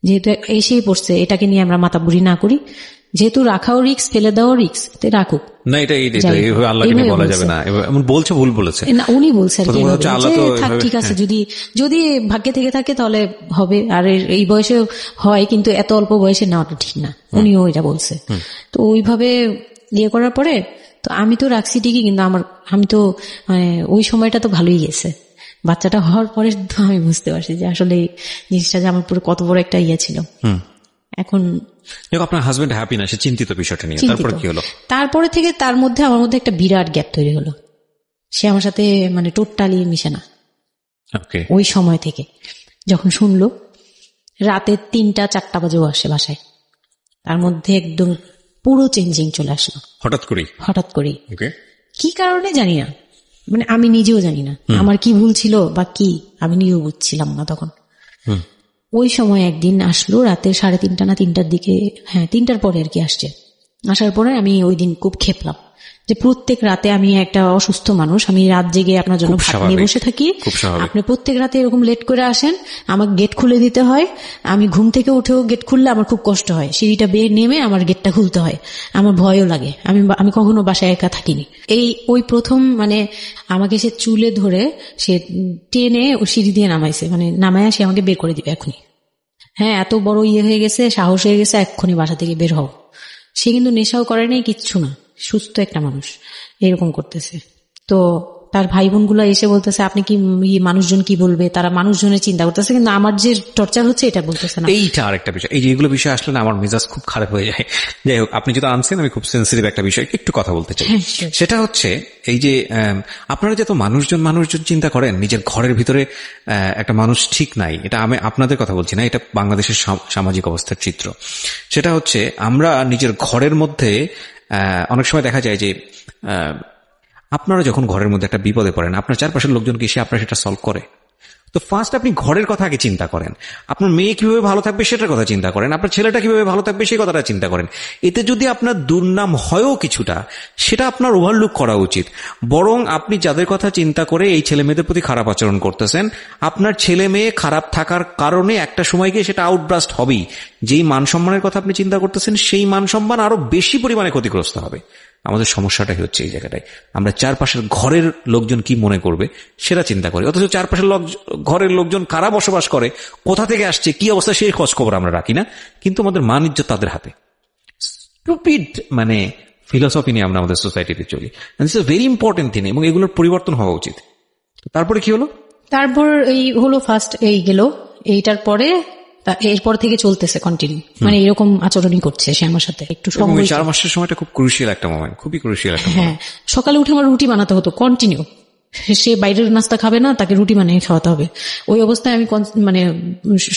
যেহেতু এসেই পড়ছে, এটাকে নিয়ে আমরা মাতাবুরি না করি, যেহেতু রাখাও রিস্ক, ফেলে দেওয়াও রিস্ক, তো রাখুক না। এটা আল্লাহকে নিয়ে বলা যাবে না, এমন বলছে, ভুল বলেছে না, উনি বলছেন থাক ঠিক আছে, যদি ভাগ্যে থেকে থাকে তাহলে হবে। আর এই বয়সে হয়, কিন্তু এত অল্প বয়সে নেওয়াটা ঠিক না, উনিও এটা বলছে। তো ওইভাবে ইয়ে করার পরে তো আমি তো রাখছি ঠিকই, কিন্তু আমি তো মানে ওই সময়টা তো ভালোই গেছে। বাচ্চাটা হওয়ার পরে তো আমি বুঝতে পারছি যে আসলে জিনিসটা যে আমার পুরো কত বড় একটা ইয়ে ছিল। এখন আপনার হাজবেন্ড হ্যাপি না, সে চিন্তিত বিষয়টা নিয়ে। তারপরে কি হলো? তারপরে থেকে আমার মধ্যে একটা বিরাট গ্যাপ তৈরি হলো। সে আমার সাথে মানে টোটালি মিশে না। ওই সময় থেকে যখন শুনলো রাতে 3টা-4টা বাজেও আসে বাসায়, তার মধ্যে একদম পুরো চেঞ্জিং চলে আসলো হঠাৎ করেই। কি কারণে জানি না, মানে আমি নিজেও জানি না আমার কি ভুল ছিল বা কি, আমি নিজেও বুঝছিলাম না তখন। ওই সময় একদিন আসলো রাতে 3:30 না 3টার দিকে, হ্যাঁ 3টার পরে আর কি আসছে। আসার পরে আমি ওই দিন খুব খেপলাম যে প্রত্যেক রাতে আমি একটা অসুস্থ মানুষ, আমি রাত জেগে আপনার জন্য ভাত নিয়ে বসে থাকি, আপনি প্রত্যেক রাতে এরকম লেট করে আসেন, আমাকে গেট খুলে দিতে হয়, আমি ঘুম থেকে উঠেও গেট খুললে আমার খুব কষ্ট হয়, সিঁড়িটা বেয়ে নেমে আমার গেটটা খুলতে হয়, আমার ভয়ও লাগে, আমি কখনো বাসায় একা থাকিনি। ওই প্রথম মানে আমাকে সে চুলে ধরে সে টেনে ও সিঁড়ি দিয়ে নামাইছে, মানে নামায় সে আমাকে বের করে দিবে এখনই। হ্যাঁ, এত বড় ইয়ে হয়ে গেছে, সাহস হয়ে গেছে, এক্ষুনি বাসা থেকে বের হও। সে কিন্তু নেশাও করে নাই, কিচ্ছু না, সুস্থ একটা মানুষ, এরকম করতেছে। তো তার ভাই বোন গুলো এসে বলতেছে আপনি কি মানুষজন কি বলবে, তারা মানুষজনের চিন্তা করতেছে, কিন্তু আমার যে টর্চার হচ্ছে এটা বলতেছে না। এইটা আরেকটা বিষয়, এই যে এগুলো বিষয় আসলে না আমার মেজাজ খুব খারাপ হয়ে যায়। যাই হোক, আপনি যেটা আনছেন আমি খুব সেন্সিটিভ একটা বিষয় একটু কথা বলতে চাই। সেটা হচ্ছে এই যে আপনারা যে তো মানুষজন চিন্তা করেন, নিজের ঘরের ভিতরে একটা মানুষ ঠিক নাই, এটা আমি আপনাদের কথা বলছি না, এটা বাংলাদেশের সামাজিক অবস্থার চিত্র। সেটা হচ্ছে আমরা নিজের ঘরের মধ্যে অনেক সময় দেখা যায় যে আপনারা যখন ঘরের মধ্যে একটা বিপদে পড়েন, আপনার চারপাশের লোকজন কি সে আপনার সেটা সলভ করে? তো ফার্স্ট আপনি ঘরের কথা আগে চিন্তা করেন, আপনার মেয়ে কিভাবে ভালো থাকবে সেটার কথা চিন্তা করেন, আপনার ছেলেটা কিভাবে ভালো থাকবে সেই কথাটা চিন্তা করেন। এতে যদি আপনার দুর্নাম হয়ও কিছুটা, সেটা আপনার ওভারলুক করা উচিত। বরং আপনি যাদের কথা চিন্তা করে এই ছেলে মেয়েদের প্রতি খারাপ আচরণ করতেছেন, আপনার ছেলে মেয়ে খারাপ থাকার কারণে একটা সময় গিয়ে সেটা আউটব্রাস্ট হবেই। যেই মান সম্মানের কথা আপনি চিন্তা করতেছেন, সেই মান সম্মান আরো বেশি পরিমাণে ক্ষতিগ্রস্ত হবে। আমাদের সমস্যাটাই হচ্ছে এই জায়গাটায়, আমরা চারপাশের ঘরের লোকজন কি মনে করবে সেটা চিন্তা করি, অথচ চারপাশের ঘরের লোকজন কারা বসবাস করে, কোথা থেকে আসছে, কি অবস্থা, সেই খোঁজ খবর আমরা রাখি না। কিন্তু আমাদের মান ইজ্জত তাদের হাতে। স্টুপিড মানে ফিলসফি নিয়ে আমরা আমাদের সোসাইটিতে চলি। This is very important thing, এবং এগুলোর পরিবর্তন হওয়া উচিত। তারপরে কি হলো? তারপর এই হলো ফার্স্ট এই গেল, এইটার পরে এরপর থেকে চলতেছে কন্টিনিউ, মানে এরকম আচরণই করছে সে আমার সাথে। একটু 4 মাসের সময়টা খুব ক্রুশিয়াল একটা মোমেন্ট, খুবই ক্রুশিয়াল একটা মোমেন্ট। সকালে উঠে আমার রুটি বানাতে হতো কন্টিনিউ, সে বাইরের নাস্তা খাবে না, তাকে রুটি বানিয়ে খাওয়াতে হবে। ওই অবস্থায় আমি মানে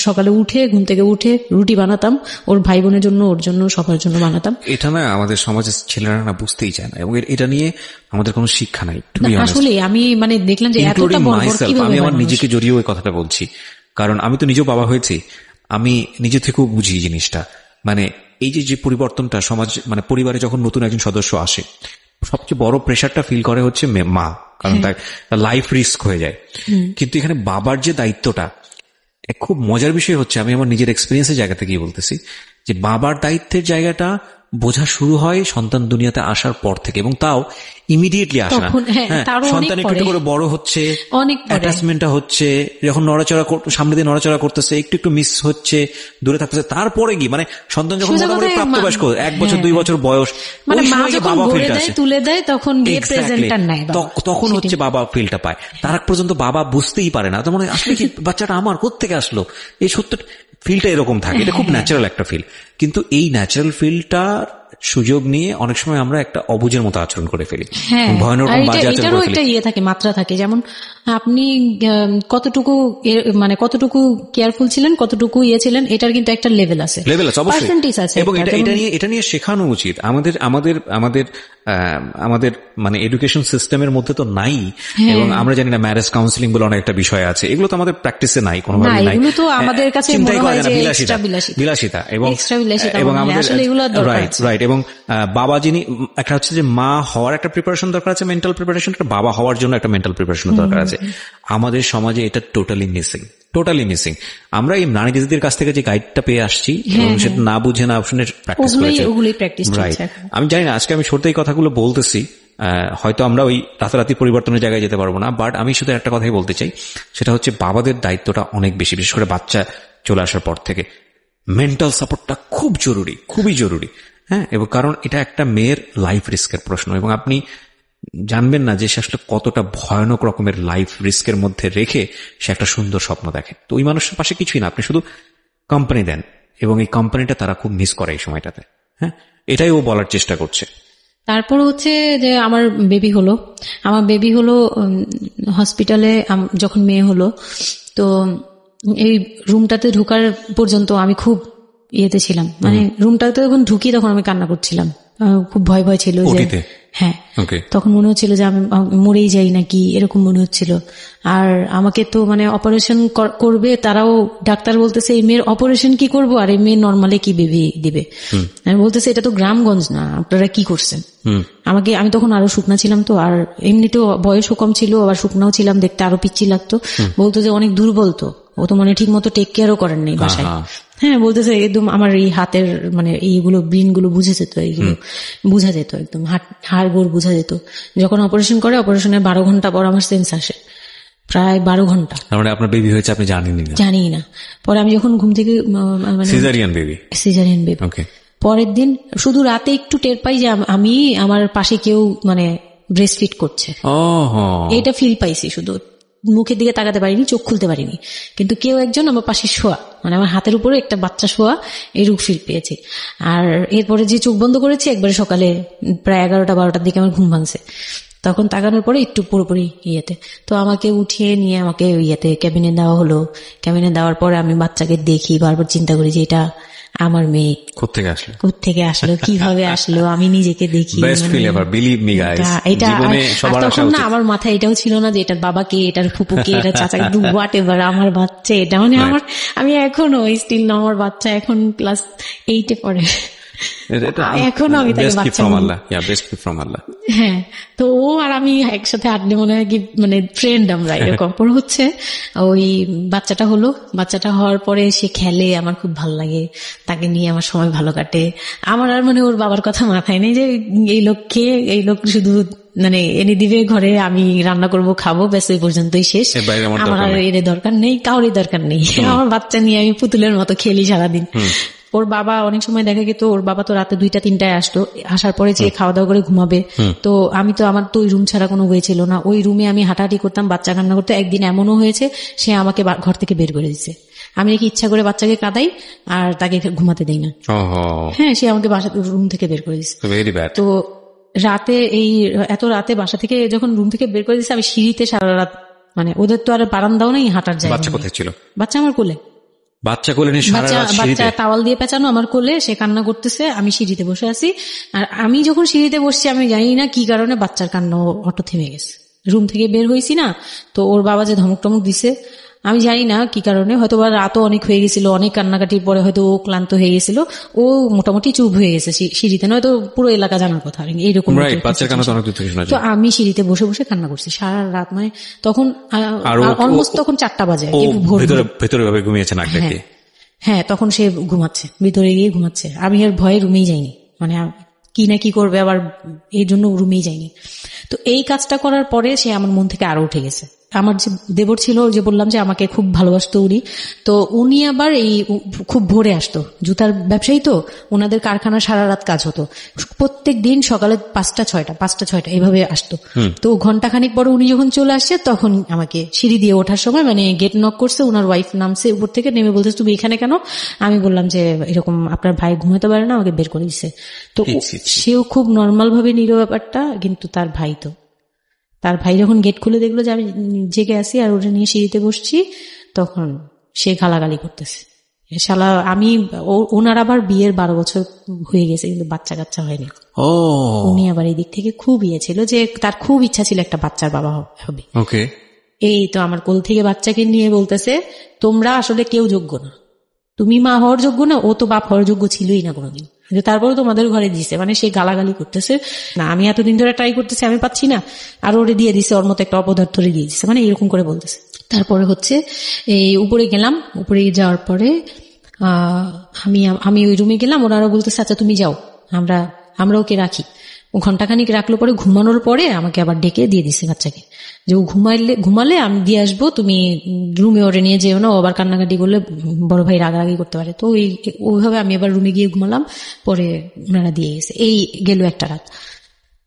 সকালে উঠে ঘুম থেকে উঠে রুটি বানাতাম, ওর ভাই বোনের জন্য, ওর জন্য, সবার জন্য বানাতাম। এটা না আমাদের সমাজের ছেলেরা না বুঝতেই চায় না, এবং এটা নিয়ে আমাদের কোনো শিক্ষা নাই। আসলে আমি মানে দেখলাম যে এতটা আমি আমার নিজেকে জড়িয়ে ওই কথাটা বলছি, কারণ আমি তো নিজেও বাবা হয়েছি, আমি নিজে থেকেও বুঝি জিনিসটা। মানে এই যে পরিবর্তনটা সমাজ, মানে পরিবারে যখন নতুন একজন সদস্য আসে, সবচেয়ে বড় প্রেশারটা ফিল করে হচ্ছে মা, কারণ তার লাইফ রিস্ক হয়ে যায়। কিন্তু এখানে বাবার যে দায়িত্বটা, খুব মজার বিষয় হচ্ছে, আমি আমার নিজের এক্সপিরিয়েন্সের জায়গা থেকেই বলতেছি, যে বাবার দায়িত্বের জায়গাটা বোঝা শুরু হয় সন্তান দুনিয়াতে আসার পর থেকে, এবং তাও ইমিডিয়েটলি আসে না। সন্তান একটু করে বড় হচ্ছে, অ্যাটাচমেন্টটা হচ্ছে, যখন নড়াচড়া সামনে দিয়ে নড়াচড়া করতেছে, একটু মিস হচ্ছে, দূরে থাকতেছে, তারপরে কি মানে সন্তান যখন মোটামুটি প্রাপ্তবয়স্ক, 1 বছর 2 বছর বয়স, ওই সময় বাবা ফিলটা আসে, তুলে দেয়, তখন তখন হচ্ছে বাবা ফিলটা পায়। তার আগ পর্যন্ত বাবা বুঝতেই পারে না, তখন আসলে কি বাচ্চাটা আমার কোত্থেকে আসলো, এই সত্য ফিলটা এরকম থাকে। এটা খুব ন্যাচারাল একটা ফিল, কিন্তু এই ন্যাচারাল ফিলটা সুযোগ নিয়ে অনেক সময় আমরা একটা অবুঝের মতো আচরণ করে ফেলি, ভয়ানক বাজে আচরণ করে ফেলি। ইয়ে থাকে, মাত্রা থাকে, যেমন আপনি কতটুকু মানে কতটুকু কেয়ারফুল ছিলেন, কতটুকু ইয়ে ছিলেন, এটার কিন্তু একটা লেভেল আছে, পার্সেন্টেজ আছে, এবং এটা নিয়ে শেখানো উচিত আমাদের আমাদের আমাদের আমাদের মানে এডুকেশন সিস্টেমের মধ্যে তো নাই। এবং আমরা জানি না ম্যারেজ কাউন্সিলিং বলে অনেক একটা বিষয় আছে, এগুলো তো আমাদের প্র্যাকটিসে নাই, কোনোভাবে নাই। এগুলো তো আমাদের কাছে চিন্তাই করা যায় না, বিলাসিতা এবং আমাদের রাইট। এবং বাবা যিনি, একটা হচ্ছে যে মা হওয়ার একটা প্রিপারেশন দরকার আছে, মেন্টাল প্রিপারেশন, একটা বাবা হওয়ার জন্য একটা মেন্টাল প্রিপারেশন দরকার আছে। আমাদের সমাজে এটা টোটালি মিসিং। আমরা এই নারী দিদিদের কাছ থেকে যে গাইডটা পেয়ে আসছি, এবং সেটা না বুঝে না শুনে প্র্যাকটিস করেছি। রাইট, আমি জানি না আজকে আমি সত্যি এই কথাগুলো বলতেছি, হয়তো আমরা ওই রাতারাতি পরিবর্তনের জায়গায় যেতে পারবো না, বাট আমি শুধু একটা কথাই বলতে চাই, সেটা হচ্ছে বাবাদের দায়িত্বটা অনেক বেশি, বিশেষ করে বাচ্চা চলে আসার পর থেকে মেন্টাল সাপোর্টটা খুব জরুরি, খুবই জরুরি। এবং কারণ এটা একটা মেয়ের লাইফ রিস্কের প্রশ্ন, এবং আপনি জানবেন না যে সে আসলে কতটা ভয়ানক রকমের লাইফ রিস্কের মধ্যে রেখে সে একটা সুন্দর স্বপ্ন দেখে। তো ওই মানুষের পাশে কিছুই না, আপনি শুধু কোম্পানি দেন, এবং এই কোম্পানিটা তারা খুব মিস করে এই সময়টাতে। এটাই ও বলার চেষ্টা করছে। তারপর হচ্ছে যে আমার বেবি হলো হসপিটালে, যখন মেয়ে হলো, তো এই রুমটাতে ঢুকার পর্যন্ত আমি খুব ইয়েতে ছিলাম, মানে রুমটাতে যখন ঢুকি তখন আমি কান্না করছিলাম, খুব ভয় ছিল যে তখন মনে হচ্ছিল যে আমি মরেই যাই নাকি, এরকম মনে হচ্ছিল। আর আমাকে তো মানে অপারেশন করবে, তারাও ডাক্তার বলতেছে এই মেয়ের অপারেশন কি করবো, আর এই মেয়ে নর্মালি কি বেবি দিবে। আমি বলতেছে এটা তো গ্রামগঞ্জ না, আপনারা কি করছেন। আমি তখন আরো শুকনা ছিলাম, তো আর এমনিতেও বয়সও কম ছিল, আবার শুকনাও ছিলাম, দেখতে আরো পিচ্ছি লাগতো। বলতো যে অনেক দুর্বল, তো ও তো মানে ঠিক মতো টেক কেয়ারও করেন নাই বাসায়। বলতেছে একদম আমার এই হাতের মানে এইগুলো ব্রিন গুলো বুঝে যেত, এইগুলো বুঝা যেত, একদম হাড় গোড় বুঝা যেত। যখন অপারেশন করে, অপারেশনের 12 ঘন্টা পর আমার সেন্স আসে, প্রায় 12 ঘন্টা। মানে আপনার বেবি হয়েছে আপনি জানি না? পরে আমি যখন ঘুম থেকে সিজারিয়ান বেবি, পরের দিন শুধু রাতে একটু টের পাই যে আমি আমার পাশে কেউ মানে ব্রেস্ট ফিড করছে, এটা ফিল পাইছি। শুধু মুখের দিকে তাকাতে পারিনি, চোখ খুলতে পারিনি, কিন্তু কেউ একজন আমার পাশে শোয়া, মানে আমার হাতের উপরে একটা বাচ্চা শোয়া, এরূপ ফিল পেয়েছি। আর এরপরে যে চোখ বন্ধ করেছি, একবারে সকালে প্রায় 11-12টার দিকে আমার ঘুম ভাঙছে। তখন তাকানোর পরে একটু পুরোপুরি ইয়েতে, তো আমাকে উঠিয়ে নিয়ে আমাকে ইয়েতে ক্যাবিনে দেওয়া হলো। ক্যাবিনে দেওয়ার পরে আমি বাচ্চাকে দেখি, বারবার চিন্তা করি যে এটা আমার মেয়ে কোত্থেকে আসলো কিভাবে আসলো আমি নিজেকে দেখি। এটা তখন না আমার মাথায় এটাও ছিল না যে এটার বাবাকে, এটার ফুপুকে, এটার চাচাকে, হোয়াট এভার আমার বাচ্চা এটা, মানে আমি এখনো স্টিল না, আমার বাচ্চা এখন ক্লাস 8-এ পড়ে, এখনো আমি তাকে বাচ্চা বলি। হ্যাঁ, তো ও আর আমি একসাথে আড্ডে মনে হয় কি মানে ফ্রেন্ড আমরা এরকম। পর হচ্ছে ওই বাচ্চাটা হলো, বাচ্চাটা হওয়ার পরে সে খেলে, আমার খুব ভালো লাগে, তাকে নিয়ে আমার সময় ভালো কাটে। আমার আর মানে ওর বাবার কথা মাথায় নেই যে এই লোক শুধু মানে এনে দিবে ঘরে, আমি রান্না করব খাবো, ব্যাস এই পর্যন্তই শেষ। আমার আর এর দরকার নেই, কাউরই দরকার নেই। আমার বাচ্চা নিয়ে আমি পুতুলের মতো খেলি সারাদিন। ওর বাবা অনেক সময় দেখা গেত ওর বাবা তো রাতে 2টা-3টায় আসতো, আসার পরে যে খাওয়া দাওয়া করে ঘুমাবে। তো আমি তো, আমার তো ওই রুম ছাড়া কোনো ওয়ে ছিল না, ওই রুমে আমি হাঁটাহাঁটি করতাম, বাচ্চা কান্না করতে। একদিন এমনও হয়েছে সে আমাকে ঘর থেকে বের করে দিচ্ছে, আমি নাকি ইচ্ছা করে বাচ্চাকে কাঁদাই আর তাকে ঘুমাতে দেই না। হ্যাঁ, সে আমাকে রুম থেকে বের করে দিচ্ছে। তো রাতে এত রাতে বাসা থেকে যখন রুম থেকে বের করে দিচ্ছে, আমি সিঁড়িতে সারা রাত, মানে ওদের তো আর বারান্দাও নেই, হাঁটার যায়। বাচ্চা কোথায় ছিল? বাচ্চা আমার কোলে। বাচ্চা টাওয়াল দিয়ে পেঁচানো আমার কোলে, সে কান্না করতেছে, আমি সিঁড়িতে বসে আছি। আর আমি যখন সিঁড়িতে বসছি আমি জানি না কি কারণে বাচ্চার কান্না অটো থেমে গেছে। রুম থেকে বের হয়েছি না, তো ওর বাবা যে ধমক টমক দিছে আমি জানি না কি কারণে, হয়তো বা রাতও অনেক হয়ে গেছিল, অনেক কান্নাকাটির পরে হয়তো ও ক্লান্ত হয়ে গেছিল, ও মোটামুটি চুপ হয়ে গেছে সিঁড়িতে, নয়তো পুরো এলাকা জানার কথা এইরকম। তো আমি সিঁড়িতে বসে বসে কান্না করছি সারা রাত, মানে তখন অলমোস্ট তখন 4টা বাজে, ভেতরে ঘুমিয়েছে নাক ডেকে। হ্যাঁ, তখন সে ঘুমাচ্ছে, ভিতরে গিয়ে ঘুমাচ্ছে। আমি আর ভয়ে রুমেই যাইনি, মানে কি না কি করবে আবার, এই জন্য রুমেই যাইনি। তো এই কাজটা করার পরে সে আমার মন থেকে আরো উঠে গেছে। আমার যে দেবর ছিল, যে বললাম যে আমাকে খুব ভালোবাসতো উনি, তো উনি আবার খুব ভোরে আসতো, জুতার ব্যবসায়ী তো, ওনাদের কারখানা সারা রাত কাজ হতো, প্রত্যেক দিন সকালে 5টা-6টা এইভাবে আসতো। তো ঘন্টাখানিক পরে উনি যখন চলে আসছে, তখন আমাকে সিঁড়ি দিয়ে ওঠার সময় মানে গেট নক করছে, ওনার ওয়াইফ নামছে উপর থেকে, নেমে বলছে তুমি এখানে কেন? আমি বললাম যে এরকম আপনার ভাই ঘুমাতে পারে না, আমাকে বের করে দিচ্ছে। তো সেও খুব নর্মাল ভাবে নিল ব্যাপারটা, কিন্তু তার ভাই যখন গেট খুলে দেখলো যে আমি জেগে আছি আর ওটা নিয়ে সিঁড়িতে বসছি, তখন সে গালাগালি করতেছে, শালা আমি। ওনার আবার বিয়ের 12 বছর হয়ে গেছে, কিন্তু বাচ্চা কাচ্চা হয়নি। উনি আবার এই দিক থেকে খুব ছিল যে তার খুব ইচ্ছা ছিল একটা বাচ্চার বাবা হবে। এই তো আমার কোল থেকে বাচ্চাকে নিয়ে বলতেছে তোমরা আসলে কেউ যোগ্য না, তুমি মা হওয়ার যোগ্য না, ও তো বাপ হওয়ার যোগ্য ছিলই না কোনোদিন, কিন্তু তারপরে তোমাদের ঘরে দিছে। মানে সে গালাগালি করতেছে, না আমি এতদিন ধরে ট্রাই করতেছি, আমি পাচ্ছি না, আর ওরে দিয়ে দিছে, ওর মতো একটা অপদার্থ দিয়ে দিছে, মানে এরকম করে বলতেছে। তারপরে হচ্ছে এই উপরে গেলাম, উপরে যাওয়ার পরে আমি ওই রুমে গেলাম, ওরা বলতেছে আচ্ছা তুমি যাও, আমরা ওকে রাখি। ও ঘন্টাখানিক রাখলো, পরে ঘুমানোর পরে আমাকে আবার ডেকে দিয়ে দিছে বাচ্চাকে, যে ও ঘুমালে আমি দিয়ে আসবো, তুমি রুমে ওরে নিয়ে যেও না, ও আবার কান্নাকাটি করলে বড় ভাই রাগারাগি করতে পারে। তো ওইভাবে আমি আবার রুমে গিয়ে ঘুমালাম, পরে ওনারা দিয়ে গেছে। এই গেল একটা রাত।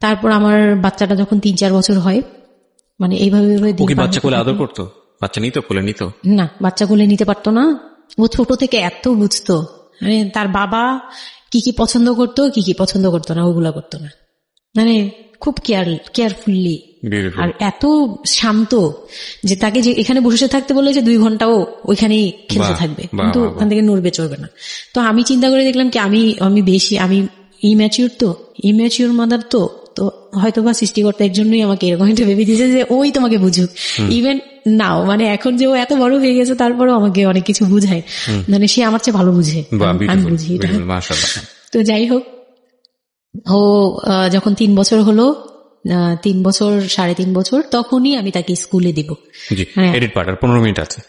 তারপর আমার বাচ্চাটা যখন 3-4 বছর হয়, মানে এইভাবে বাচ্চা কোলে আদর করতো, বাচ্চা নিত কোলে? নিত না, বাচ্চা কোলে নিতে পারতো না। ও ছোট থেকে এত বুঝতো, মানে তার বাবা কি কি পছন্দ করতো, কি কি পছন্দ করতো না, ওগুলা করতো না, মানে খুব কেয়ারফুললি, আর এত শান্ত যে তাকে যে এখানে বসে থাকতে বলে যে 2 ঘন্টাও ওইখানেই খেলতে থাকবে, কিন্তু ওখান থেকে নড়বে চড়বে না। তো আমি চিন্তা করে দেখলাম কি আমি ইম্যাচিউর মাদার, তো হয়তো বা সৃষ্টিকর্তা এর জন্যই আমাকে এরকম একটা ভেবে দিয়েছে যে ওই তোমাকে বুঝুক। ইভেন নাও, মানে এখন যে ও এত বড় হয়ে গেছে তারপরেও আমাকে অনেক কিছু বুঝায়, মানে সে আমার চেয়ে ভালো বুঝে, আমি বুঝি। তো যাই হোক, ও যখন 3 বছর হলো, 3 বছর 3.5 বছর, তখনই আমি তাকে স্কুলে দিব। 15 মিনিট আছে,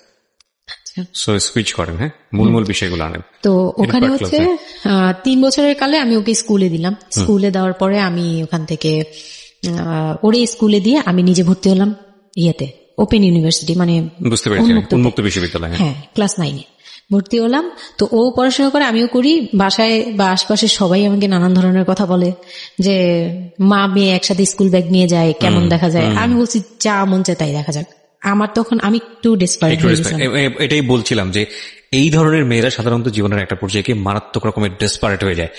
সুইচ করেন। হ্যাঁ, মূল বিষয়গুলো আনেন। তো ওখানে হচ্ছে 3 বছরের কালে আমি ওকে স্কুলে দিলাম। স্কুলে দেওয়ার পরে আমি ওখান থেকে ওরে স্কুলে দিয়ে আমি নিজে ভর্তি হলাম ওপেন ইউনিভার্সিটি, মানে বুঝতে পেরেছি, উন্মুক্ত বিশ্ববিদ্যালয়। হ্যাঁ, ক্লাস 9-এ ভর্তি হলাম। তো ও পড়াশোনা করে, আমিও করি। বাসায় বা আশপাশে সবাই আমাকে নানান ধরনের কথা বলে যে মা মেয়ে একসাথে স্কুল ব্যাগ নিয়ে যায়, কেমন দেখা যায়। আমি বলছি যা মন চায় তাই দেখা যাক। আমার তখন আমি একটু ডেসপারেট হয়ে গেছিলাম। এটাই বলছিলাম যে এই ধরনের মেয়েরা সাধারণত জীবনের একটা পর্যায়ে মারাত্মক রকমের ডেসপারেট হয়ে যায়।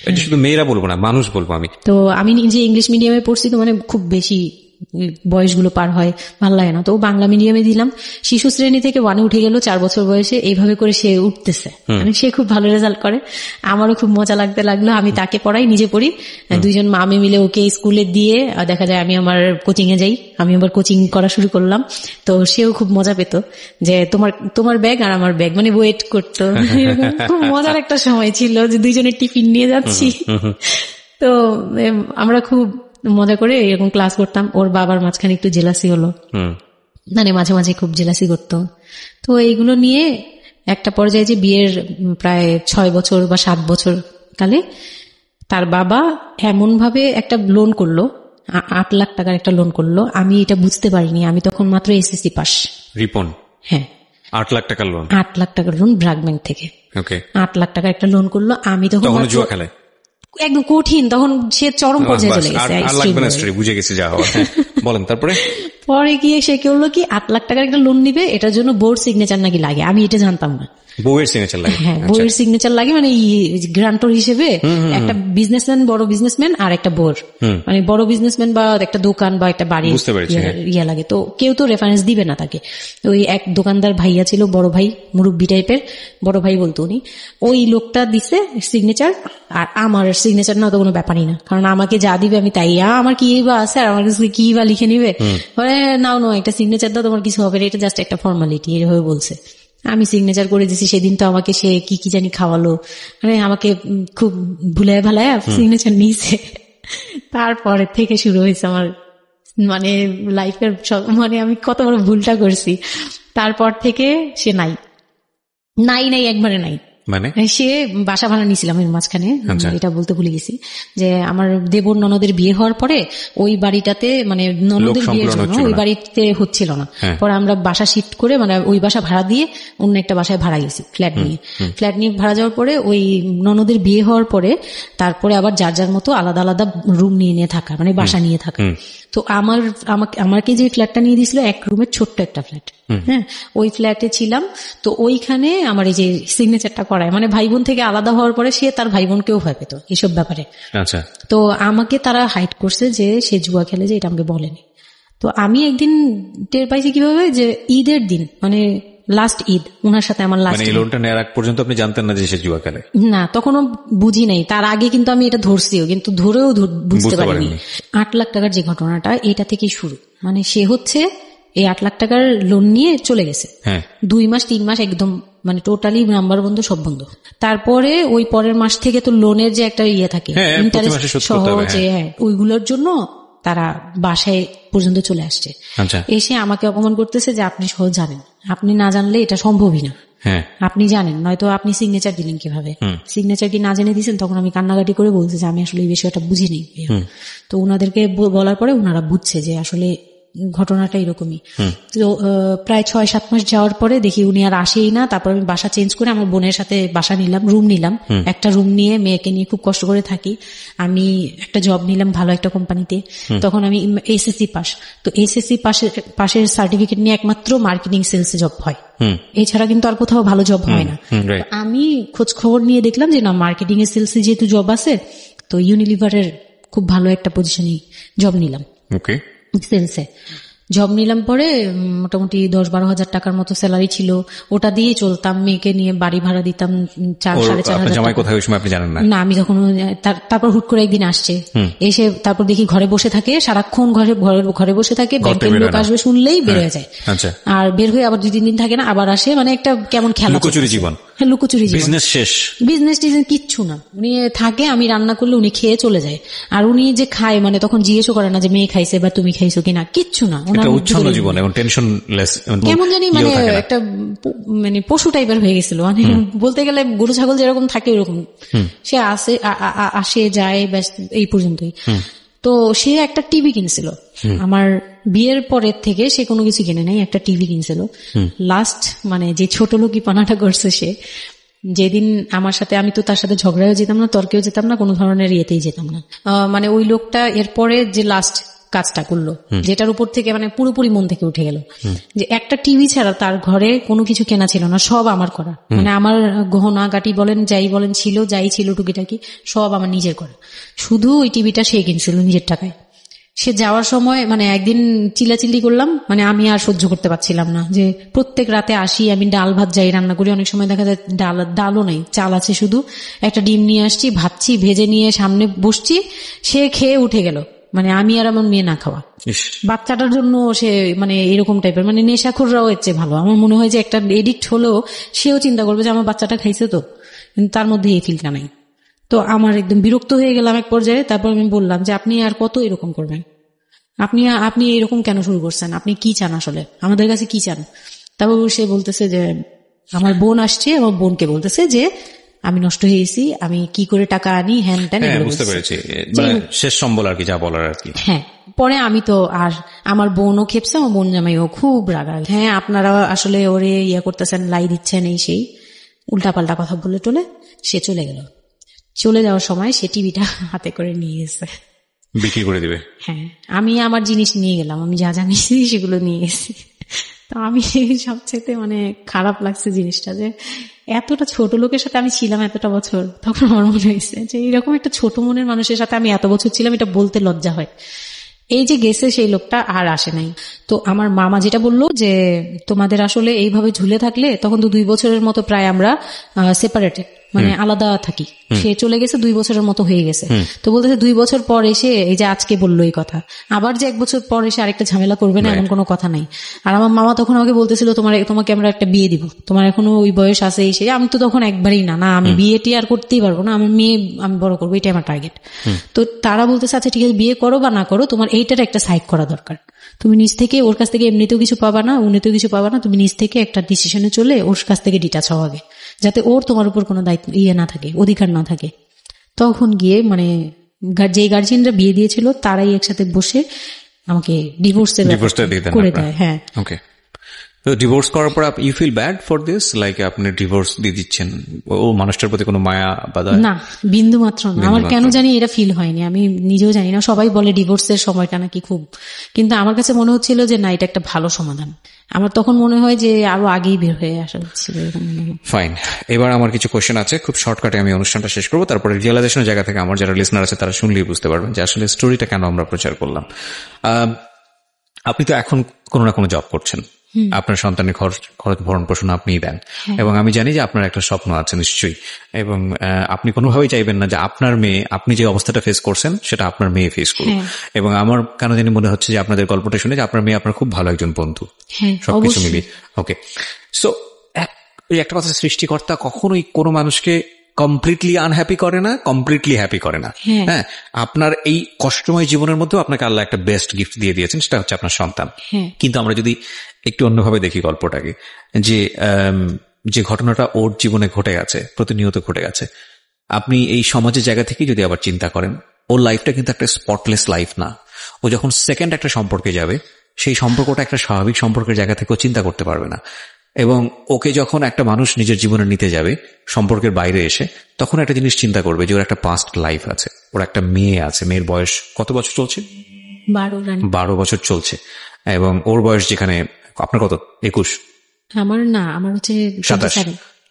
এটা শুধু মেয়েরা বলবো না, মানুষ বলবো আমি। তো আমি নিজে ইংলিশ মিডিয়ামে পড়ছি, তো মানে খুব বেশি বয়সগুলো পার হয়, ভালো লাগে না। তো বাংলা মিডিয়ামে দিলাম, শিশু শ্রেণী থেকে 1-এ উঠে গেল 4 বছর বয়সে। এইভাবে করে সে উঠতেছে, মানে সে খুব ভালো রেজাল্ট করে, আমারও খুব মজা লাগতে লাগলো। আমি তাকে পড়াই, নিজে পড়ি, দুইজন মামে মিলে ওকে স্কুলে দিয়ে দেখা যায় আমি আমার কোচিং এ যাই, আমি আবার কোচিং করা শুরু করলাম। তো সেও খুব মজা পেত যে তোমার ব্যাগ আর আমার ব্যাগ, মানে ওয়েট করতো। খুব মজার একটা সময় ছিল যে দুইজনের টিফিন নিয়ে যাচ্ছি। তো আমরা খুব মজা করে এরকম ক্লাস করতাম। ওর বাবার মাঝখানে একটু জেলাসি হলো, মানে মাঝে মাঝে খুব জেলাসি করতো। তো এইগুলো নিয়ে একটা পর্যায়ে যে বিয়ের প্রায় 6 বছর বা 7 বছর কালে তার বাবা এমন ভাবে একটা লোন করলো, 8 লাখ টাকার একটা লোন করলো। আমি এটা বুঝতে পারিনি, আমি তখন মাত্র এসএসসি পাস। রিপন? হ্যাঁ। 8 লাখ টাকার লোন? 8 লাখ টাকার লোন ব্র্যাক ব্যাংক থেকে। 8 লাখ টাকার একটা লোন করলো। আমি তখন জুয়া খেলে একদম কঠিন, তখন সে চরম পর্যায়ে চলে গেছে। বুঝে গেছে যা হওয়ার। বলেন তারপরে? পরে গিয়ে সে কি হলো কি, 8 লাখ টাকার একটা লোন নিবে, এটার জন্য বোর্ড সিগনেচার নাকি লাগে, আমি এটা জানতাম না। বউয়ের সিগনেচার লাগে? হ্যাঁ, বউয়ের সিগনেচার লাগে, মানে গ্রান্টর হিসেবে একটা বিজনেসম্যান, বড় বিজনেসম্যান আর একটা বউর, মানে বড় বিজনেসম্যান বা একটা দোকান বা একটা বাড়ি ইয়া লাগে। তো কেউ তো রেফারেন্স দিবে না তাকে। ওই এক দোকানদার ভাইয়া ছিল, বড় ভাই, মুরব্বি টাইপের, বড় ভাই বলতো উনি। ওই লোকটা দিছে সিগনেচার, আর আমার সিগনেচার না তো কোনো ব্যাপারই না, কারণ আমাকে যা দিবে আমি তাই, আমার কি বা আছে আর আমার কাছে কি বা লিখে নিবে, নাও একটা সিগনেচার দাও, তোমার কিছু হবে না, এটা জাস্ট একটা ফর্মালিটি, এভাবে বলছে। আমি সিগনেচার করে দিয়েছি। সেদিন তো আমাকে সে কি জানি খাওয়ালো, মানে আমাকে খুব ভুলায় ভালায় সিগনেচার নিয়েছে। তারপরে থেকে শুরু হয়েছে আমার মানে লাইফের মানে আমি কত বড় ভুলটা করছি। তারপর থেকে সে নাই একবারে নাই। মানে সে বাসা ভাড়া নিয়েছিলাম এর মাঝখানে, এটা বলতে ভুলে গেছি যে আমার দেবর ননদের বিয়ে হওয়ার পরে ওই বাড়িটাতে, মানে ননদের বিয়ের জন্য ওই বাড়িতে হচ্ছিল না। পরে আমরা বাসা শিফট করে, মানে ওই বাসা ভাড়া দিয়ে অন্য একটা বাসায় ভাড়া গেছি, ফ্ল্যাট নিয়ে ভাড়া যাওয়ার পরে ওই ননদের বিয়ে হওয়ার পরে তারপরে আবার যার যার মতো আলাদা আলাদা রুম নিয়ে থাকা, মানে বাসা নিয়ে থাকা। তো আমাকে যে ফ্ল্যাটটা নিয়ে দিয়েছিল 1 রুমের ছোট্ট একটা ফ্ল্যাট, হ্যাঁ, ওই ফ্ল্যাটে ছিলাম। তো ওইখানে আমার এই যে সিগনেচারটা করায়, মানে ভাই বোন থেকে আলাদা হওয়ার পরে সে তার ভাই বোনকেও ভয় পেত এইসব ব্যাপারে। আচ্ছা। তো আমাকে তারা হাইড করছে যে সে জুয়া খেলে, যে এটা আমাকে বলেনি। তো আমি একদিন টের পাইছি কিভাবে, যে ঈদের দিন, মানে লাস্ট ঈদ, ওনার সাথে আমার লাস্ট, মানে লোনটা নেওয়ার আগ পর্যন্ত আপনি জানতেন না যে সে জুয়া খেলে? না, তখনও বুঝি নাই। তার আগে কিন্তু আমি এটা ধরছিও, কিন্তু ধরেও বুঝতে পারিনি। 8 লাখ টাকার যে ঘটনাটা, এটা থেকেই শুরু। মানে সে হচ্ছে এই 8 লাখ টাকার লোন নিয়ে চলে গেছে, 2 মাস 3 মাস একদম মানে টোটালি নাম্বার বন্ধ, সব বন্ধ। তারপরে ওই পরের মাস থেকে তো লোনের যে একটা ইয়ে থাকে, ইন্টারেস্ট সহ, যে ওইগুলোর জন্য তারা বাসায় পর্যন্ত চলে আসছে। এসে আমাকে অপমান করতেছে যে আপনি সহ জানেন, আপনি না জানলে এটা সম্ভবই না, আপনি জানেন, নয়তো আপনি সিগনেচার দিলেন কিভাবে, সিগনেচার কি না জেনে দিয়েছেন। তখন আমি কান্নাকাটি করে বলছি যে আমি আসলে এই বিষয়টা বুঝিনি। তো ওনাদেরকে বলার পরে ওনারা বুঝছে যে আসলে ঘটনাটা এরকমই। তো প্রায় 6-7 মাস যাওয়ার পরে দেখি উনি আর আসেই না। তারপর আমি বাসা চেঞ্জ করে আমার বোনের সাথে বাসা নিলাম, রুম নিলাম। একটা রুম নিয়ে মেয়েকে নিয়ে খুব কষ্ট করে থাকি। আমি একটা জব নিলাম ভালো একটা কোম্পানিতে। তখন আমি এসএসসি পাস, তো এসএসসি পাশের সার্টিফিকেট নিয়ে একমাত্র মার্কেটিং সেলস জব হয়, এছাড়া কিন্তু আর কোথাও ভালো জব হয় না। আমি খোঁজ খবর নিয়ে দেখলাম যে না, মার্কেটিং এর সেলসে যেহেতু জব আছে, তো ইউনিলিভারের খুব ভালো একটা পজিশনে জব নিলাম, সেলসে জব নিলাম। পরে মোটামুটি 10-12 হাজার টাকার মতো স্যালারি ছিল, ওটা দিয়ে চলতাম। মেয়েকে নিয়ে বাড়ি ভাড়া দিতাম 4-4.5 হাজার। না, আমি যখন তারপর হুট করে একদিন আসছে, এসে তারপর দেখি ঘরে বসে থাকে, সারাক্ষণ ঘরে বসে থাকে। ব্যাংকের লোক আসবে শুনলেই বের হয়ে যায়, আর বের হয়ে আবার 2-3 দিন থাকে না, আবার আসে। মানে একটা কেমন খেলা, লুকোচুরি জীবন। বিজনেস শেষ, বিজনেস টিজনেস কিচ্ছু না। উনি থাকে, আমি রান্না করলে উনি খেয়ে চলে যায়। আর উনি যে খায়, মানে তখন জিজ্ঞেসও করে না যে মেয়ে খাইছে বা তুমি খাইছো কিনা, কিচ্ছু না। কেমন জানি মানে একটা মানে পশু টাইপের হয়ে গেছিল, মানে বলতে গেলে গরু ছাগল যেরকম থাকে ওরকম। সে আসে যায়, ব্যাস এই পর্যন্তই। তো সে একটা টিভি কিনছিল আমার বিয়ের পরের থেকে, সে কোনো কিছু কিনে নাই, একটা টিভি কিনছিল। লাস্ট মানে যে ছোট লোকি পানাটা করছে সে, যেদিন আমার সাথে, আমি তো তার সাথে ঝগড়াও যেতাম না, তর্কেও যেতাম না, কোনো ধরনের ইয়েতেই যেতাম না। মানে ওই লোকটা এরপরে যে লাস্ট কাজটা করলো, যেটার উপর থেকে মানে পুরোপুরি মন থেকে উঠে গেল, যে একটা টিভি ছাড়া তার ঘরে কোনো কিছু কেনা ছিল না, সব আমার করা। মানে আমার গহনা গাটি বলেন, যাই বলেন ছিল, যাই ছিল টুকিটাকি সব আমার নিজের করা। শুধু ওই টিভিটা সে কিনছিল নিজের টাকায়। সে যাওয়ার সময় মানে একদিন চিল্লাচিল্লি করলাম, মানে আমি আর সহ্য করতে পারছিলাম না, যে প্রত্যেক রাতে আসি, আমি ডাল ভাত যাই রান্না করি, অনেক সময় দেখা যায় ডালও নেই, চাল আছে শুধু, একটা ডিম নিয়ে আসছি, ভাজছি, ভেজে নিয়ে সামনে বসছি, সে খেয়ে উঠে গেল, মানে আমি আর আমার মেয়ে না খাওয়া। বাচ্চাটার জন্য সে মানে এরকম টাইপের, মানে নেশাখোররাও এর চেয়ে ভালো। আমার মনে হয় যে একটা এডিক্ট হলেও সেও চিন্তা করবে যে আমার বাচ্চাটা খাইছে, তো কিন্তু তার মধ্যে এই ফিলটা নাই। তো আমার একদম বিরক্ত হয়ে গেলাম এক পর্যায়ে। তারপর আমি বললাম যে আপনি আর কত এরকম করবেন, আপনি এরকম কেন শুরু করছেন, আপনি কি চান আসলে, আমাদের কাছে কি চান? তারপর সে বলতেছে যে আমার বোন আসছে, আমার বোনকে বলতেছে যে আমি নষ্ট হয়ে গেছি, আমি কি করে টাকা আনি, হ্যান ত্যান। বুঝতে পেরেছি, শেষ সম্বল আর কি, যা বলার আর কি। হ্যাঁ, পরে আমি তো আর আমার বোনও খেপছে, আমার বোন জামাইও খুব রাগা, হ্যাঁ আপনারা আসলে ওরে ইয়া করতেছেন, লাই দিচ্ছেন, এই সেই উল্টাপাল্টা কথা বলে টোলে সে চলে গেল। চলে যাওয়ার সময় সে টিভিটা হাতে করে নিয়ে গেছে, বিক্রি করে দিবে। হ্যাঁ, আমি আমার জিনিস নিয়ে গেলাম, আমি যা যা নিয়েছি সেগুলো নিয়ে গেছি। তো আমি সবচেয়ে মানে খারাপ লাগছে জিনিসটা, যে এতটা ছোট লোকের সাথে আমি ছিলাম এতটা বছর। তখন আমার মনে হয়েছে যে এরকম একটা ছোট মনের মানুষের সাথে আমি এত বছর ছিলাম, এটা বলতে লজ্জা হয়। এই যে গেছে সেই লোকটা আর আসে নাই। তো আমার মামা যেটা বললো যে তোমাদের আসলে এইভাবে ঝুলে থাকলে, তখন তো 2 বছরের মতো প্রায় আমরা সেপারেটেড, মানে আলাদা থাকি। সে চলে গেছে 2 বছরের মতো হয়ে গেছে। তো বলতেছে 2 বছর পর এসে এই যে আজকে বললো এই কথা, আবার যে 1 বছর পর এসে আরেকটা ঝামেলা করবে না এমন কোনো কথা নাই। আর আমার মামা তখন আমাকে বলতেছিল তোমাকে আমরা একটা বিয়ে দিব, তোমার এখনো ওই বয়স আছে এই সেই। আমি তো তখন একবারই না আমি বিয়েটি আর করতেই পারবো না, আমার মেয়ে আমি বড় করবো, এটাই আমার টার্গেট। তো তারা বলতেছে আচ্ছা ঠিক আছে, বিয়ে করো বা না করো, তোমার এইটার একটা সাইড করা দরকার। তুমি নিজ থেকে ওর কাছ থেকে এমনিতেও কিছু পাবা না, উনিতেও কিছু পাবা না, তুমি নিজ থেকে একটা ডিসিশনে চলে ওর কাছ থেকে ডিটাচ হওয়া আগে, যাতে ওর তোমার উপর কোনো দায়িত্ব না থাকে, অধিকার না থাকে। তখন গিয়ে মানে যে গার্জিয়ানরা বিয়ে দিয়েছিল তারাই একসাথে বসে আমাকে ডিভোর্সের করে দেয়। হ্যাঁ, ওকে। তো ডিভোর্স করার পর you feel bad for this, like আপনি ডিভোর্স দিয়ে দিচ্ছেন, ও মানুষটার প্রতি কোনো মায়া বা না, বিন্দু মাত্র না। আমার কেন জানি এটা ফিল হয়নি, আমি নিজেও জানি না। সবাই বলে ডিভোর্সের সময়টা নাকি খুব, কিন্তু আমার কাছে মনে হচ্ছিল যে না, এটা একটা ভালো সমাধান। আমার তখন মনে হয় যে আরো আগেই বের হয়ে আসা হচ্ছিল। ফাইন, এবার আমার কিছু কোয়েশ্চেন আছে, খুব শর্টকাটে আমি অনুষ্ঠানটা শেষ করবো। তারপরে রিয়েলাইজেশনের জায়গা থেকে আমার যারা লিসনার আছে তারা শুনলেই বুঝতে পারবেন যে আসলে স্টোরিটা কেন আমরা প্রচার করলাম। আপনি তো এখন কোনো না কোনো জব করছেন, আপনার সন্তানের খরচ ভরণ পোষণ আপনিই দেন, এবং আমি জানি যে আপনার একটা স্বপ্ন আছে নিশ্চয়ই, এবং আপনি কোনোভাবেই চাইবেন না যে আপনার মেয়ে, আপনি যে অবস্থাটা ফেস করছেন সেটা আপনার মেয়ে ফেস করুক। এবং আমার কেন জানি মনে হচ্ছে যে আপনাদের গল্পটা শুনে যে আপনার মেয়ে আপনার খুব ভালো একজন বন্ধু, সবকিছু মিলিয়ে। ওকে, সো একটা কথা, সৃষ্টিকর্তা কখনোই কোনো মানুষকে কমপ্লিটলি আনহ্যাপি করে না, কমপ্লিটলি হ্যাপি করে না। হ্যাঁ, আপনার এই কষ্টময় জীবনের মধ্যেও আপনাকে আল্লাহ একটা বেস্ট গিফট দিয়ে দিয়েছেন, সেটা হচ্ছে আপনার সন্তান। কিন্তু আমরা যদি একটু অন্যভাবে দেখি গল্পটাকে, যে ঘটনাটা ওর জীবনে ঘটে গেছে, প্রতিনিয়ত ঘটে গেছে, আপনি এই সমাজের জায়গা থেকে যদি আবার চিন্তা করেন, ওর লাইফটা কিন্তু একটা স্পটলেস লাইফ না। ও যখন সেকেন্ড একটা সম্পর্কে যাবে, সেই সম্পর্কটা একটা স্বাভাবিক সম্পর্কের জায়গা থেকেও চিন্তা করতে পারবে না। এবং ওকে যখন একটা মানুষ নিজের জীবনে নিতে যাবে সম্পর্কের বাইরে এসে, তখন একটা জিনিস চিন্তা করবে যে ওর একটা পাস্ট লাইফ আছে, ওর একটা মেয়ে আছে, মেয়ের বয়স কত বছর চলছে? 12 বছর চলছে। এবং ওর বয়স যেখানে, আপনার কত? 21? আমার হচ্ছে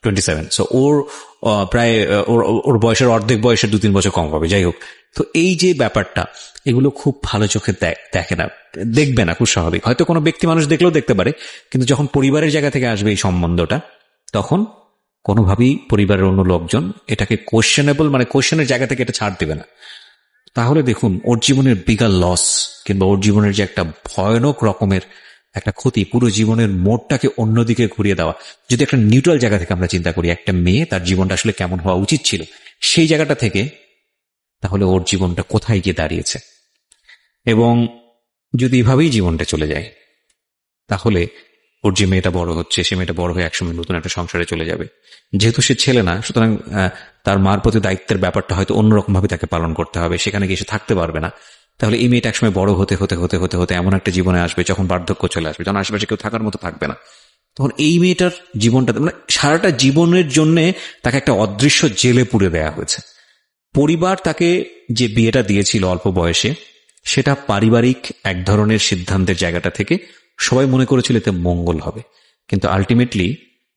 27। সো ওর প্রায় ওর বয়সের অর্ধেক বয়সের 2-3 বছর কম হবে। যাই হোক, তো এই যে ব্যাপারটা, এগুলো খুব ভালো চোখে দেখে না, দেখবে না, খুব স্বাভাবিক। হয়তো কোনো ব্যক্তি মানুষ দেখলেও দেখতে পারে, কিন্তু যখন পরিবারের জায়গা থেকে আসবে এই সম্বন্ধটা, তখন কোনোভাবেই পরিবারের অন্য লোকজন এটাকে কোয়েশ্চেনেবল, মানে কোয়েশ্চেনের জায়গা থেকে এটা ছাড় দেবে না। তাহলে দেখুন, ওর জীবনের বিগার লস, কিংবা ওর জীবনের যে একটা ভয়ানক রকমের একটা ক্ষতি, পুরো জীবনের মোড়টাকে অন্যদিকে ঘুরিয়ে দেওয়া। যদি একটা নিউট্রাল জায়গা থেকে আমরা চিন্তা করি, একটা মেয়ে তার জীবনটা আসলে কেমন হওয়া উচিত ছিল, সেই জায়গাটা থেকে, তাহলে ওর জীবনটা কোথায় গিয়ে দাঁড়িয়েছে। এবং যদি এভাবেই জীবনটা চলে যায়, তাহলে ওর যে মেয়েটা বড় হচ্ছে, সে মেয়েটা বড় হয়ে একসময় নতুন একটা সংসারে চলে যাবে। যেহেতু সে ছেলে না, সুতরাং তার মার প্রতি দায়িত্বের ব্যাপারটা হয়তো অন্যরকম ভাবে তাকে পালন করতে হবে, সেখানে গিয়ে সে থাকতে পারবে না। তাহলে এই মেয়েটা একসময় বড় হতে হতে হতে হতে হতে এমন একটা জীবনে আসবে, যখন বার্ধক্য চলে আসবে, যখন আশেপাশে কেউ থাকার মতো থাকবে না, তখন এই মেয়েটার জীবনটা, মানে সারাটা জীবনের জন্য তাকে একটা অদৃশ্য জেলে পুরে দেয়া হয়েছে। পরিবার তাকে যে বিয়েটা দিয়েছিল অল্প বয়সে, সেটা পারিবারিক এক ধরনের সিদ্ধান্তের জায়গাটা থেকে সবাই মনে করেছিল এতে মঙ্গল হবে, কিন্তু আলটিমেটলি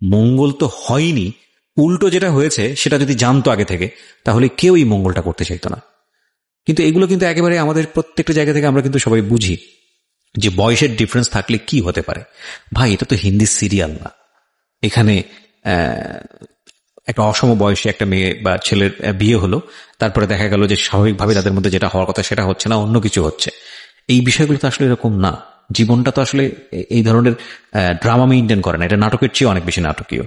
মঙ্গল তো হয়নি। উল্টো যেটা হয়েছে, সেটা যদি জানতো আগে থেকে, তাহলে কেউ এই মঙ্গলটা করতে চাইতো না। কিন্তু এগুলো কিন্তু একেবারে আমাদের প্রত্যেকটা জায়গা থেকে আমরা কিন্তু সবাই বুঝি যে বয়সের ডিফারেন্স থাকলে কি হতে পারে। ভাই, এটা তো হিন্দি সিরিয়াল না। এখানে একটা অসম বয়সী একটা মেয়ে বা ছেলের বিয়ে হলো, তারপরে দেখা গেল যে স্বাভাবিকভাবে তাদের মধ্যে যেটা হওয়ার কথা সেটা হচ্ছে না, অন্য কিছু হচ্ছে। এই বিষয়গুলো তো আসলে এরকম না। জীবনটা তো আসলে এই ধরনের ড্রামা মেইনটেইন করে না, এটা নাটকের চেয়ে অনেক বেশি নাটকীয়।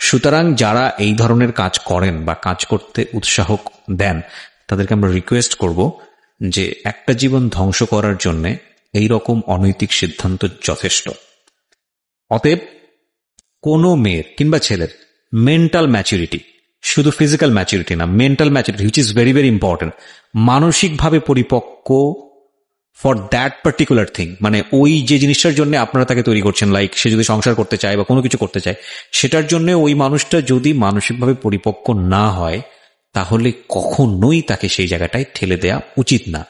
সুতরাং যারা এই ধরনের কাজ করেন বা কাজ করতে উৎসাহ দেন, তাদেরকে আমরা রিকোয়েস্ট করব যে একটা জীবন ধ্বংস করার জন্য এইরকম অনৈতিক সিদ্ধান্ত যথেষ্ট। অতএব কোনো মেয়ের কিংবা ছেলের মেন্টাল ম্যাচুরিটি, শুধু ফিজিক্যাল ম্যাচুরিটি না, mental maturity which is very very important, মানসিকভাবে পরিপক্ক ফর দ্যাট পার্টিকুলার থিং, মানে ওই যে জিনিসটার জন্য আপনারা তাকে তৈরি করছেন, লাইক সে যদি সংসার করতে চায় বা কোনো কিছু করতে চায়, সেটার জন্য ওই মানুষটা যদি মানসিকভাবে পরিপক্ক না হয়, তাহলে কখনোই তাকে সেই জায়গাটায় ঠেলে দেওয়া উচিত না।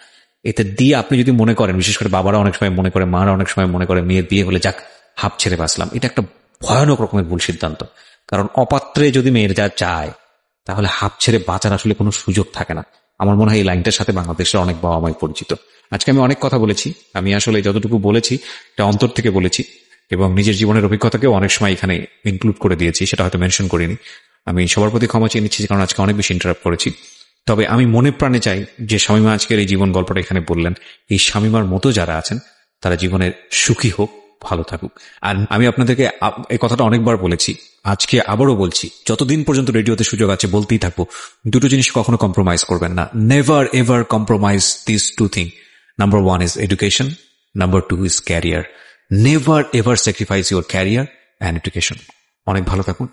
এতে দিয়ে আপনি যদি মনে করেন, বিশেষ করে বাবারা অনেক সময় মনে করে, মারা অনেক সময় মনে করে মেয়ের বিয়ে হলে যাক হাফ ছেড়ে বাঁচলাম, এটা একটা ভয়ানক রকমের ভুল সিদ্ধান্ত। কারণ অপাত্রে যদি মেয়ের যা চায়, তাহলে হাফ ছেড়ে বাঁচার আসলে কোনো সুযোগ থাকে না। আমার মনে হয় এই লাইনটার সাথে বাংলাদেশের অনেক বাবা মাই পরিচিত। আজকে আমি অনেক কথা বলেছি, আমি আসলে যতটুকু বলেছি এটা অন্তর থেকে বলেছি, এবং নিজের জীবনের অভিজ্ঞতাকেও অনেক সময় এখানে ইনক্লুড করে দিয়েছি, সেটা হয়তো মেনশন করিনি। আমি সবার প্রতি ক্ষমা চেয়ে নিচ্ছি, কারণ আজকে অনেক বেশি ইন্টারাপ্ট করেছি। তবে আমি মনে প্রাণে চাই যে শামীমা আজকের এই জীবন গল্পটা এখানে বললেন, এই শামীমার মতো যারা আছেন তারা জীবনের সুখী হোক, ভালো থাকুক। আর আমি আপনাদেরকে এই কথাটা অনেকবার বলেছি, আজকে আবারও বলছি, যতদিন পর্যন্ত রেডিওতে সুযোগ আছে বলতেই থাকবো, দুটো জিনিস কখনো কম্প্রোমাইজ করবেন না। Never ever compromise this two thing. Number 1 is education. Number 2 is career. Never ever sacrifice your career and education. অনেক ভালো থাকুন।